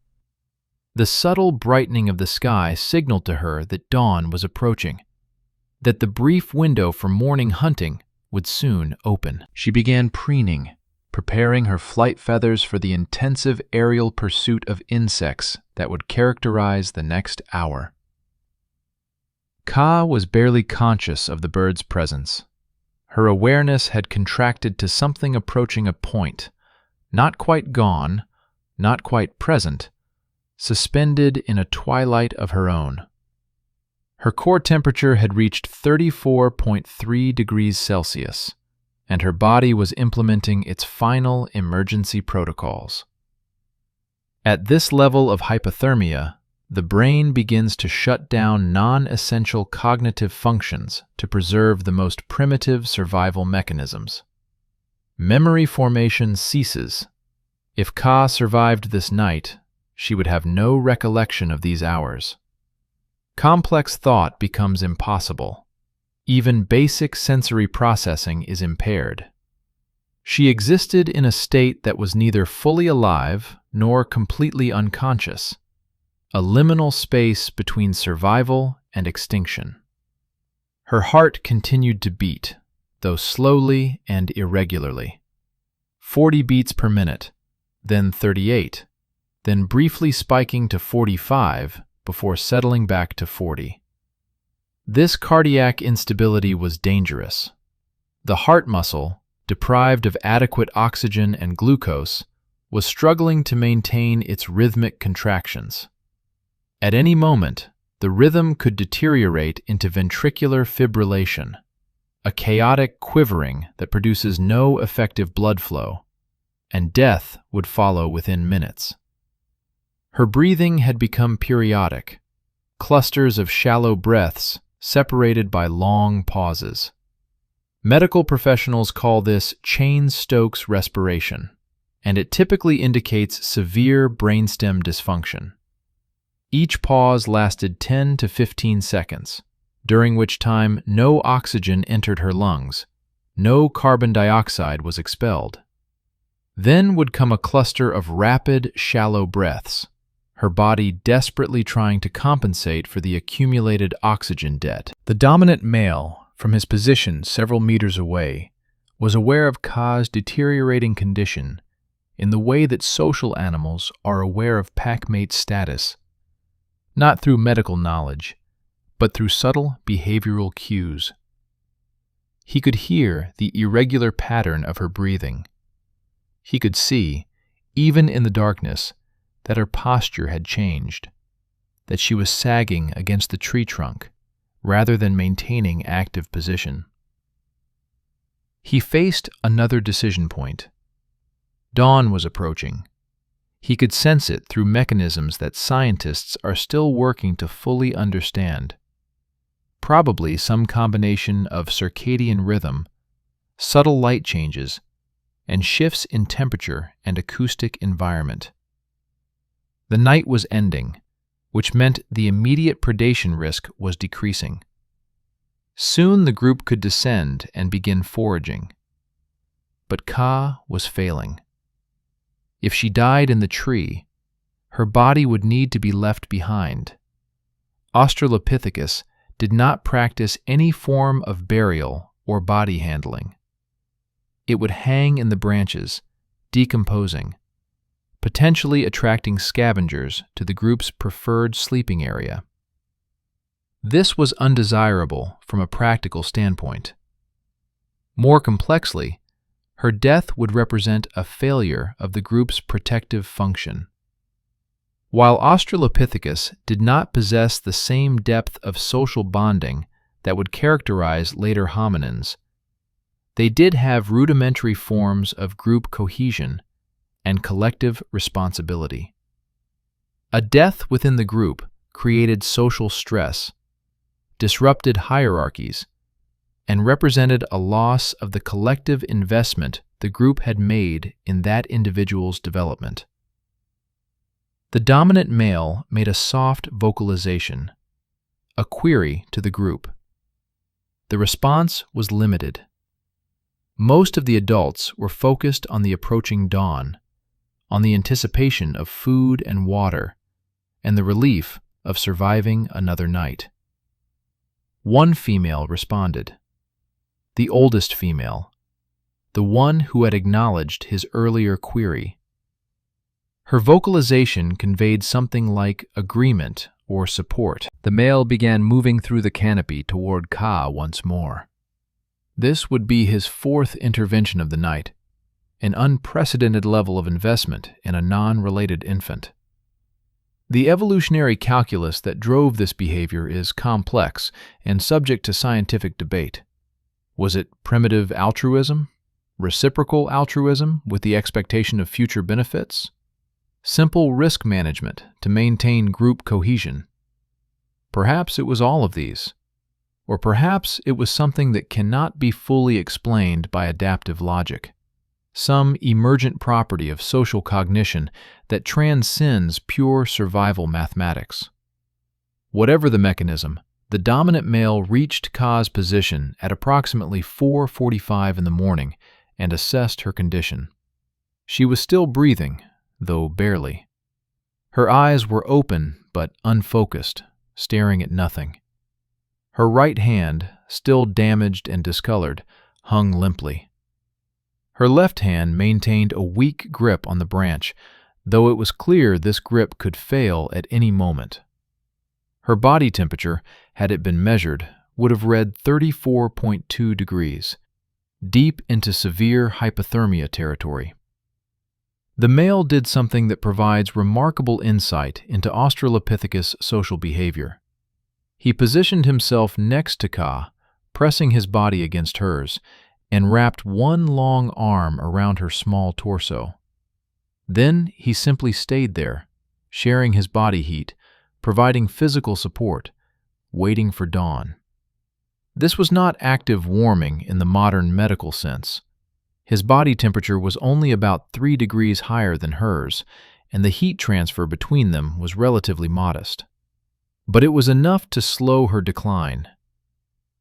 The subtle brightening of the sky signaled to her that dawn was approaching, that the brief window for morning hunting would soon open. She began preening, preparing her flight feathers for the intensive aerial pursuit of insects that would characterize the next hour. Kaa was barely conscious of the bird's presence. Her awareness had contracted to something approaching a point, not quite gone, not quite present, suspended in a twilight of her own. Her core temperature had reached 34.3 degrees Celsius, and her body was implementing its final emergency protocols. At this level of hypothermia, the brain begins to shut down non-essential cognitive functions to preserve the most primitive survival mechanisms. Memory formation ceases. If Kaa survived this night, she would have no recollection of these hours. Complex thought becomes impossible. Even basic sensory processing is impaired. She existed in a state that was neither fully alive nor completely unconscious, a liminal space between survival and extinction. Her heart continued to beat, though slowly and irregularly. 40 beats per minute, then 38, then briefly spiking to 45 before settling back to 40. This cardiac instability was dangerous. The heart muscle, deprived of adequate oxygen and glucose, was struggling to maintain its rhythmic contractions. At any moment, the rhythm could deteriorate into ventricular fibrillation, a chaotic quivering that produces no effective blood flow, and death would follow within minutes. Her breathing had become periodic, clusters of shallow breaths separated by long pauses. Medical professionals call this Cheyne-Stokes respiration, and it typically indicates severe brainstem dysfunction. Each pause lasted 10 to 15 seconds, during which time no oxygen entered her lungs, no carbon dioxide was expelled. Then would come a cluster of rapid, shallow breaths, her body desperately trying to compensate for the accumulated oxygen debt. The dominant male, from his position several meters away, was aware of Ka's deteriorating condition in the way that social animals are aware of packmate status, not through medical knowledge, but through subtle behavioral cues. He could hear the irregular pattern of her breathing. He could see, even in the darkness, that her posture had changed, that she was sagging against the tree trunk rather than maintaining active position. He faced another decision point. Dawn was approaching. He could sense it through mechanisms that scientists are still working to fully understand. Probably some combination of circadian rhythm, subtle light changes, and shifts in temperature and acoustic environment. The night was ending, which meant the immediate predation risk was decreasing. Soon the group could descend and begin foraging. But Ka was failing. If she died in the tree, her body would need to be left behind. Australopithecus did not practice any form of burial or body handling. It would hang in the branches, decomposing, potentially attracting scavengers to the group's preferred sleeping area. This was undesirable from a practical standpoint. More complexly, her death would represent a failure of the group's protective function. While Australopithecus did not possess the same depth of social bonding that would characterize later hominins, they did have rudimentary forms of group cohesion and collective responsibility. A death within the group created social stress, disrupted hierarchies, and represented a loss of the collective investment the group had made in that individual's development. The dominant male made a soft vocalization, a query to the group. The response was limited. Most of the adults were focused on the approaching dawn, on the anticipation of food and water, and the relief of surviving another night. One female responded. The oldest female, the one who had acknowledged his earlier query. Her vocalization conveyed something like agreement or support. The male began moving through the canopy toward Ka once more. This would be his fourth intervention of the night, an unprecedented level of investment in a non-related infant. The evolutionary calculus that drove this behavior is complex and subject to scientific debate. Was it primitive altruism? Reciprocal altruism with the expectation of future benefits? Simple risk management to maintain group cohesion? Perhaps it was all of these. Or perhaps it was something that cannot be fully explained by adaptive logic. Some emergent property of social cognition that transcends pure survival mathematics. Whatever the mechanism, the dominant male reached Ka's position at approximately 4:45 in the morning and assessed her condition. She was still breathing, though barely. Her eyes were open but unfocused, staring at nothing. Her right hand, still damaged and discolored, hung limply. Her left hand maintained a weak grip on the branch, though it was clear this grip could fail at any moment. Her body temperature, had it been measured, would have read 34.2 degrees, deep into severe hypothermia territory. The male did something that provides remarkable insight into Australopithecus social behavior. He positioned himself next to Ka, pressing his body against hers, and wrapped one long arm around her small torso. Then he simply stayed there, sharing his body heat, providing physical support, waiting for dawn. This was not active warming in the modern medical sense. His body temperature was only about 3 degrees higher than hers, and the heat transfer between them was relatively modest. But it was enough to slow her decline.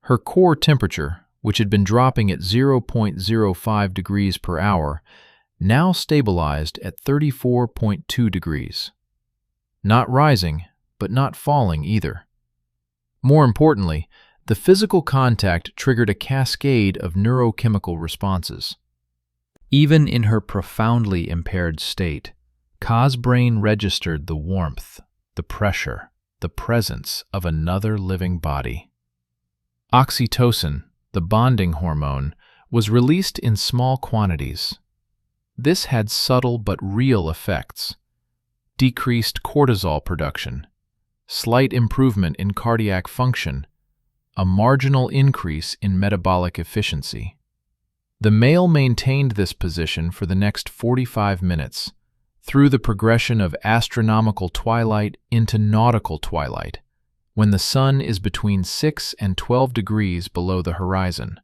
Her core temperature, which had been dropping at 0.05 degrees per hour, now stabilized at 34.2 degrees. Not rising, but not falling either. More importantly, the physical contact triggered a cascade of neurochemical responses. Even in her profoundly impaired state, Ka's brain registered the warmth, the pressure, the presence of another living body. Oxytocin, the bonding hormone, was released in small quantities. This had subtle but real effects: decreased cortisol production, slight improvement in cardiac function, a marginal increase in metabolic efficiency. The male maintained this position for the next 45 minutes, through the progression of astronomical twilight into nautical twilight, when the sun is between 6 and 12 degrees below the horizon.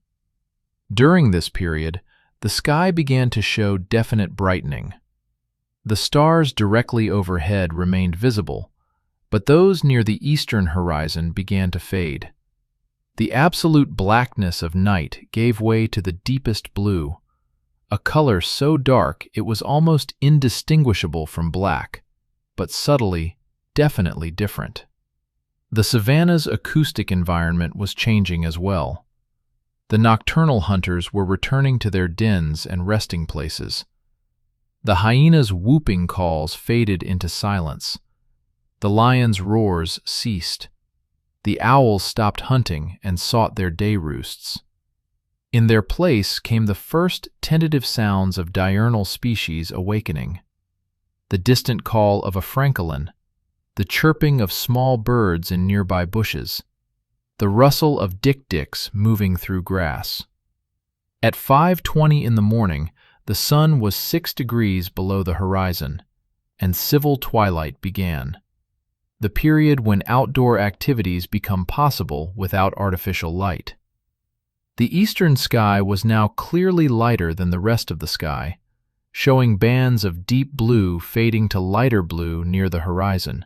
During this period, the sky began to show definite brightening. The stars directly overhead remained visible, but those near the eastern horizon began to fade. The absolute blackness of night gave way to the deepest blue, a color so dark it was almost indistinguishable from black, but subtly, definitely different. The savanna's acoustic environment was changing as well. The nocturnal hunters were returning to their dens and resting places. The hyena's whooping calls faded into silence. The lion's roars ceased. The owls stopped hunting and sought their day roosts. In their place came the first tentative sounds of diurnal species awakening: the distant call of a francolin, the chirping of small birds in nearby bushes, the rustle of dik-diks moving through grass. At 5:20 in the morning, the sun was 6 degrees below the horizon, and civil twilight began, the period when outdoor activities become possible without artificial light. The eastern sky was now clearly lighter than the rest of the sky, showing bands of deep blue fading to lighter blue near the horizon.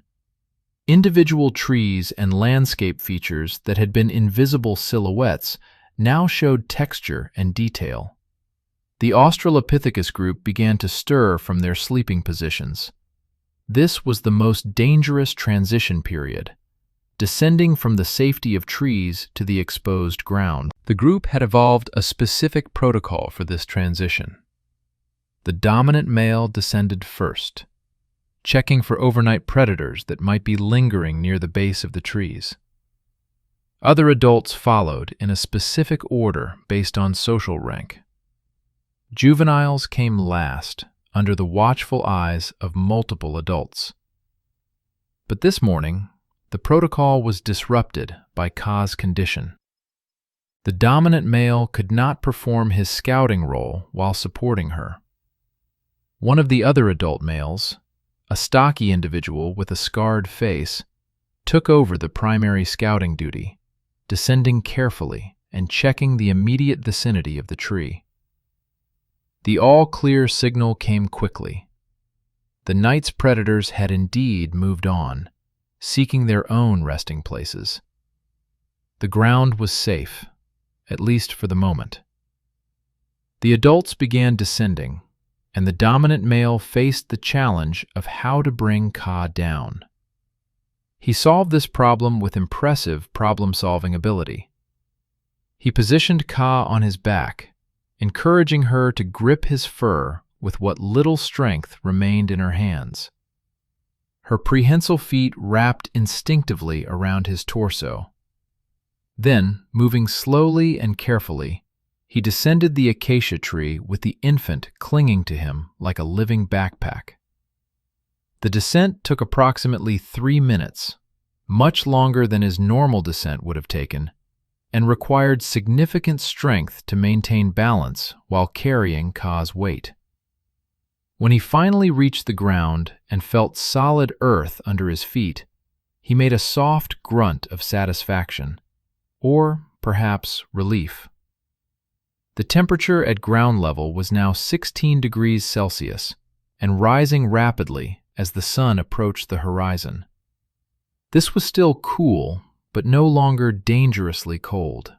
Individual trees and landscape features that had been invisible silhouettes now showed texture and detail. The Australopithecus group began to stir from their sleeping positions. This was the most dangerous transition period, descending from the safety of trees to the exposed ground. The group had evolved a specific protocol for this transition. The dominant male descended first, checking for overnight predators that might be lingering near the base of the trees. Other adults followed in a specific order based on social rank. Juveniles came last, under the watchful eyes of multiple adults. But this morning, the protocol was disrupted by Ka's condition. The dominant male could not perform his scouting role while supporting her. One of the other adult males, a stocky individual with a scarred face, took over the primary scouting duty, descending carefully and checking the immediate vicinity of the tree. The all-clear signal came quickly. The night's predators had indeed moved on, seeking their own resting places. The ground was safe, at least for the moment. The adults began descending, and the dominant male faced the challenge of how to bring Ka down. He solved this problem with impressive problem-solving ability. He positioned Ka on his back, encouraging her to grip his fur with what little strength remained in her hands. Her prehensile feet wrapped instinctively around his torso. Then, moving slowly and carefully, He descended the acacia tree with the infant clinging to him like a living backpack. The descent took approximately 3 minutes, much longer than his normal descent would have taken, and required significant strength to maintain balance while carrying Ka's weight. When he finally reached the ground and felt solid earth under his feet, he made a soft grunt of satisfaction, or perhaps relief. The temperature at ground level was now 16 degrees Celsius and rising rapidly as the sun approached the horizon. This was still cool, but no longer dangerously cold.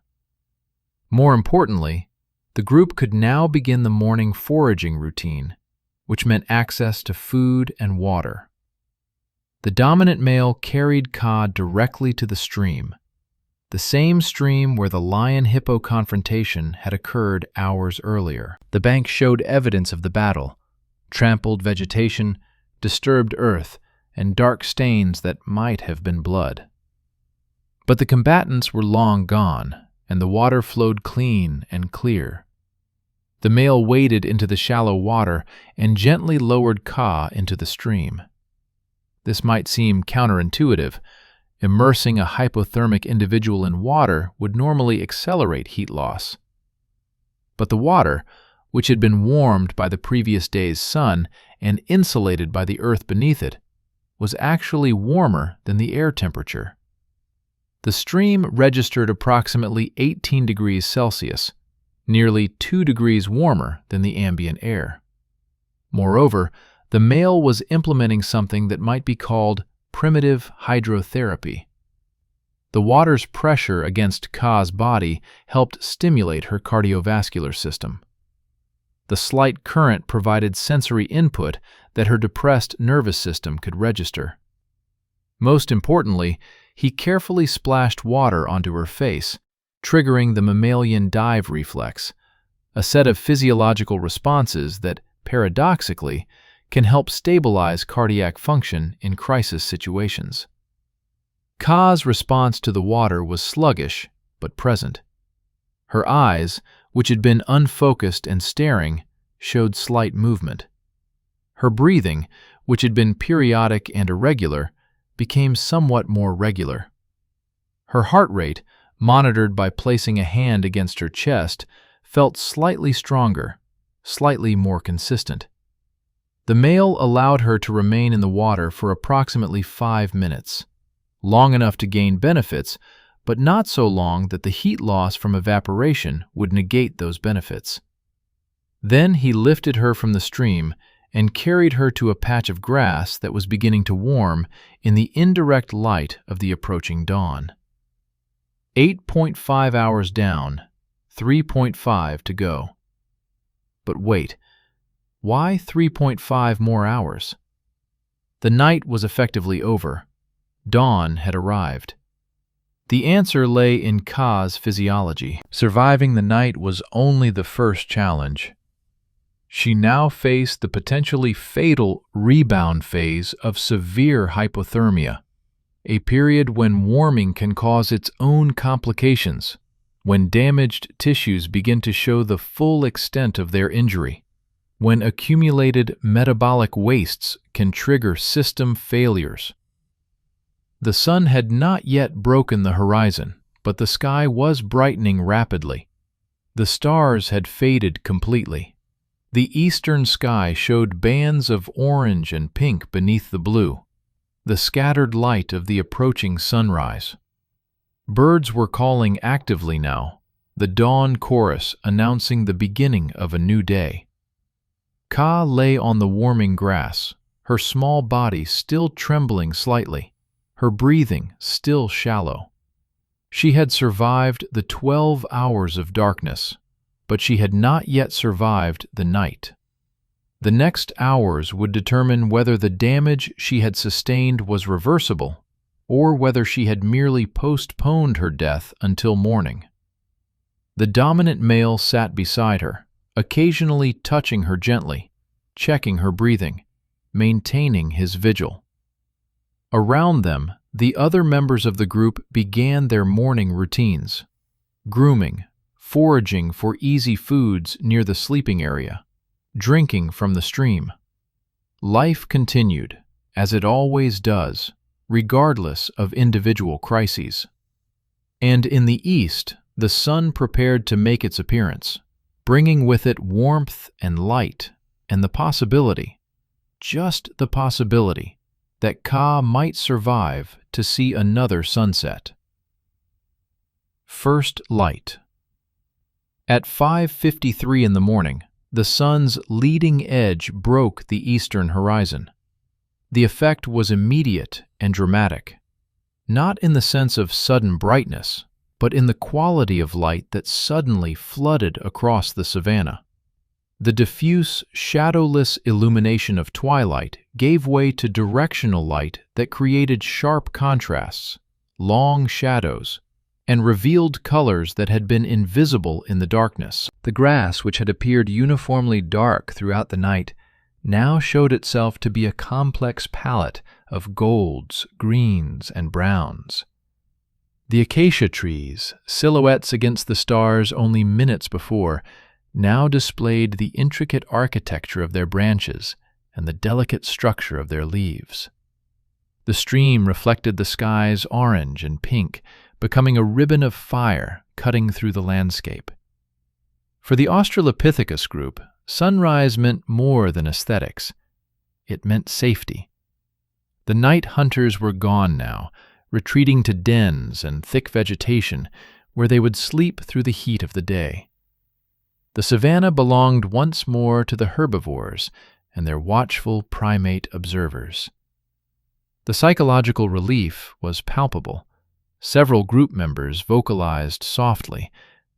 More importantly, the group could now begin the morning foraging routine, which meant access to food and water. The dominant male carried Ka directly to the stream, the same stream where the lion-hippo confrontation had occurred hours earlier. The bank showed evidence of the battle: trampled vegetation, disturbed earth, and dark stains that might have been blood. But the combatants were long gone, and the water flowed clean and clear. The male waded into the shallow water and gently lowered Ka into the stream. This might seem counterintuitive. Immersing a hypothermic individual in water would normally accelerate heat loss. But the water, which had been warmed by the previous day's sun and insulated by the earth beneath it, was actually warmer than the air temperature. The stream registered approximately 18 degrees Celsius, nearly 2 degrees warmer than the ambient air. Moreover, the male was implementing something that might be called primitive hydrotherapy. The water's pressure against Ka's body helped stimulate her cardiovascular system. The slight current provided sensory input that her depressed nervous system could register. Most importantly, he carefully splashed water onto her face, triggering the mammalian dive reflex, a set of physiological responses that, paradoxically, can help stabilize cardiac function in crisis situations. Ka's response to the water was sluggish but present. Her eyes, which had been unfocused and staring, showed slight movement. Her breathing, which had been periodic and irregular, became somewhat more regular. Her heart rate, monitored by placing a hand against her chest, felt slightly stronger, slightly more consistent. The male allowed her to remain in the water for approximately 5 minutes, long enough to gain benefits, but not so long that the heat loss from evaporation would negate those benefits. Then he lifted her from the stream and carried her to a patch of grass that was beginning to warm in the indirect light of the approaching dawn. 8.5 hours down, 3.5 to go. But wait. Why 3.5 more hours? The night was effectively over. Dawn had arrived. The answer lay in Ka's physiology. Surviving the night was only the first challenge. She now faced the potentially fatal rebound phase of severe hypothermia, a period when warming can cause its own complications, when damaged tissues begin to show the full extent of their injury, when accumulated metabolic wastes can trigger system failures. The sun had not yet broken the horizon, but the sky was brightening rapidly. The stars had faded completely. The eastern sky showed bands of orange and pink beneath the blue, the scattered light of the approaching sunrise. Birds were calling actively now, the dawn chorus announcing the beginning of a new day. Ka lay on the warming grass, her small body still trembling slightly, her breathing still shallow. She had survived the 12 hours of darkness, but she had not yet survived the night. The next hours would determine whether the damage she had sustained was reversible, or whether she had merely postponed her death until morning. The dominant male sat beside her, occasionally touching her gently, checking her breathing, maintaining his vigil. Around them, the other members of the group began their morning routines: grooming, foraging for easy foods near the sleeping area, drinking from the stream. Life continued, as it always does, regardless of individual crises. And in the east, the sun prepared to make its appearance, bringing with it warmth and light and the possibility, just the possibility, that Ka might survive to see another sunset. First light. At 5:53 in the morning, the sun's leading edge broke the eastern horizon. The effect was immediate and dramatic, not in the sense of sudden brightness, but in the quality of light that suddenly flooded across the savanna. The diffuse, shadowless illumination of twilight gave way to directional light that created sharp contrasts, long shadows, and revealed colors that had been invisible in the darkness. The grass, which had appeared uniformly dark throughout the night, now showed itself to be a complex palette of golds, greens, and browns. The acacia trees, silhouettes against the stars only minutes before, now displayed the intricate architecture of their branches and the delicate structure of their leaves. The stream reflected the sky's orange and pink, becoming a ribbon of fire cutting through the landscape. For the Australopithecus group, sunrise meant more than aesthetics. It meant safety. The night hunters were gone now, retreating to dens and thick vegetation where they would sleep through the heat of the day. The savanna belonged once more to the herbivores and their watchful primate observers. The psychological relief was palpable. Several group members vocalized softly,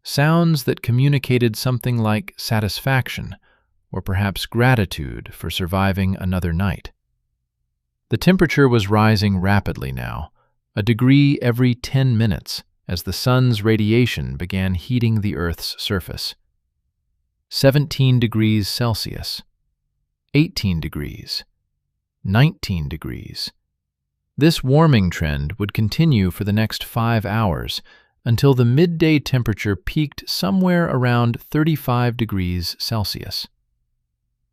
sounds that communicated something like satisfaction or perhaps gratitude for surviving another night. The temperature was rising rapidly now, a degree every 10 minutes as the sun's radiation began heating the Earth's surface. 17 degrees Celsius, 18 degrees, 19 degrees. This warming trend would continue for the next 5 hours until the midday temperature peaked somewhere around 35 degrees Celsius.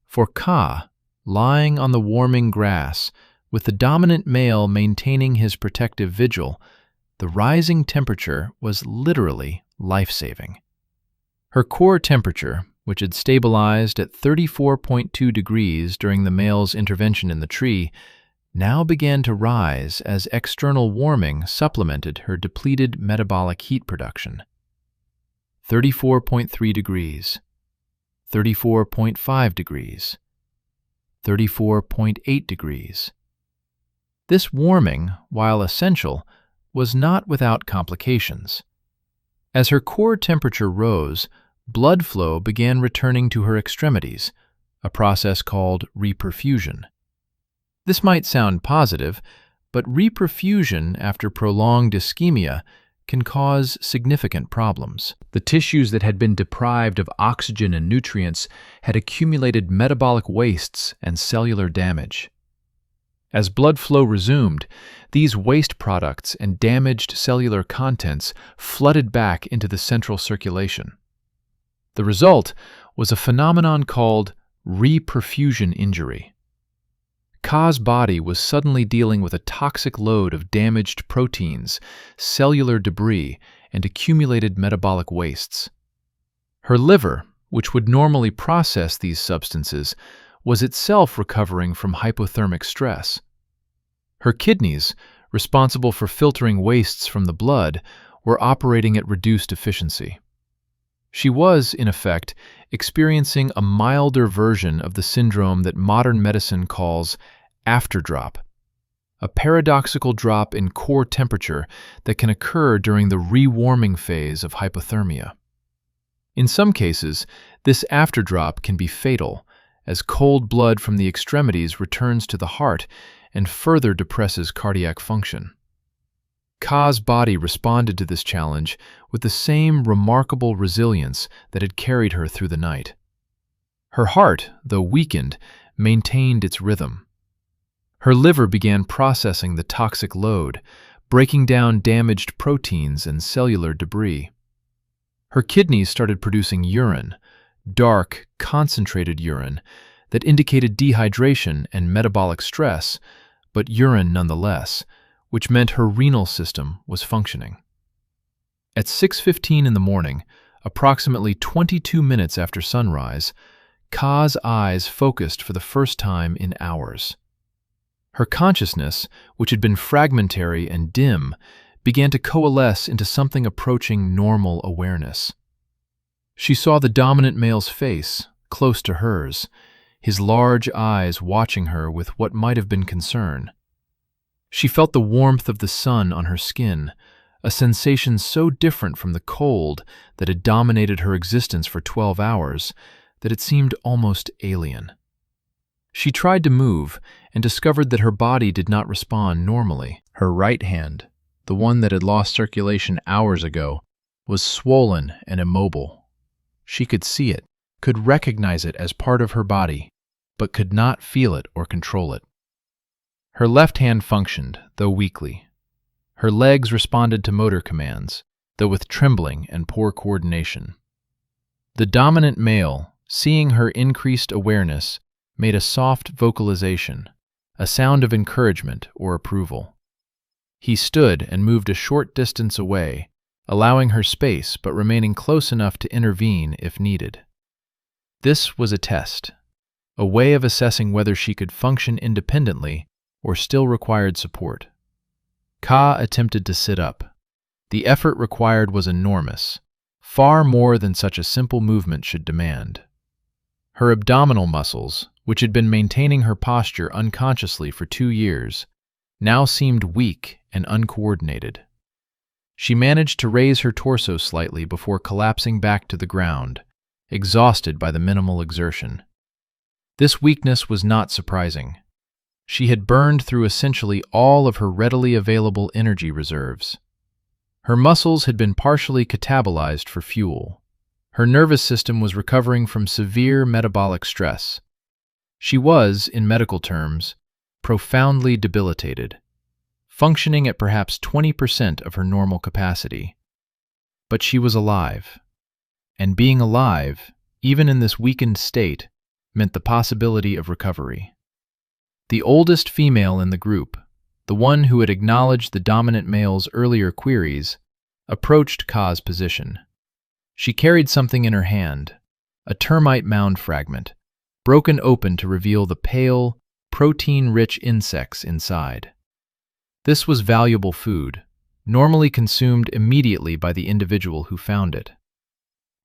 For Ka, lying on the warming grass, with the dominant male maintaining his protective vigil, the rising temperature was literally life-saving. Her core temperature, which had stabilized at 34.2 degrees during the male's intervention in the tree, now began to rise as external warming supplemented her depleted metabolic heat production. 34.3 degrees, 34.5 degrees, 34.8 degrees. This warming, while essential, was not without complications. As her core temperature rose, blood flow began returning to her extremities, a process called reperfusion. This might sound positive, but reperfusion after prolonged ischemia can cause significant problems. The tissues that had been deprived of oxygen and nutrients had accumulated metabolic wastes and cellular damage. As blood flow resumed, these waste products and damaged cellular contents flooded back into the central circulation. The result was a phenomenon called reperfusion injury. Ka's body was suddenly dealing with a toxic load of damaged proteins, cellular debris, and accumulated metabolic wastes. Her liver, which would normally process these substances, was itself recovering from hypothermic stress. Her kidneys, responsible for filtering wastes from the blood, were operating at reduced efficiency. She was, in effect, experiencing a milder version of the syndrome that modern medicine calls afterdrop, a paradoxical drop in core temperature that can occur during the rewarming phase of hypothermia. In some cases, this afterdrop can be fatal, as cold blood from the extremities returns to the heart and further depresses cardiac function. Ka's body responded to this challenge with the same remarkable resilience that had carried her through the night. Her heart, though weakened, maintained its rhythm. Her liver began processing the toxic load, breaking down damaged proteins and cellular debris. Her kidneys started producing urine, dark, concentrated urine, that indicated dehydration and metabolic stress, but urine nonetheless, which meant her renal system was functioning. At 6:15 in the morning, approximately 22 minutes after sunrise, Ka's eyes focused for the first time in hours. Her consciousness, which had been fragmentary and dim, began to coalesce into something approaching normal awareness. She saw the dominant male's face, close to hers, his large eyes watching her with what might have been concern. She felt the warmth of the sun on her skin, a sensation so different from the cold that had dominated her existence for 12 hours that it seemed almost alien. She tried to move and discovered that her body did not respond normally. Her right hand, the one that had lost circulation hours ago, was swollen and immobile. She could see it, could recognize it as part of her body, but could not feel it or control it. Her left hand functioned, though weakly. Her legs responded to motor commands, though with trembling and poor coordination. The dominant male, seeing her increased awareness, made a soft vocalization, a sound of encouragement or approval. He stood and moved a short distance away, allowing her space but remaining close enough to intervene if needed. This was a test, a way of assessing whether she could function independently or still required support. Ka attempted to sit up. The effort required was enormous, far more than such a simple movement should demand. Her abdominal muscles, which had been maintaining her posture unconsciously for 2 years, now seemed weak and uncoordinated. She managed to raise her torso slightly before collapsing back to the ground, exhausted by the minimal exertion. This weakness was not surprising. She had burned through essentially all of her readily available energy reserves. Her muscles had been partially catabolized for fuel. Her nervous system was recovering from severe metabolic stress. She was, in medical terms, profoundly debilitated, functioning at perhaps 20% of her normal capacity. But she was alive. And being alive, even in this weakened state, meant the possibility of recovery. The oldest female in the group, the one who had acknowledged the dominant male's earlier queries, approached Ka's position. She carried something in her hand, a termite mound fragment, broken open to reveal the pale, protein-rich insects inside. This was valuable food, normally consumed immediately by the individual who found it.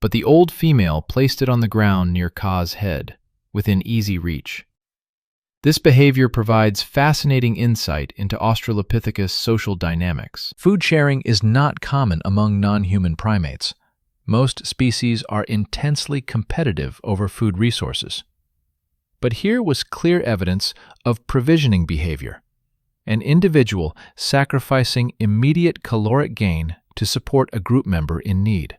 But the old female placed it on the ground near Ka's head, within easy reach. This behavior provides fascinating insight into Australopithecus social dynamics. Food sharing is not common among non-human primates. Most species are intensely competitive over food resources. But here was clear evidence of provisioning behavior, an individual sacrificing immediate caloric gain to support a group member in need.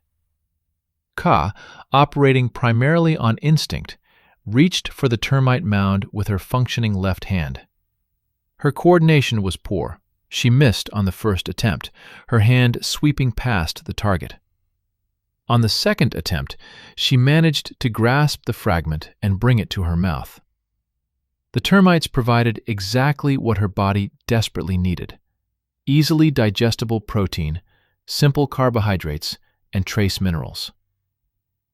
Ka, operating primarily on instinct, reached for the termite mound with her functioning left hand. Her coordination was poor. She missed on the first attempt, her hand sweeping past the target. On the second attempt, she managed to grasp the fragment and bring it to her mouth. The termites provided exactly what her body desperately needed: easily digestible protein, simple carbohydrates, and trace minerals.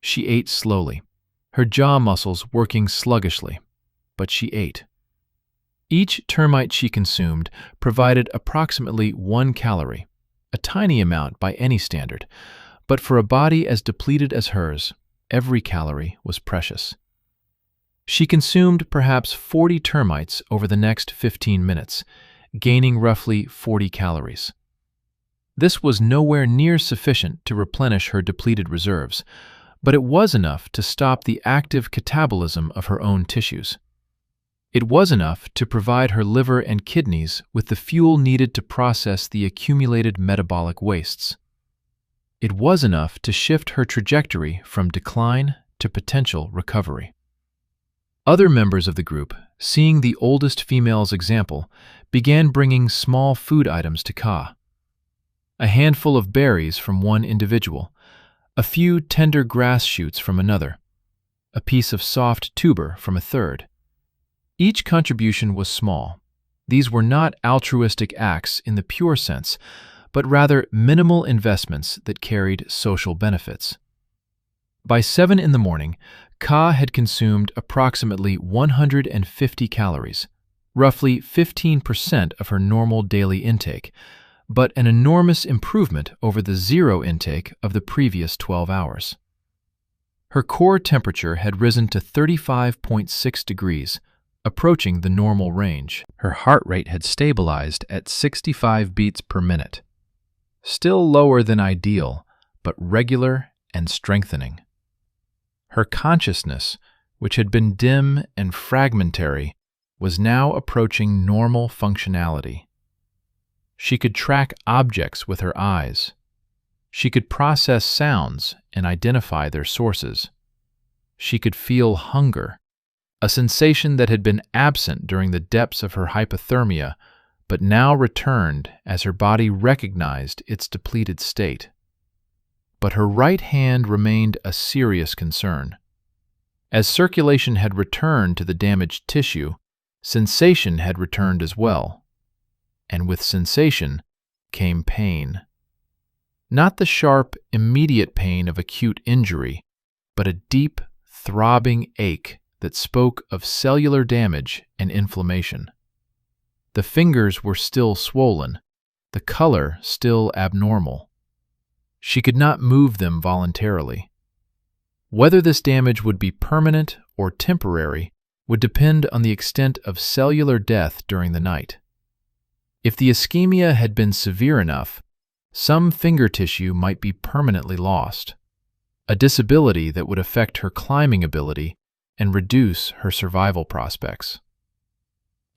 She ate slowly, her jaw muscles working sluggishly, but she ate. Each termite she consumed provided approximately 1 calorie, a tiny amount by any standard, but for a body as depleted as hers, every calorie was precious. She consumed perhaps 40 termites over the next 15 minutes, gaining roughly 40 calories. This was nowhere near sufficient to replenish her depleted reserves, but it was enough to stop the active catabolism of her own tissues. It was enough to provide her liver and kidneys with the fuel needed to process the accumulated metabolic wastes. It was enough to shift her trajectory from decline to potential recovery. Other members of the group, seeing the oldest female's example, began bringing small food items to Ka. A handful of berries from one individual, a few tender grass shoots from another, a piece of soft tuber from a third. Each contribution was small. These were not altruistic acts in the pure sense, but rather minimal investments that carried social benefits. By 7 in the morning, Ka had consumed approximately 150 calories, roughly 15% of her normal daily intake, but an enormous improvement over the zero intake of the previous 12 hours. Her core temperature had risen to 35.6 degrees, approaching the normal range. Her heart rate had stabilized at 65 beats per minute. Still lower than ideal, but regular and strengthening. Her consciousness, which had been dim and fragmentary, was now approaching normal functionality. She could track objects with her eyes. She could process sounds and identify their sources. She could feel hunger, a sensation that had been absent during the depths of her hypothermia, but now returned as her body recognized its depleted state. But her right hand remained a serious concern. As circulation had returned to the damaged tissue, sensation had returned as well. And with sensation came pain. Not the sharp, immediate pain of acute injury, but a deep, throbbing ache that spoke of cellular damage and inflammation. The fingers were still swollen, the color still abnormal. She could not move them voluntarily. Whether this damage would be permanent or temporary would depend on the extent of cellular death during the night. If the ischemia had been severe enough, some finger tissue might be permanently lost, a disability that would affect her climbing ability and reduce her survival prospects.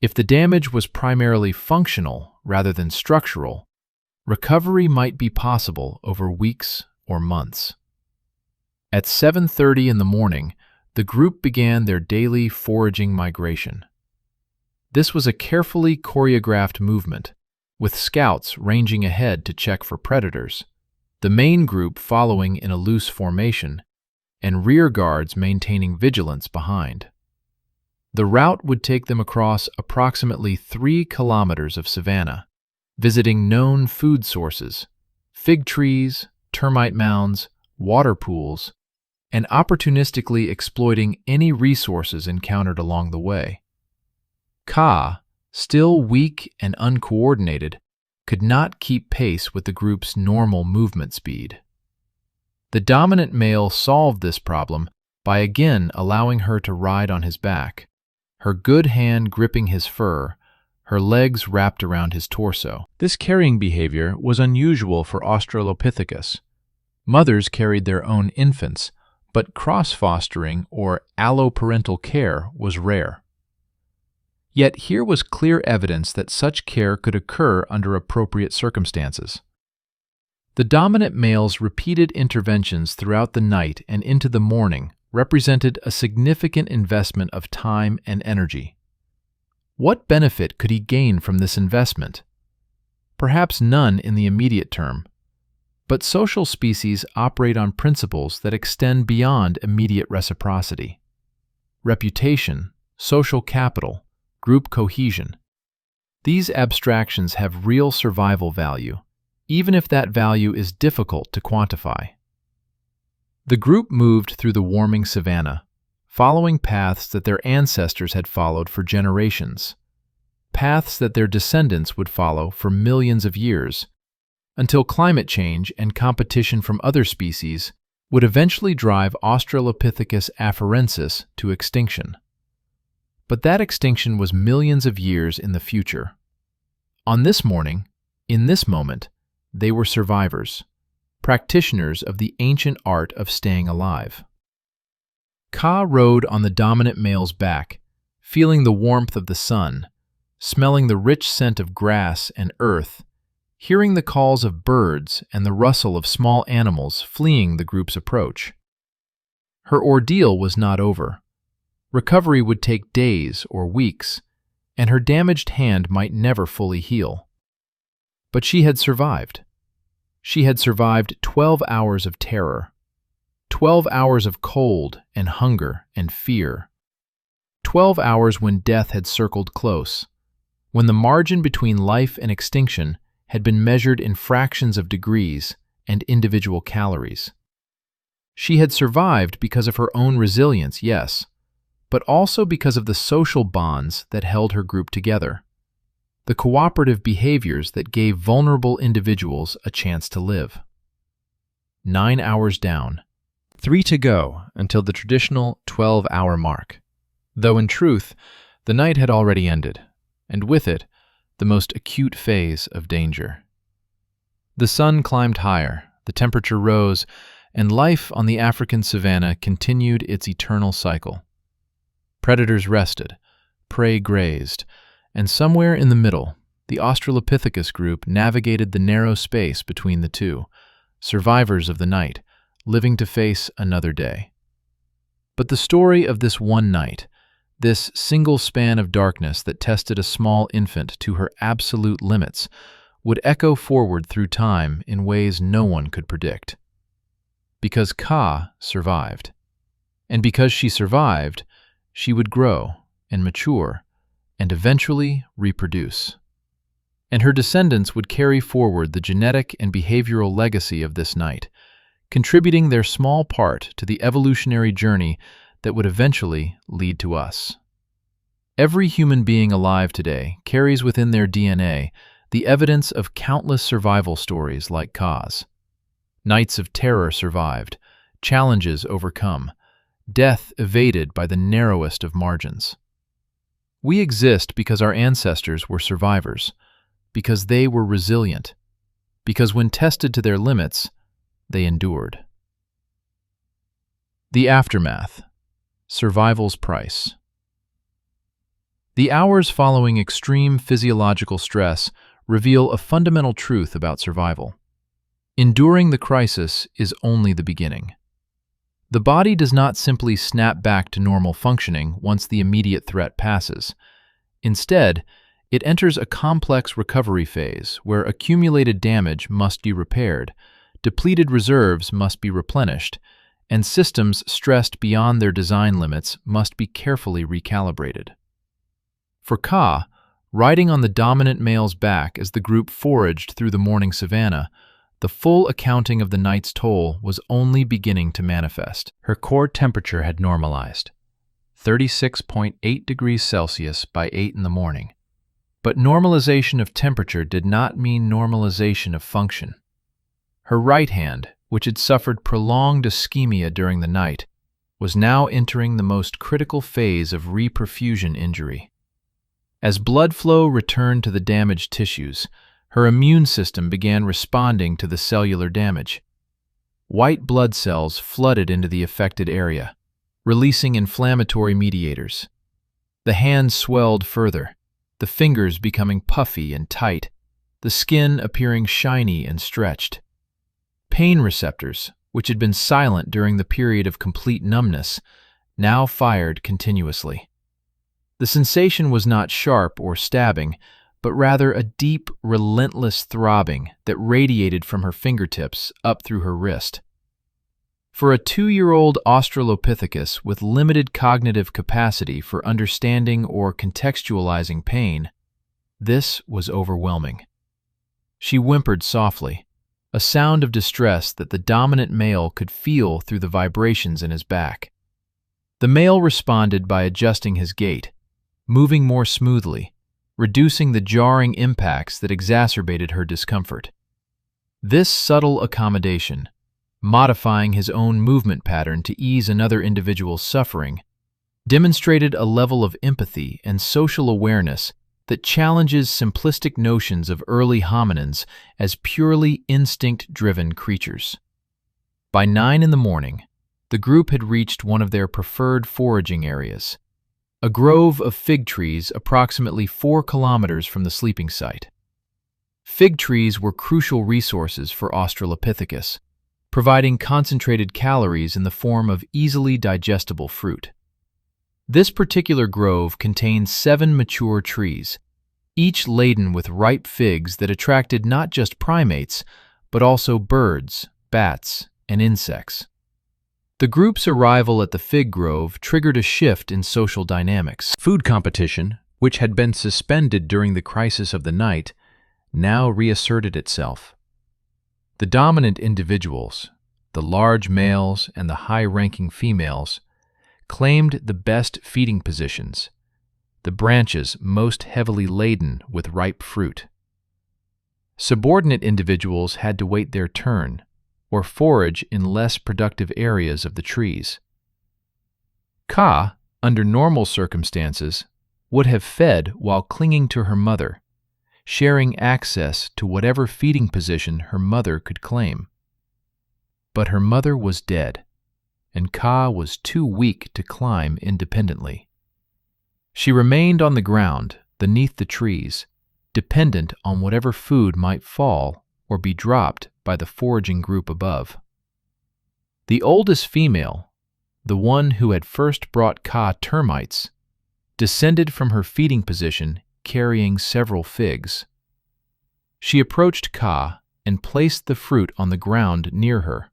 If the damage was primarily functional rather than structural, recovery might be possible over weeks or months. At 7:30 in the morning, the group began their daily foraging migration. This was a carefully choreographed movement, with scouts ranging ahead to check for predators, the main group following in a loose formation, and rear guards maintaining vigilance behind. The route would take them across approximately 3 kilometers of savanna, visiting known food sources, fig trees, termite mounds, water pools, and opportunistically exploiting any resources encountered along the way. Ka, still weak and uncoordinated, could not keep pace with the group's normal movement speed. The dominant male solved this problem by again allowing her to ride on his back, her good hand gripping his fur, her legs wrapped around his torso. This carrying behavior was unusual for Australopithecus. Mothers carried their own infants, but cross-fostering or alloparental care was rare. Yet here was clear evidence that such care could occur under appropriate circumstances. The dominant male's repeated interventions throughout the night and into the morning represented a significant investment of time and energy. What benefit could he gain from this investment? Perhaps none in the immediate term, but social species operate on principles that extend beyond immediate reciprocity. Reputation, social capital, group cohesion. These abstractions have real survival value, even if that value is difficult to quantify. The group moved through the warming savanna, following paths that their ancestors had followed for generations, paths that their descendants would follow for millions of years, until climate change and competition from other species would eventually drive Australopithecus afarensis to extinction. But that extinction was millions of years in the future. On this morning, in this moment, they were survivors, practitioners of the ancient art of staying alive. Ka rode on the dominant male's back, feeling the warmth of the sun, smelling the rich scent of grass and earth, hearing the calls of birds and the rustle of small animals fleeing the group's approach. Her ordeal was not over. Recovery would take days or weeks, and her damaged hand might never fully heal. But she had survived. She had survived 12 hours of terror, 12 hours of cold and hunger and fear. 12 hours when death had circled close, when the margin between life and extinction had been measured in fractions of degrees and individual calories. She had survived because of her own resilience, yes, but also because of the social bonds that held her group together, the cooperative behaviors that gave vulnerable individuals a chance to live. 9 hours down, 3 to go until the traditional 12-hour mark, though in truth, the night had already ended, and with it, the most acute phase of danger. The sun climbed higher, the temperature rose, and life on the African savanna continued its eternal cycle. Predators rested, prey grazed, and somewhere in the middle, the Australopithecus group navigated the narrow space between the two, survivors of the night, living to face another day. But the story of this one night, this single span of darkness that tested a small infant to her absolute limits, would echo forward through time in ways no one could predict. Because Ka survived. And because she survived, she would grow and mature and eventually reproduce. And her descendants would carry forward the genetic and behavioral legacy of this night, contributing their small part to the evolutionary journey that would eventually lead to us. Every human being alive today carries within their DNA the evidence of countless survival stories like Ka's. Nights of terror survived, challenges overcome, death evaded by the narrowest of margins. We exist because our ancestors were survivors, because they were resilient, because when tested to their limits, they endured. The aftermath. Survival's price. The hours following extreme physiological stress reveal a fundamental truth about survival. Enduring the crisis is only the beginning. The body does not simply snap back to normal functioning once the immediate threat passes. Instead, it enters a complex recovery phase where accumulated damage must be repaired, depleted reserves must be replenished, and systems stressed beyond their design limits must be carefully recalibrated. For Ka, riding on the dominant male's back as the group foraged through the morning savanna, the full accounting of the night's toll was only beginning to manifest. Her core temperature had normalized, 36.8 degrees Celsius by 8 in the morning. But normalization of temperature did not mean normalization of function. Her right hand, which had suffered prolonged ischemia during the night, was now entering the most critical phase of reperfusion injury. As blood flow returned to the damaged tissues, her immune system began responding to the cellular damage. White blood cells flooded into the affected area, releasing inflammatory mediators. The hand swelled further, the fingers becoming puffy and tight, the skin appearing shiny and stretched. Pain receptors, which had been silent during the period of complete numbness, now fired continuously. The sensation was not sharp or stabbing, but rather a deep, relentless throbbing that radiated from her fingertips up through her wrist. For a 2-year-old Australopithecus with limited cognitive capacity for understanding or contextualizing pain, this was overwhelming. She whimpered softly, a sound of distress that the dominant male could feel through the vibrations in his back. The male responded by adjusting his gait, moving more smoothly, reducing the jarring impacts that exacerbated her discomfort. This subtle accommodation, modifying his own movement pattern to ease another individual's suffering, demonstrated a level of empathy and social awareness that challenges simplistic notions of early hominins as purely instinct-driven creatures. By 9 in the morning, the group had reached one of their preferred foraging areas, a grove of fig trees approximately 4 kilometers from the sleeping site. Fig trees were crucial resources for Australopithecus, providing concentrated calories in the form of easily digestible fruit. This particular grove contained 7 mature trees, each laden with ripe figs that attracted not just primates, but also birds, bats, and insects. The group's arrival at the fig grove triggered a shift in social dynamics. Food competition, which had been suspended during the crisis of the night, now reasserted itself. The dominant individuals, the large males and the high-ranking females, claimed the best feeding positions, the branches most heavily laden with ripe fruit. Subordinate individuals had to wait their turn or forage in less productive areas of the trees. Ka, under normal circumstances, would have fed while clinging to her mother, sharing access to whatever feeding position her mother could claim. But her mother was dead, and Ka was too weak to climb independently. She remained on the ground, beneath the trees, dependent on whatever food might fall or be dropped by the foraging group above. The oldest female, the one who had first brought Ka termites, descended from her feeding position carrying several figs. She approached Ka and placed the fruit on the ground near her,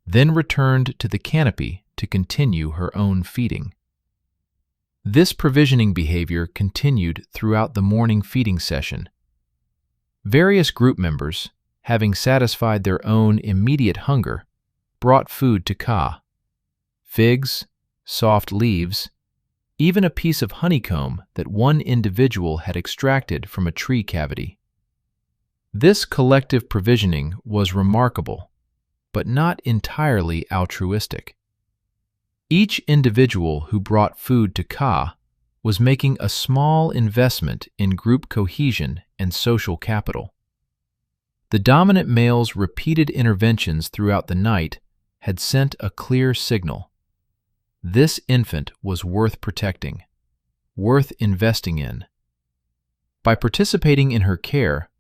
then returned to the canopy to continue her own feeding. This provisioning behavior continued throughout the morning feeding session. Various group members, having satisfied their own immediate hunger, brought food to Ka: figs, soft leaves, even a piece of honeycomb that one individual had extracted from a tree cavity. This collective provisioning was remarkable, but not entirely altruistic. Each individual who brought food to Ka was making a small investment in group cohesion and social capital. The dominant male's repeated interventions throughout the night had sent a clear signal. This infant was worth protecting, worth investing in. By participating in her care,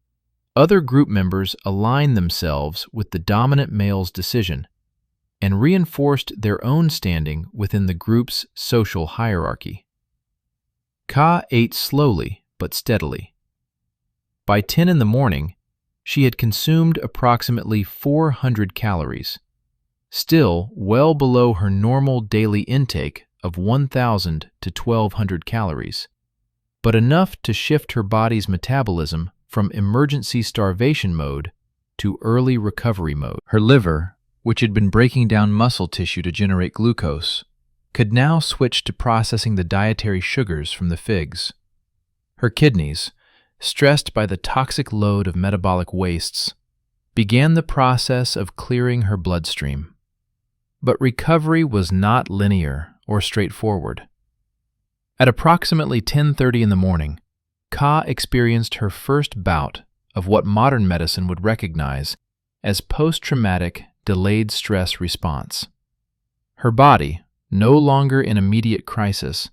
other group members aligned themselves with the dominant male's decision and reinforced their own standing within the group's social hierarchy. Ka ate slowly but steadily. By 10 in the morning, she had consumed approximately 400 calories, still well below her normal daily intake of 1,000 to 1,200 calories, but enough to shift her body's metabolism from emergency starvation mode to early recovery mode. Her liver, which had been breaking down muscle tissue to generate glucose, could now switch to processing the dietary sugars from the figs. Her kidneys, stressed by the toxic load of metabolic wastes, began the process of clearing her bloodstream. But recovery was not linear or straightforward. At approximately 10:30 in the morning, Ka experienced her first bout of what modern medicine would recognize as post-traumatic delayed stress response. Her body, no longer in immediate crisis,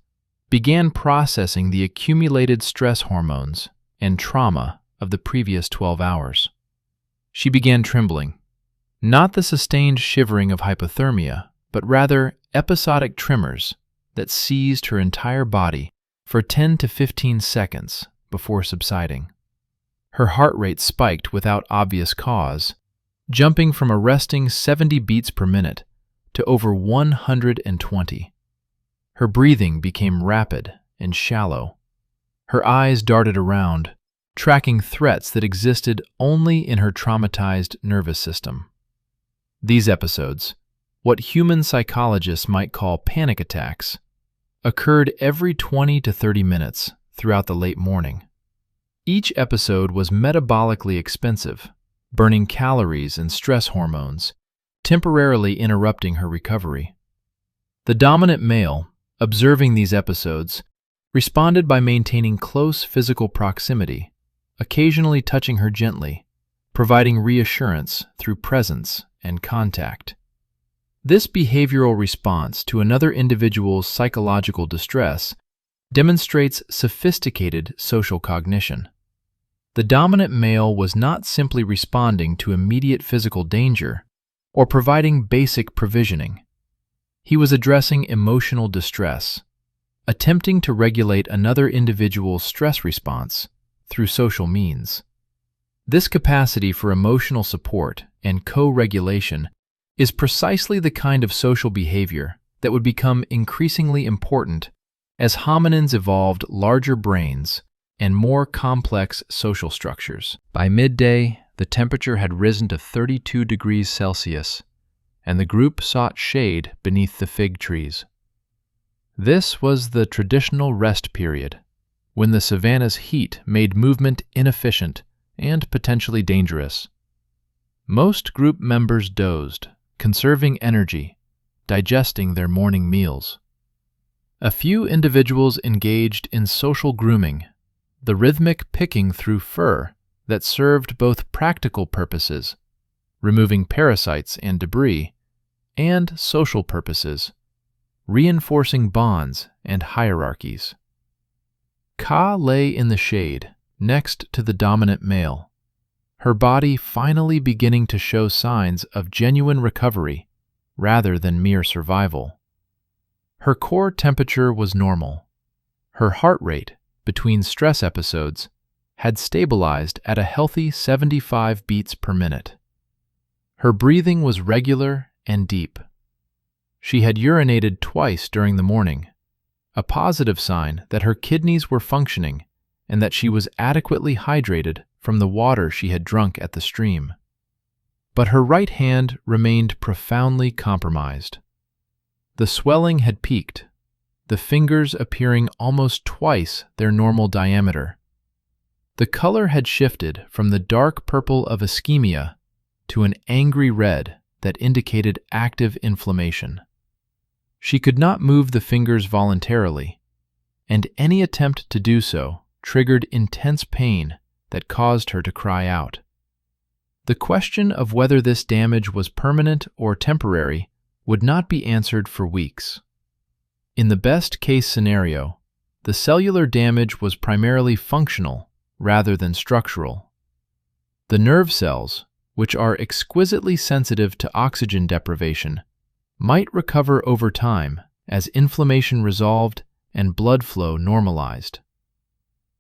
began processing the accumulated stress hormones and trauma of the previous 12 hours. She began trembling, not the sustained shivering of hypothermia, but rather episodic tremors that seized her entire body for 10 to 15 seconds before subsiding. Her heart rate spiked without obvious cause, jumping from a resting 70 beats per minute to over 120. Her breathing became rapid and shallow. Her eyes darted around, tracking threats that existed only in her traumatized nervous system. These episodes, what human psychologists might call panic attacks, occurred every 20 to 30 minutes throughout the late morning. Each episode was metabolically expensive, burning calories and stress hormones, temporarily interrupting her recovery. The dominant male, observing these episodes, responded by maintaining close physical proximity, occasionally touching her gently, providing reassurance through presence and contact. This behavioral response to another individual's psychological distress demonstrates sophisticated social cognition. The dominant male was not simply responding to immediate physical danger or providing basic provisioning. He was addressing emotional distress, attempting to regulate another individual's stress response through social means. This capacity for emotional support and co-regulation is precisely the kind of social behavior that would become increasingly important as hominins evolved larger brains and more complex social structures. By midday, the temperature had risen to 32 degrees Celsius, and the group sought shade beneath the fig trees. This was the traditional rest period, when the savanna's heat made movement inefficient and potentially dangerous. Most group members dozed, conserving energy, digesting their morning meals. A few individuals engaged in social grooming, the rhythmic picking through fur that served both practical purposes, removing parasites and debris, and social purposes, reinforcing bonds and hierarchies. Ka lay in the shade, next to the dominant male, her body finally beginning to show signs of genuine recovery rather than mere survival. Her core temperature was normal. Her heart rate, between stress episodes, had stabilized at a healthy 75 beats per minute. Her breathing was regular and deep. She had urinated twice during the morning, a positive sign that her kidneys were functioning and that she was adequately hydrated from the water she had drunk at the stream. But her right hand remained profoundly compromised. The swelling had peaked, the fingers appearing almost twice their normal diameter. The color had shifted from the dark purple of ischemia to an angry red that indicated active inflammation. She could not move the fingers voluntarily, and any attempt to do so triggered intense pain that caused her to cry out. The question of whether this damage was permanent or temporary would not be answered for weeks. In the best-case scenario, the cellular damage was primarily functional rather than structural. The nerve cells, which are exquisitely sensitive to oxygen deprivation, might recover over time as inflammation resolved and blood flow normalized.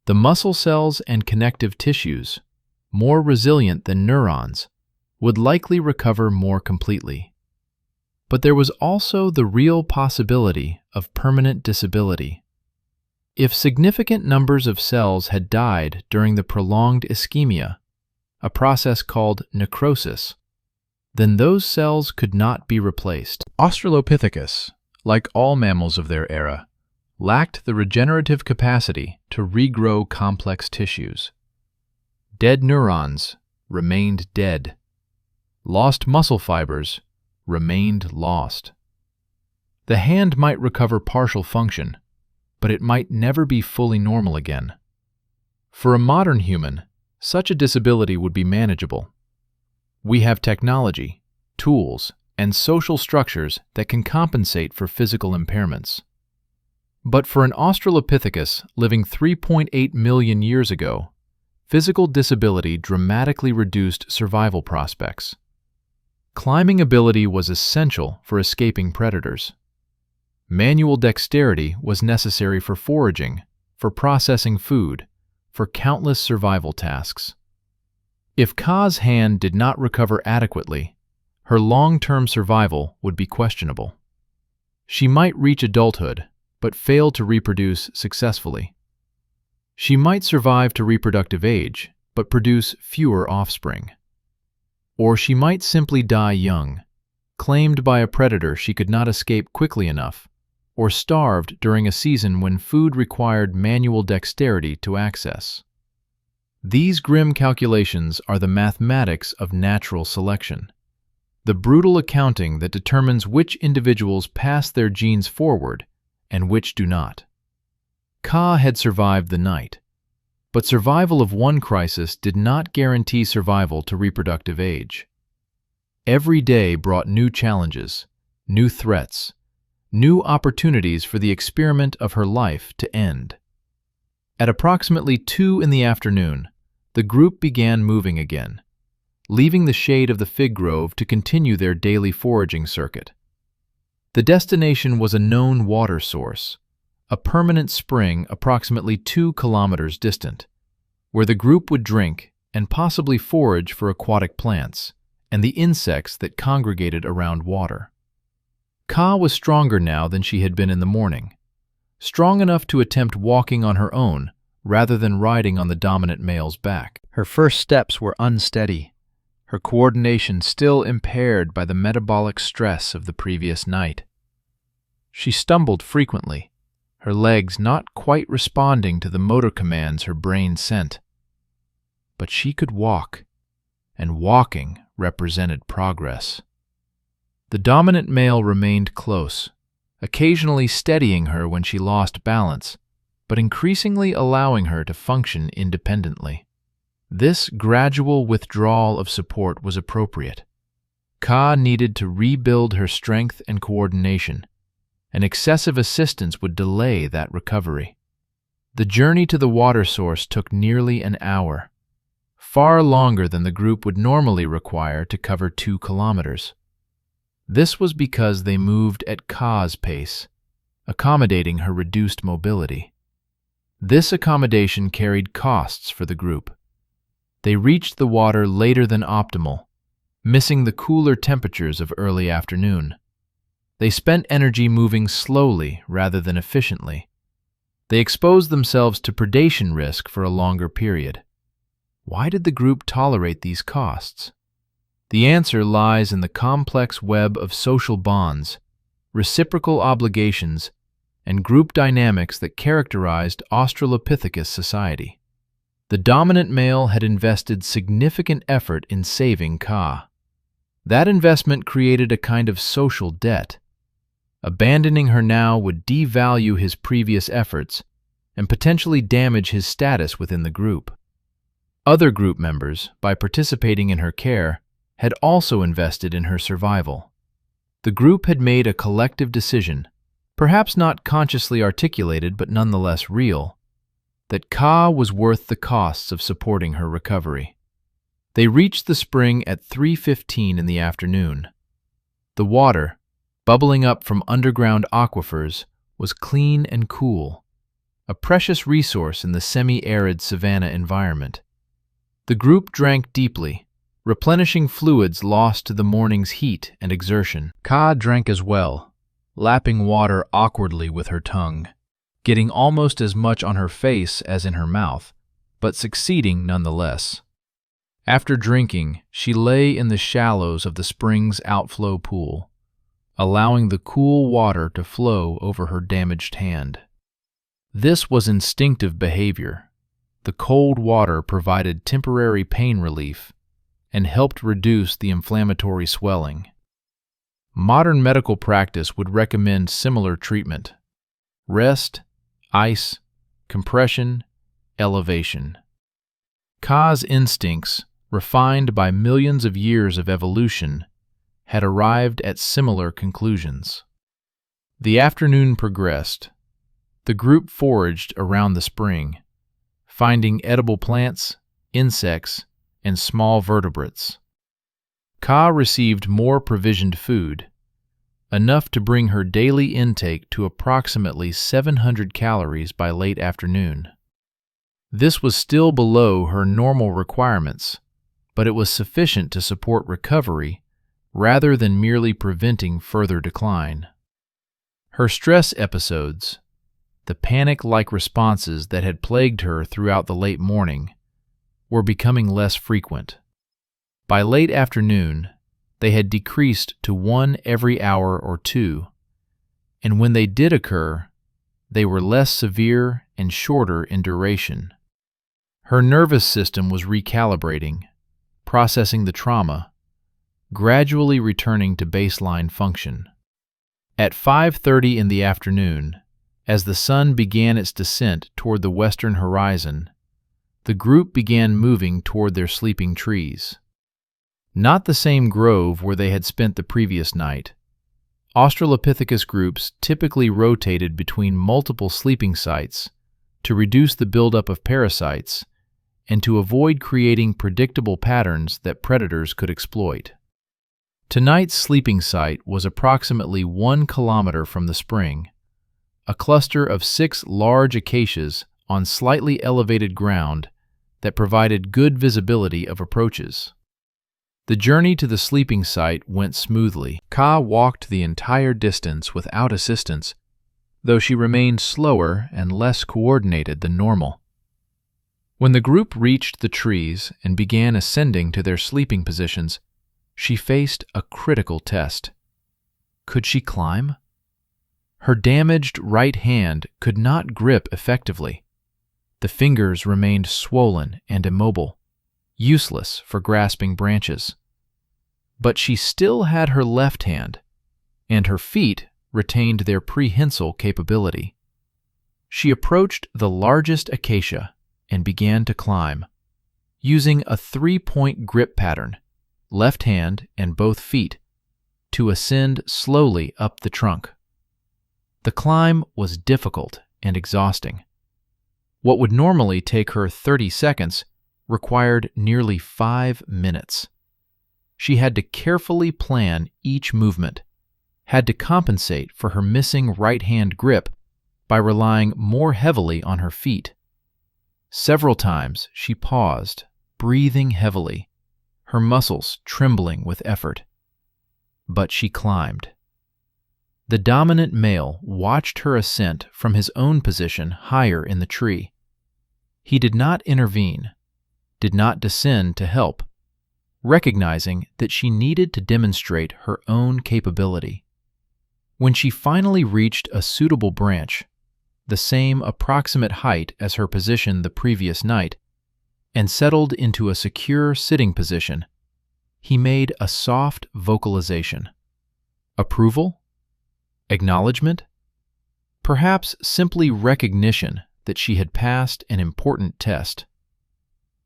The muscle cells and connective tissues, more resilient than neurons, would likely recover more completely. But there was also the real possibility of permanent disability. If significant numbers of cells had died during the prolonged ischemia, a process called necrosis, then those cells could not be replaced. Australopithecus, like all mammals of their era, lacked the regenerative capacity to regrow complex tissues. Dead neurons remained dead. Lost muscle fibers remained lost. The hand might recover partial function, but it might never be fully normal again. For a modern human, such a disability would be manageable. We have technology, tools, and social structures that can compensate for physical impairments. But for an Australopithecus living 3.8 million years ago, physical disability dramatically reduced survival prospects. Climbing ability was essential for escaping predators. Manual dexterity was necessary for foraging, for processing food, for countless survival tasks. If Ka's hand did not recover adequately, her long-term survival would be questionable. She might reach adulthood, but fail to reproduce successfully. She might survive to reproductive age, but produce fewer offspring. Or she might simply die young, claimed by a predator she could not escape quickly enough, or starved during a season when food required manual dexterity to access. These grim calculations are the mathematics of natural selection, the brutal accounting that determines which individuals pass their genes forward and which do not. Ka had survived the night, but survival of one crisis did not guarantee survival to reproductive age. Every day brought new challenges, new threats, new opportunities for the experiment of her life to end. At approximately 2 in the afternoon, the group began moving again, leaving the shade of the fig grove to continue their daily foraging circuit. The destination was a known water source, a permanent spring approximately 2 kilometers distant, where the group would drink and possibly forage for aquatic plants, and the insects that congregated around water. Ka was stronger now than she had been in the morning, strong enough to attempt walking on her own rather than riding on the dominant male's back. Her first steps were unsteady, her coordination still impaired by the metabolic stress of the previous night. She stumbled frequently, her legs not quite responding to the motor commands her brain sent. But she could walk, and walking represented progress. The dominant male remained close, occasionally steadying her when she lost balance, but increasingly allowing her to function independently. This gradual withdrawal of support was appropriate. Ka needed to rebuild her strength and coordination, and excessive assistance would delay that recovery. The journey to the water source took nearly an hour, far longer than the group would normally require to cover 2 kilometers. This was because they moved at Ka's pace, accommodating her reduced mobility. This accommodation carried costs for the group. They reached the water later than optimal, missing the cooler temperatures of early afternoon. They spent energy moving slowly rather than efficiently. They exposed themselves to predation risk for a longer period. Why did the group tolerate these costs? The answer lies in the complex web of social bonds, reciprocal obligations, and group dynamics that characterized Australopithecus society. The dominant male had invested significant effort in saving Ka. That investment created a kind of social debt. Abandoning her now would devalue his previous efforts and potentially damage his status within the group. Other group members, by participating in her care, had also invested in her survival. The group had made a collective decision, perhaps not consciously articulated but nonetheless real, that Ka was worth the costs of supporting her recovery. They reached the spring at 3:15 in the afternoon. The water, bubbling up from underground aquifers, was clean and cool, a precious resource in the semi-arid savanna environment. The group drank deeply, replenishing fluids lost to the morning's heat and exertion. Ka drank as well, lapping water awkwardly with her tongue, getting almost as much on her face as in her mouth, but succeeding nonetheless. After drinking, she lay in the shallows of the spring's outflow pool, allowing the cool water to flow over her damaged hand. This was instinctive behavior. The cold water provided temporary pain relief and helped reduce the inflammatory swelling. Modern medical practice would recommend similar treatment: rest, ice, compression, elevation. Ka's instincts, refined by millions of years of evolution, had arrived at similar conclusions. The afternoon progressed. The group foraged around the spring, finding edible plants, insects, and small vertebrates. Ka received more provisioned food, enough to bring her daily intake to approximately 700 calories by late afternoon. This was still below her normal requirements, but it was sufficient to support recovery rather than merely preventing further decline. Her stress episodes, the panic-like responses that had plagued her throughout the late morning, were becoming less frequent. By late afternoon, they had decreased to 1 every hour or 2, and when they did occur, they were less severe and shorter in duration. Her nervous system was recalibrating, processing the trauma, gradually returning to baseline function. At 5:30 in the afternoon, as the sun began its descent toward the western horizon, the group began moving toward their sleeping trees. Not the same grove where they had spent the previous night. Australopithecus groups typically rotated between multiple sleeping sites to reduce the buildup of parasites and to avoid creating predictable patterns that predators could exploit. Tonight's sleeping site was approximately 1 kilometer from the spring, a cluster of 6 large acacias on slightly elevated ground that provided good visibility of approaches. The journey to the sleeping site went smoothly. Ka walked the entire distance without assistance, though she remained slower and less coordinated than normal. When the group reached the trees and began ascending to their sleeping positions, she faced a critical test. Could she climb? Her damaged right hand could not grip effectively. The fingers remained swollen and immobile, useless for grasping branches. But she still had her left hand, and her feet retained their prehensile capability. She approached the largest acacia and began to climb, using a 3-point grip pattern, left hand and both feet, to ascend slowly up the trunk. The climb was difficult and exhausting. What would normally take her 30 seconds required nearly 5 minutes. She had to carefully plan each movement, had to compensate for her missing right-hand grip by relying more heavily on her feet. Several times she paused, breathing heavily, her muscles trembling with effort. But she climbed. The dominant male watched her ascent from his own position higher in the tree. He did not intervene, did not descend to help, recognizing that she needed to demonstrate her own capability. When she finally reached a suitable branch, the same approximate height as her position the previous night, and settled into a secure sitting position, he made a soft vocalization. Approval? Acknowledgement? Perhaps simply recognition that she had passed an important test.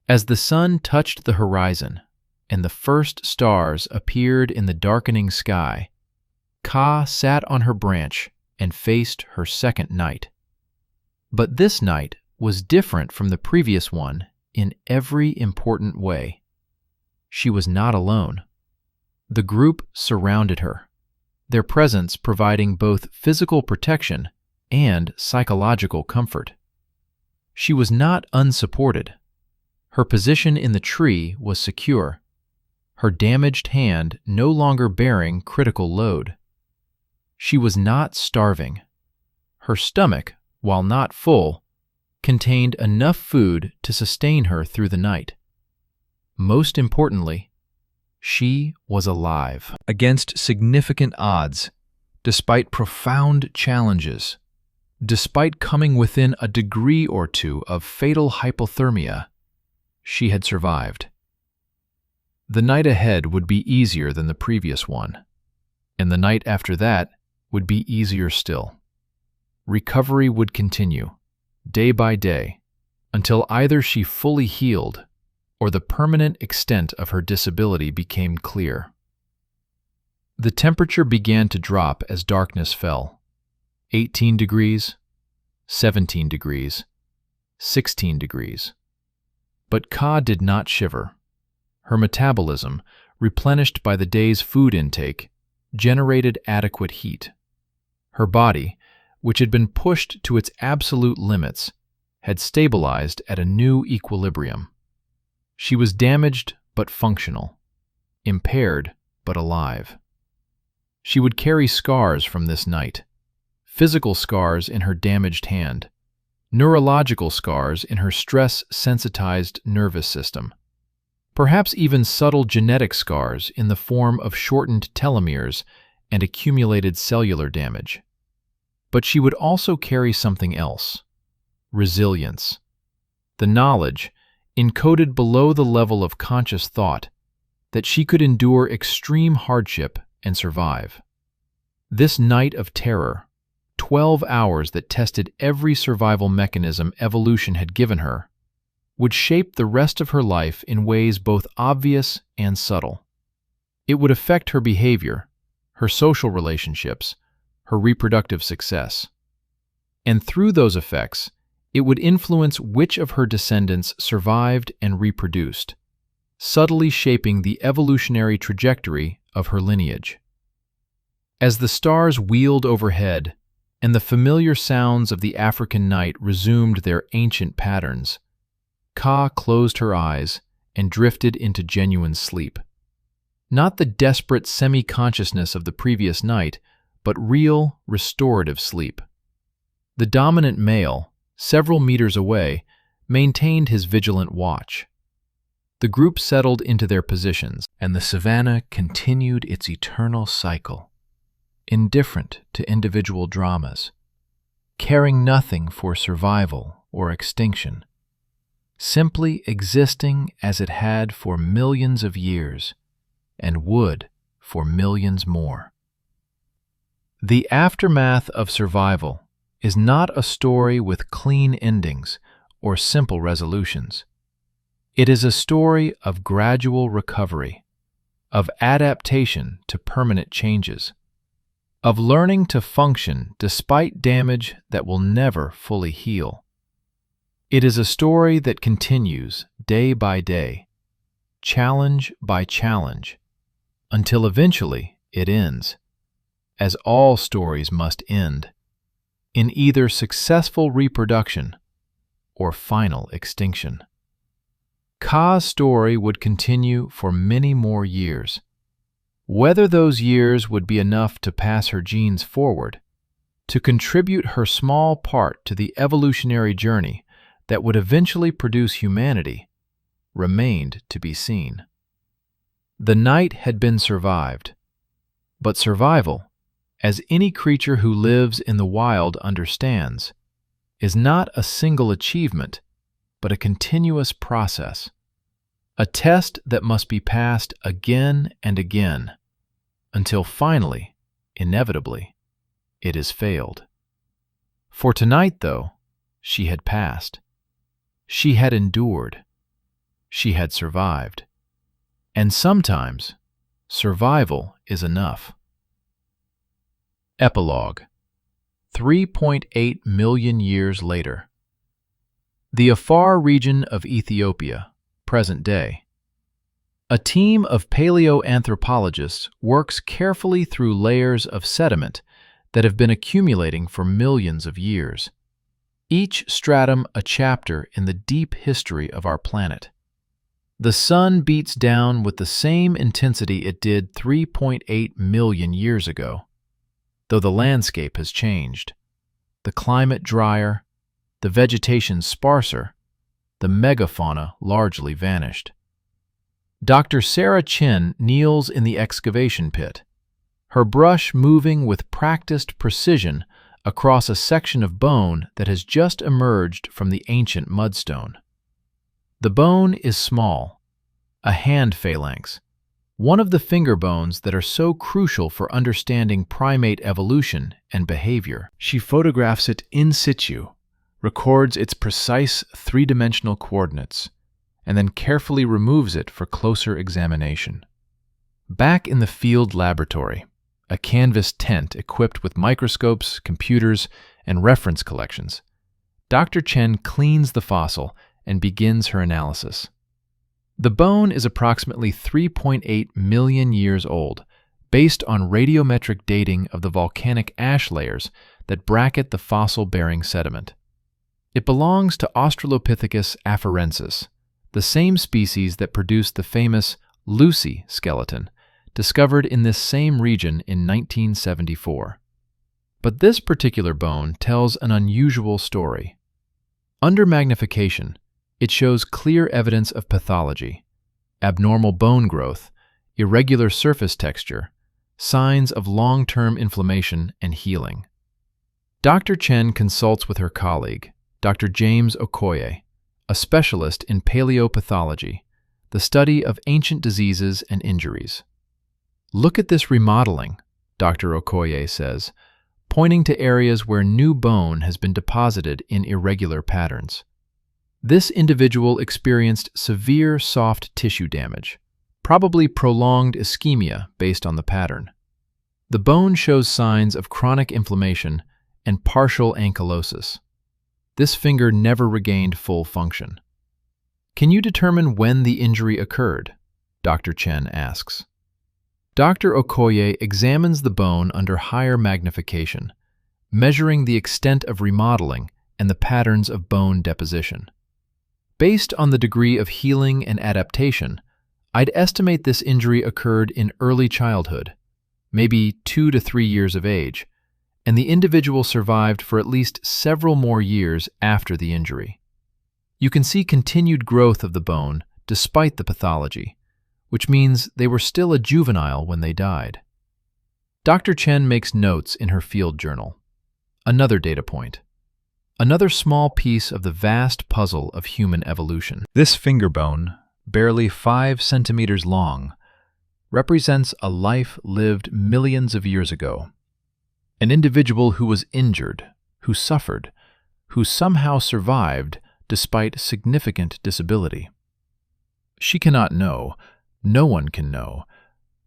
As the sun touched the horizon and the first stars appeared in the darkening sky, Ka sat on her branch and faced her second night. But this night was different from the previous one in every important way. She was not alone. The group surrounded her, their presence providing both physical protection and psychological comfort. She was not unsupported. Her position in the tree was secure, her damaged hand no longer bearing critical load. She was not starving. Her stomach, while not full, contained enough food to sustain her through the night. Most importantly, she was alive. Against significant odds, despite profound challenges, despite coming within a degree or two of fatal hypothermia, she had survived. The night ahead would be easier than the previous one, and the night after that would be easier still. Recovery would continue, day by day, until either she fully healed or the permanent extent of her disability became clear. The temperature began to drop as darkness fell. 18 degrees, 17 degrees, 16 degrees. But Ka did not shiver. Her metabolism, replenished by the day's food intake, generated adequate heat. Her body, which had been pushed to its absolute limits, had stabilized at a new equilibrium. She was damaged but functional, impaired but alive. She would carry scars from this night, physical scars in her damaged hand, neurological scars in her stress-sensitized nervous system, perhaps even subtle genetic scars in the form of shortened telomeres and accumulated cellular damage. But she would also carry something else: resilience. The knowledge, encoded below the level of conscious thought, that she could endure extreme hardship and survive. This night of terror, 12 hours that tested every survival mechanism evolution had given her, would shape the rest of her life in ways both obvious and subtle. It would affect her behavior, her social relationships, her reproductive success. And through those effects, it would influence which of her descendants survived and reproduced, subtly shaping the evolutionary trajectory of her lineage. As the stars wheeled overhead and the familiar sounds of the African night resumed their ancient patterns, Ka closed her eyes and drifted into genuine sleep. Not the desperate semi-consciousness of the previous night, but real, restorative sleep. The dominant male, several meters away, maintained his vigilant watch. The group settled into their positions, and the savanna continued its eternal cycle, indifferent to individual dramas, caring nothing for survival or extinction, simply existing as it had for millions of years and would for millions more. The aftermath of survival is not a story with clean endings or simple resolutions. It is a story of gradual recovery, of adaptation to permanent changes, of learning to function despite damage that will never fully heal. It is a story that continues day by day, challenge by challenge, until eventually it ends, as all stories must end, in either successful reproduction or final extinction. Kaa's story would continue for many more years. Whether those years would be enough to pass her genes forward, to contribute her small part to the evolutionary journey that would eventually produce humanity, remained to be seen. The night had been survived, but survival, as any creature who lives in the wild understands, is not a single achievement, but a continuous process, a test that must be passed again and again, until finally, inevitably, it is failed. For tonight, though, she had passed. She had endured. She had survived. And sometimes, survival is enough. Epilogue. 3.8 million years later. The Afar region of Ethiopia, present day. A team of paleoanthropologists works carefully through layers of sediment that have been accumulating for millions of years, each stratum a chapter in the deep history of our planet. The sun beats down with the same intensity it did 3.8 million years ago, though the landscape has changed. The climate drier, the vegetation sparser, the megafauna largely vanished. Dr. Sarah Chen kneels in the excavation pit, her brush moving with practiced precision across a section of bone that has just emerged from the ancient mudstone. The bone is small, a hand phalanx, one of the finger bones that are so crucial for understanding primate evolution and behavior. She photographs it in situ, records its precise three-dimensional coordinates, and then carefully removes it for closer examination. Back in the field laboratory, a canvas tent equipped with microscopes, computers, and reference collections, Dr. Chen cleans the fossil and begins her analysis. The bone is approximately 3.8 million years old, based on radiometric dating of the volcanic ash layers that bracket the fossil-bearing sediment. It belongs to Australopithecus afarensis, the same species that produced the famous Lucy skeleton, discovered in this same region in 1974. But this particular bone tells an unusual story. Under magnification, it shows clear evidence of pathology, abnormal bone growth, irregular surface texture, signs of long-term inflammation and healing. Dr. Chen consults with her colleague, Dr. James Okoye, a specialist in paleopathology, the study of ancient diseases and injuries. "Look at this remodeling," Dr. Okoye says, pointing to areas where new bone has been deposited in irregular patterns. This individual experienced severe soft tissue damage, probably prolonged ischemia based on the pattern. The bone shows signs of chronic inflammation and partial ankylosis. This finger never regained full function. "Can you determine when the injury occurred?" Dr. Chen asks. Dr. Okoye examines the bone under higher magnification, measuring the extent of remodeling and the patterns of bone deposition. Based on the degree of healing and adaptation, I'd estimate this injury occurred in early childhood, maybe 2 to 3 years of age, and the individual survived for at least several more years after the injury. You can see continued growth of the bone despite the pathology, which means they were still a juvenile when they died. Dr. Chen makes notes in her field journal. Another data point. Another small piece of the vast puzzle of human evolution. This finger bone, barely 5 centimeters long, represents a life lived millions of years ago. An individual who was injured, who suffered, who somehow survived despite significant disability. She cannot know, no one can know,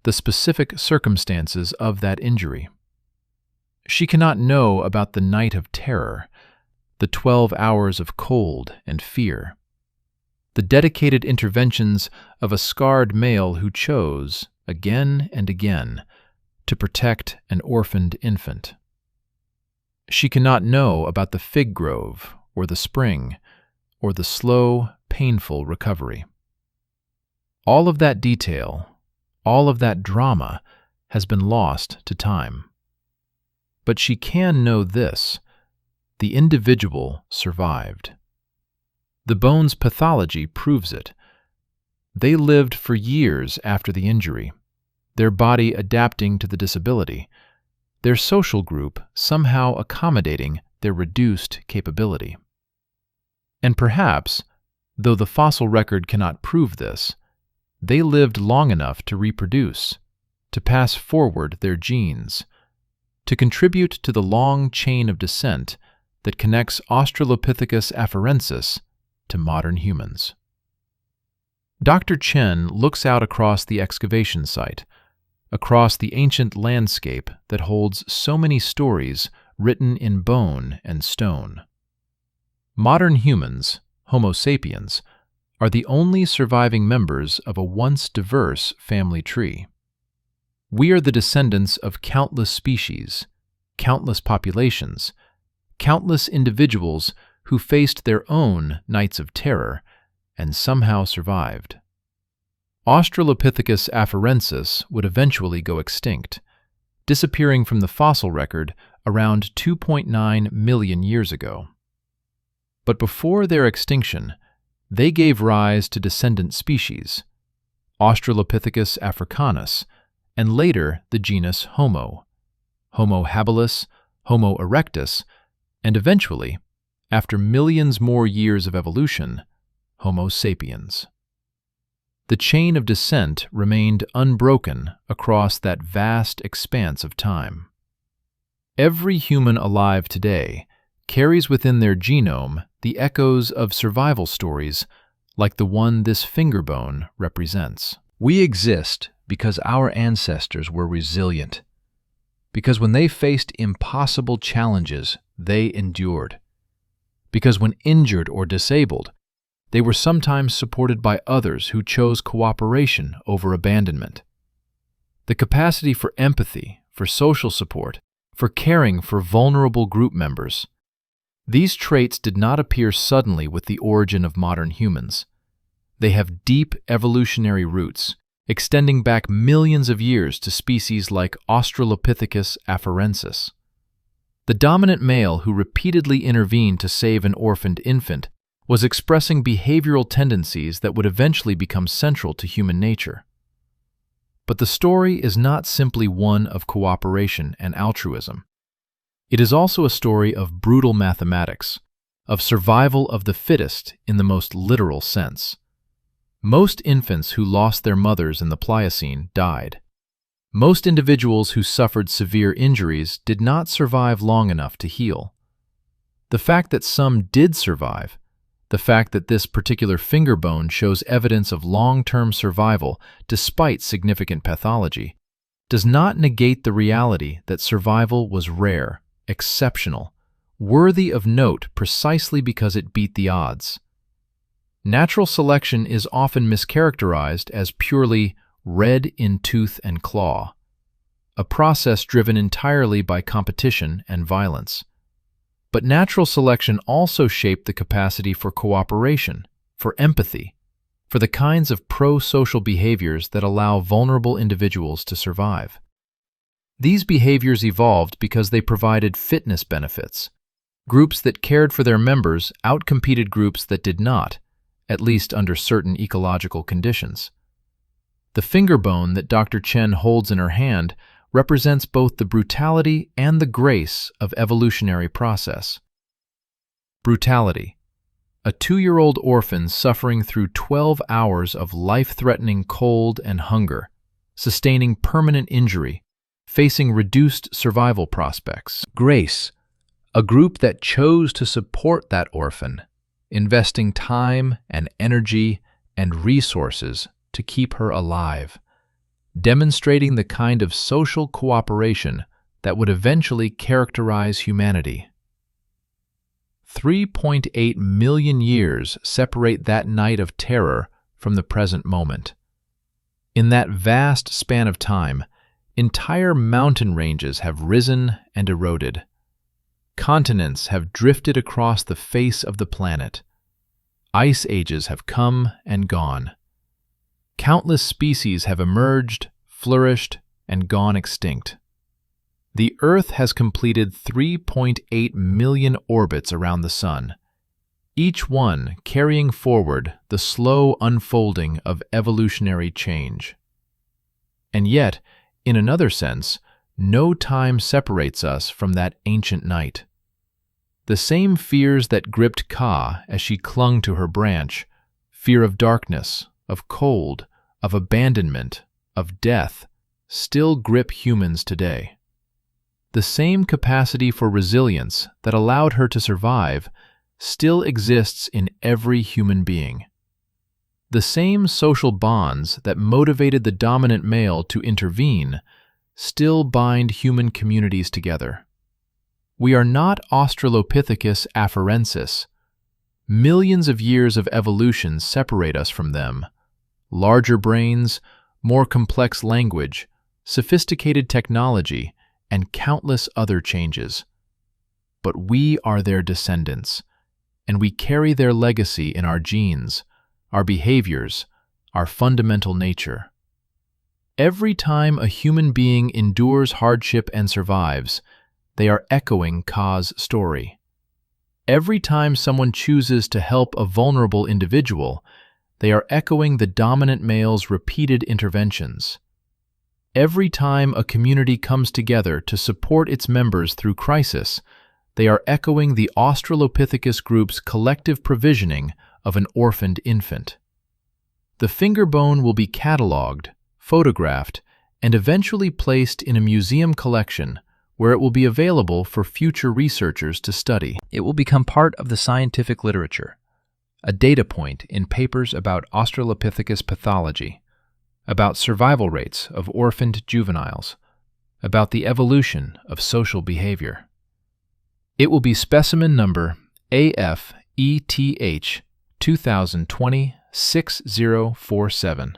the specific circumstances of that injury. She cannot know about the night of terror, the 12 hours of cold and fear, the dedicated interventions of a scarred male who chose, again and again, to protect an orphaned infant. She cannot know about the fig grove, or the spring, or the slow, painful recovery. All of that detail, all of that drama, has been lost to time. But she can know this: the individual survived. The bone's pathology proves it. They lived for years after the injury, their body adapting to the disability, their social group somehow accommodating their reduced capability. And perhaps, though the fossil record cannot prove this, they lived long enough to reproduce, to pass forward their genes, to contribute to the long chain of descent that connects Australopithecus afarensis to modern humans. Dr. Chen looks out across the excavation site, across the ancient landscape that holds so many stories written in bone and stone. Modern humans, Homo sapiens, are the only surviving members of a once diverse family tree. We are the descendants of countless species, countless populations, countless individuals who faced their own nights of terror and somehow survived. Australopithecus afarensis would eventually go extinct, disappearing from the fossil record around 2.9 million years ago. But before their extinction, they gave rise to descendant species, Australopithecus africanus, and later the genus Homo, Homo habilis, Homo erectus, and eventually, after millions more years of evolution, Homo sapiens. The chain of descent remained unbroken across that vast expanse of time. Every human alive today carries within their genome the echoes of survival stories like the one this finger bone represents. We exist because our ancestors were resilient, because when they faced impossible challenges, they endured, because when injured or disabled, they were sometimes supported by others who chose cooperation over abandonment. The capacity for empathy, for social support, for caring for vulnerable group members. These traits did not appear suddenly with the origin of modern humans. They have deep evolutionary roots, extending back millions of years to species like Australopithecus afarensis. The dominant male who repeatedly intervened to save an orphaned infant was expressing behavioral tendencies that would eventually become central to human nature. But the story is not simply one of cooperation and altruism. It is also a story of brutal mathematics, of survival of the fittest in the most literal sense. Most infants who lost their mothers in the Pliocene died. Most individuals who suffered severe injuries did not survive long enough to heal. The fact that some did survive, the fact that this particular finger bone shows evidence of long-term survival despite significant pathology, does not negate the reality that survival was rare, exceptional, worthy of note precisely because it beat the odds. Natural selection is often mischaracterized as purely red in tooth and claw, a process driven entirely by competition and violence. But natural selection also shaped the capacity for cooperation, for empathy, for the kinds of pro-social behaviors that allow vulnerable individuals to survive. These behaviors evolved because they provided fitness benefits. Groups that cared for their members outcompeted groups that did not, at least under certain ecological conditions. The finger bone that Dr. Chen holds in her hand represents both the brutality and the grace of evolutionary process. Brutality. A 2-year-old orphan suffering through 12 hours of life-threatening cold and hunger, sustaining permanent injury, facing reduced survival prospects. Grace. A group that chose to support that orphan, investing time and energy and resources to keep her alive, demonstrating the kind of social cooperation that would eventually characterize humanity. 3.8 million years separate that night of terror from the present moment. In that vast span of time, entire mountain ranges have risen and eroded. Continents have drifted across the face of the planet. Ice ages have come and gone. Countless species have emerged, flourished, and gone extinct. The Earth has completed 3.8 million orbits around the Sun, each one carrying forward the slow unfolding of evolutionary change. And yet, in another sense, no time separates us from that ancient night. The same fears that gripped Ka as she clung to her branch, fear of darkness, of cold, of abandonment, of death, still grip humans today. The same capacity for resilience that allowed her to survive still exists in every human being. The same social bonds that motivated the dominant male to intervene still bind human communities together. We are not Australopithecus afarensis. Millions of years of evolution separate us from them. Larger brains, more complex language, sophisticated technology, and countless other changes. But we are their descendants, and we carry their legacy in our genes, our behaviors, our fundamental nature. Every time a human being endures hardship and survives, they are echoing Ka's story. Every time someone chooses to help a vulnerable individual, they are echoing the dominant male's repeated interventions. Every time a community comes together to support its members through crisis, they are echoing the Australopithecus group's collective provisioning of an orphaned infant. The finger bone will be catalogued, photographed, and eventually placed in a museum collection where it will be available for future researchers to study. It will become part of the scientific literature, a data point in papers about Australopithecus pathology, about survival rates of orphaned juveniles, about the evolution of social behavior. It will be specimen number AFETH 2020-6047,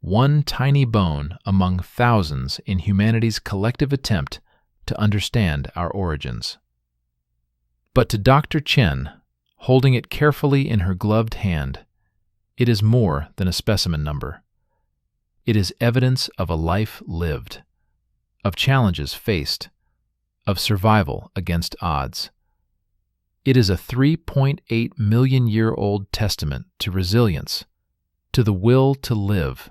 one tiny bone among thousands in humanity's collective attempt to understand our origins. But to Dr. Chen, holding it carefully in her gloved hand, it is more than a specimen number. It is evidence of a life lived, of challenges faced, of survival against odds. It is a 3.8 million year old testament to resilience, to the will to live,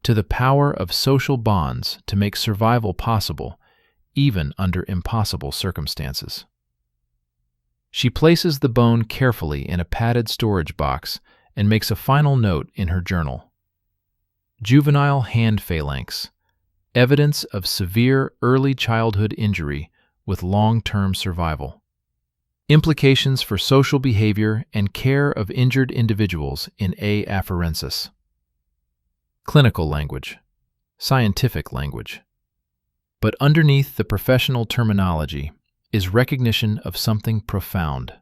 to the power of social bonds to make survival possible, even under impossible circumstances. She places the bone carefully in a padded storage box and makes a final note in her journal. Juvenile hand phalanx, evidence of severe early childhood injury with long-term survival. Implications for social behavior and care of injured individuals in A. afarensis. Clinical language, scientific language. But underneath the professional terminology is recognition of something profound.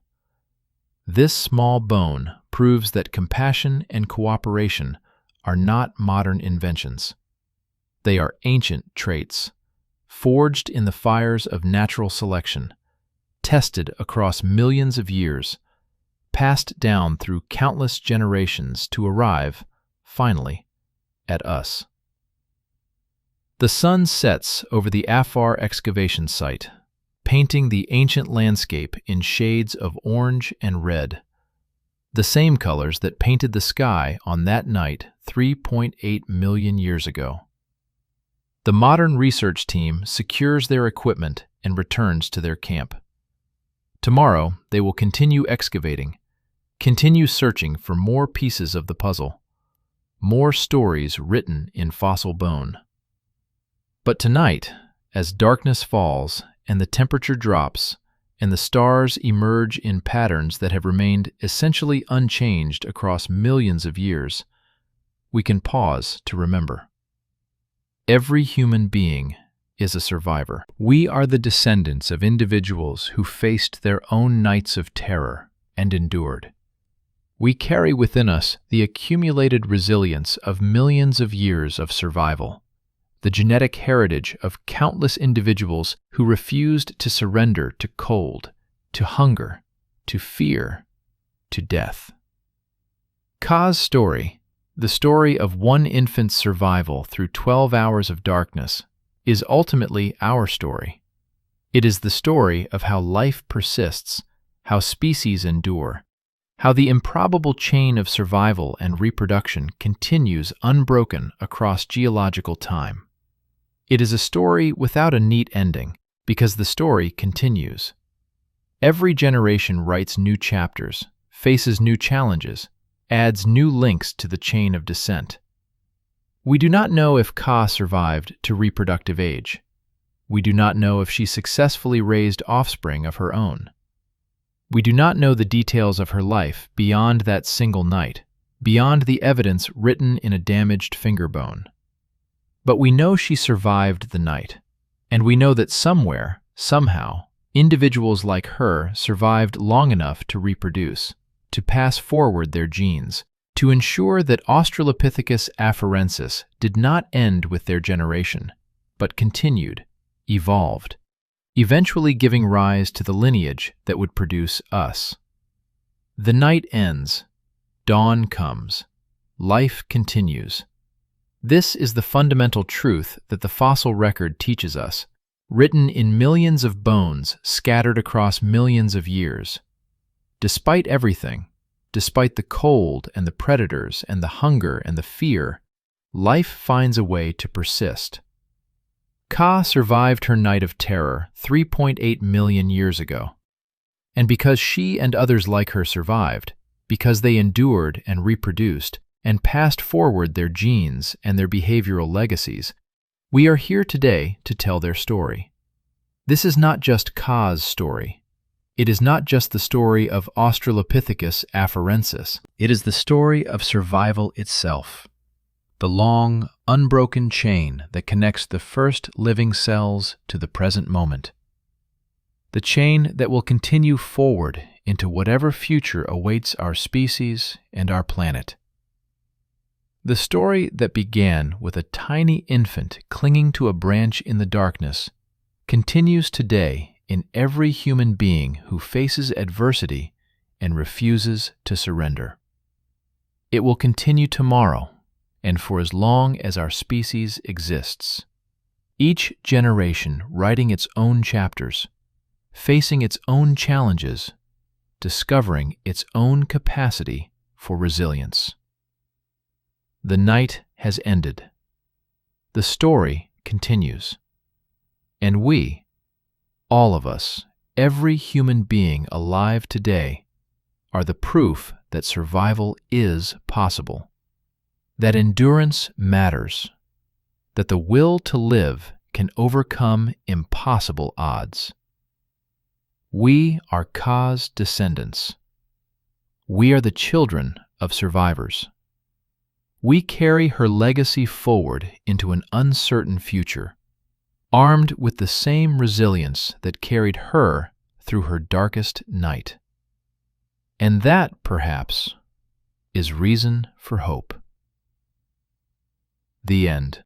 This small bone proves that compassion and cooperation are not modern inventions. They are ancient traits, forged in the fires of natural selection, tested across millions of years, passed down through countless generations to arrive, finally, at us. The sun sets over the Afar excavation site, painting the ancient landscape in shades of orange and red, the same colors that painted the sky on that night 3.8 million years ago. The modern research team secures their equipment and returns to their camp. Tomorrow, they will continue excavating, continue searching for more pieces of the puzzle, more stories written in fossil bone. But tonight, as darkness falls and the temperature drops and the stars emerge in patterns that have remained essentially unchanged across millions of years, we can pause to remember. Every human being is a survivor. We are the descendants of individuals who faced their own nights of terror and endured. We carry within us the accumulated resilience of millions of years of survival, the genetic heritage of countless individuals who refused to surrender to cold, to hunger, to fear, to death. Ka's story, the story of one infant's survival through 12 hours of darkness, is ultimately our story. It is the story of how life persists, how species endure, how the improbable chain of survival and reproduction continues unbroken across geological time. It is a story without a neat ending, because the story continues. Every generation writes new chapters, faces new challenges, adds new links to the chain of descent. We do not know if Ka survived to reproductive age. We do not know if she successfully raised offspring of her own. We do not know the details of her life beyond that single night, beyond the evidence written in a damaged finger bone. But we know she survived the night, and we know that somewhere, somehow, individuals like her survived long enough to reproduce, to pass forward their genes, to ensure that Australopithecus afarensis did not end with their generation, but continued, evolved, eventually giving rise to the lineage that would produce us. The night ends, dawn comes, life continues. This is the fundamental truth that the fossil record teaches us, written in millions of bones scattered across millions of years. Despite everything, despite the cold and the predators and the hunger and the fear, life finds a way to persist. Ka survived her night of terror 3.8 million years ago. And because she and others like her survived, because they endured and reproduced, and passed forward their genes and their behavioral legacies, we are here today to tell their story. This is not just Ka's story. It is not just the story of Australopithecus afarensis. It is the story of survival itself, the long, unbroken chain that connects the first living cells to the present moment. The chain that will continue forward into whatever future awaits our species and our planet. The story that began with a tiny infant clinging to a branch in the darkness continues today in every human being who faces adversity and refuses to surrender. It will continue tomorrow and for as long as our species exists. Each generation writing its own chapters, facing its own challenges, discovering its own capacity for resilience. The night has ended. The story continues. And we, all of us, every human being alive today, are the proof that survival is possible, that endurance matters, that the will to live can overcome impossible odds. We are Ka's descendants. We are the children of survivors. We carry her legacy forward into an uncertain future, armed with the same resilience that carried her through her darkest night. And that, perhaps, is reason for hope. The end.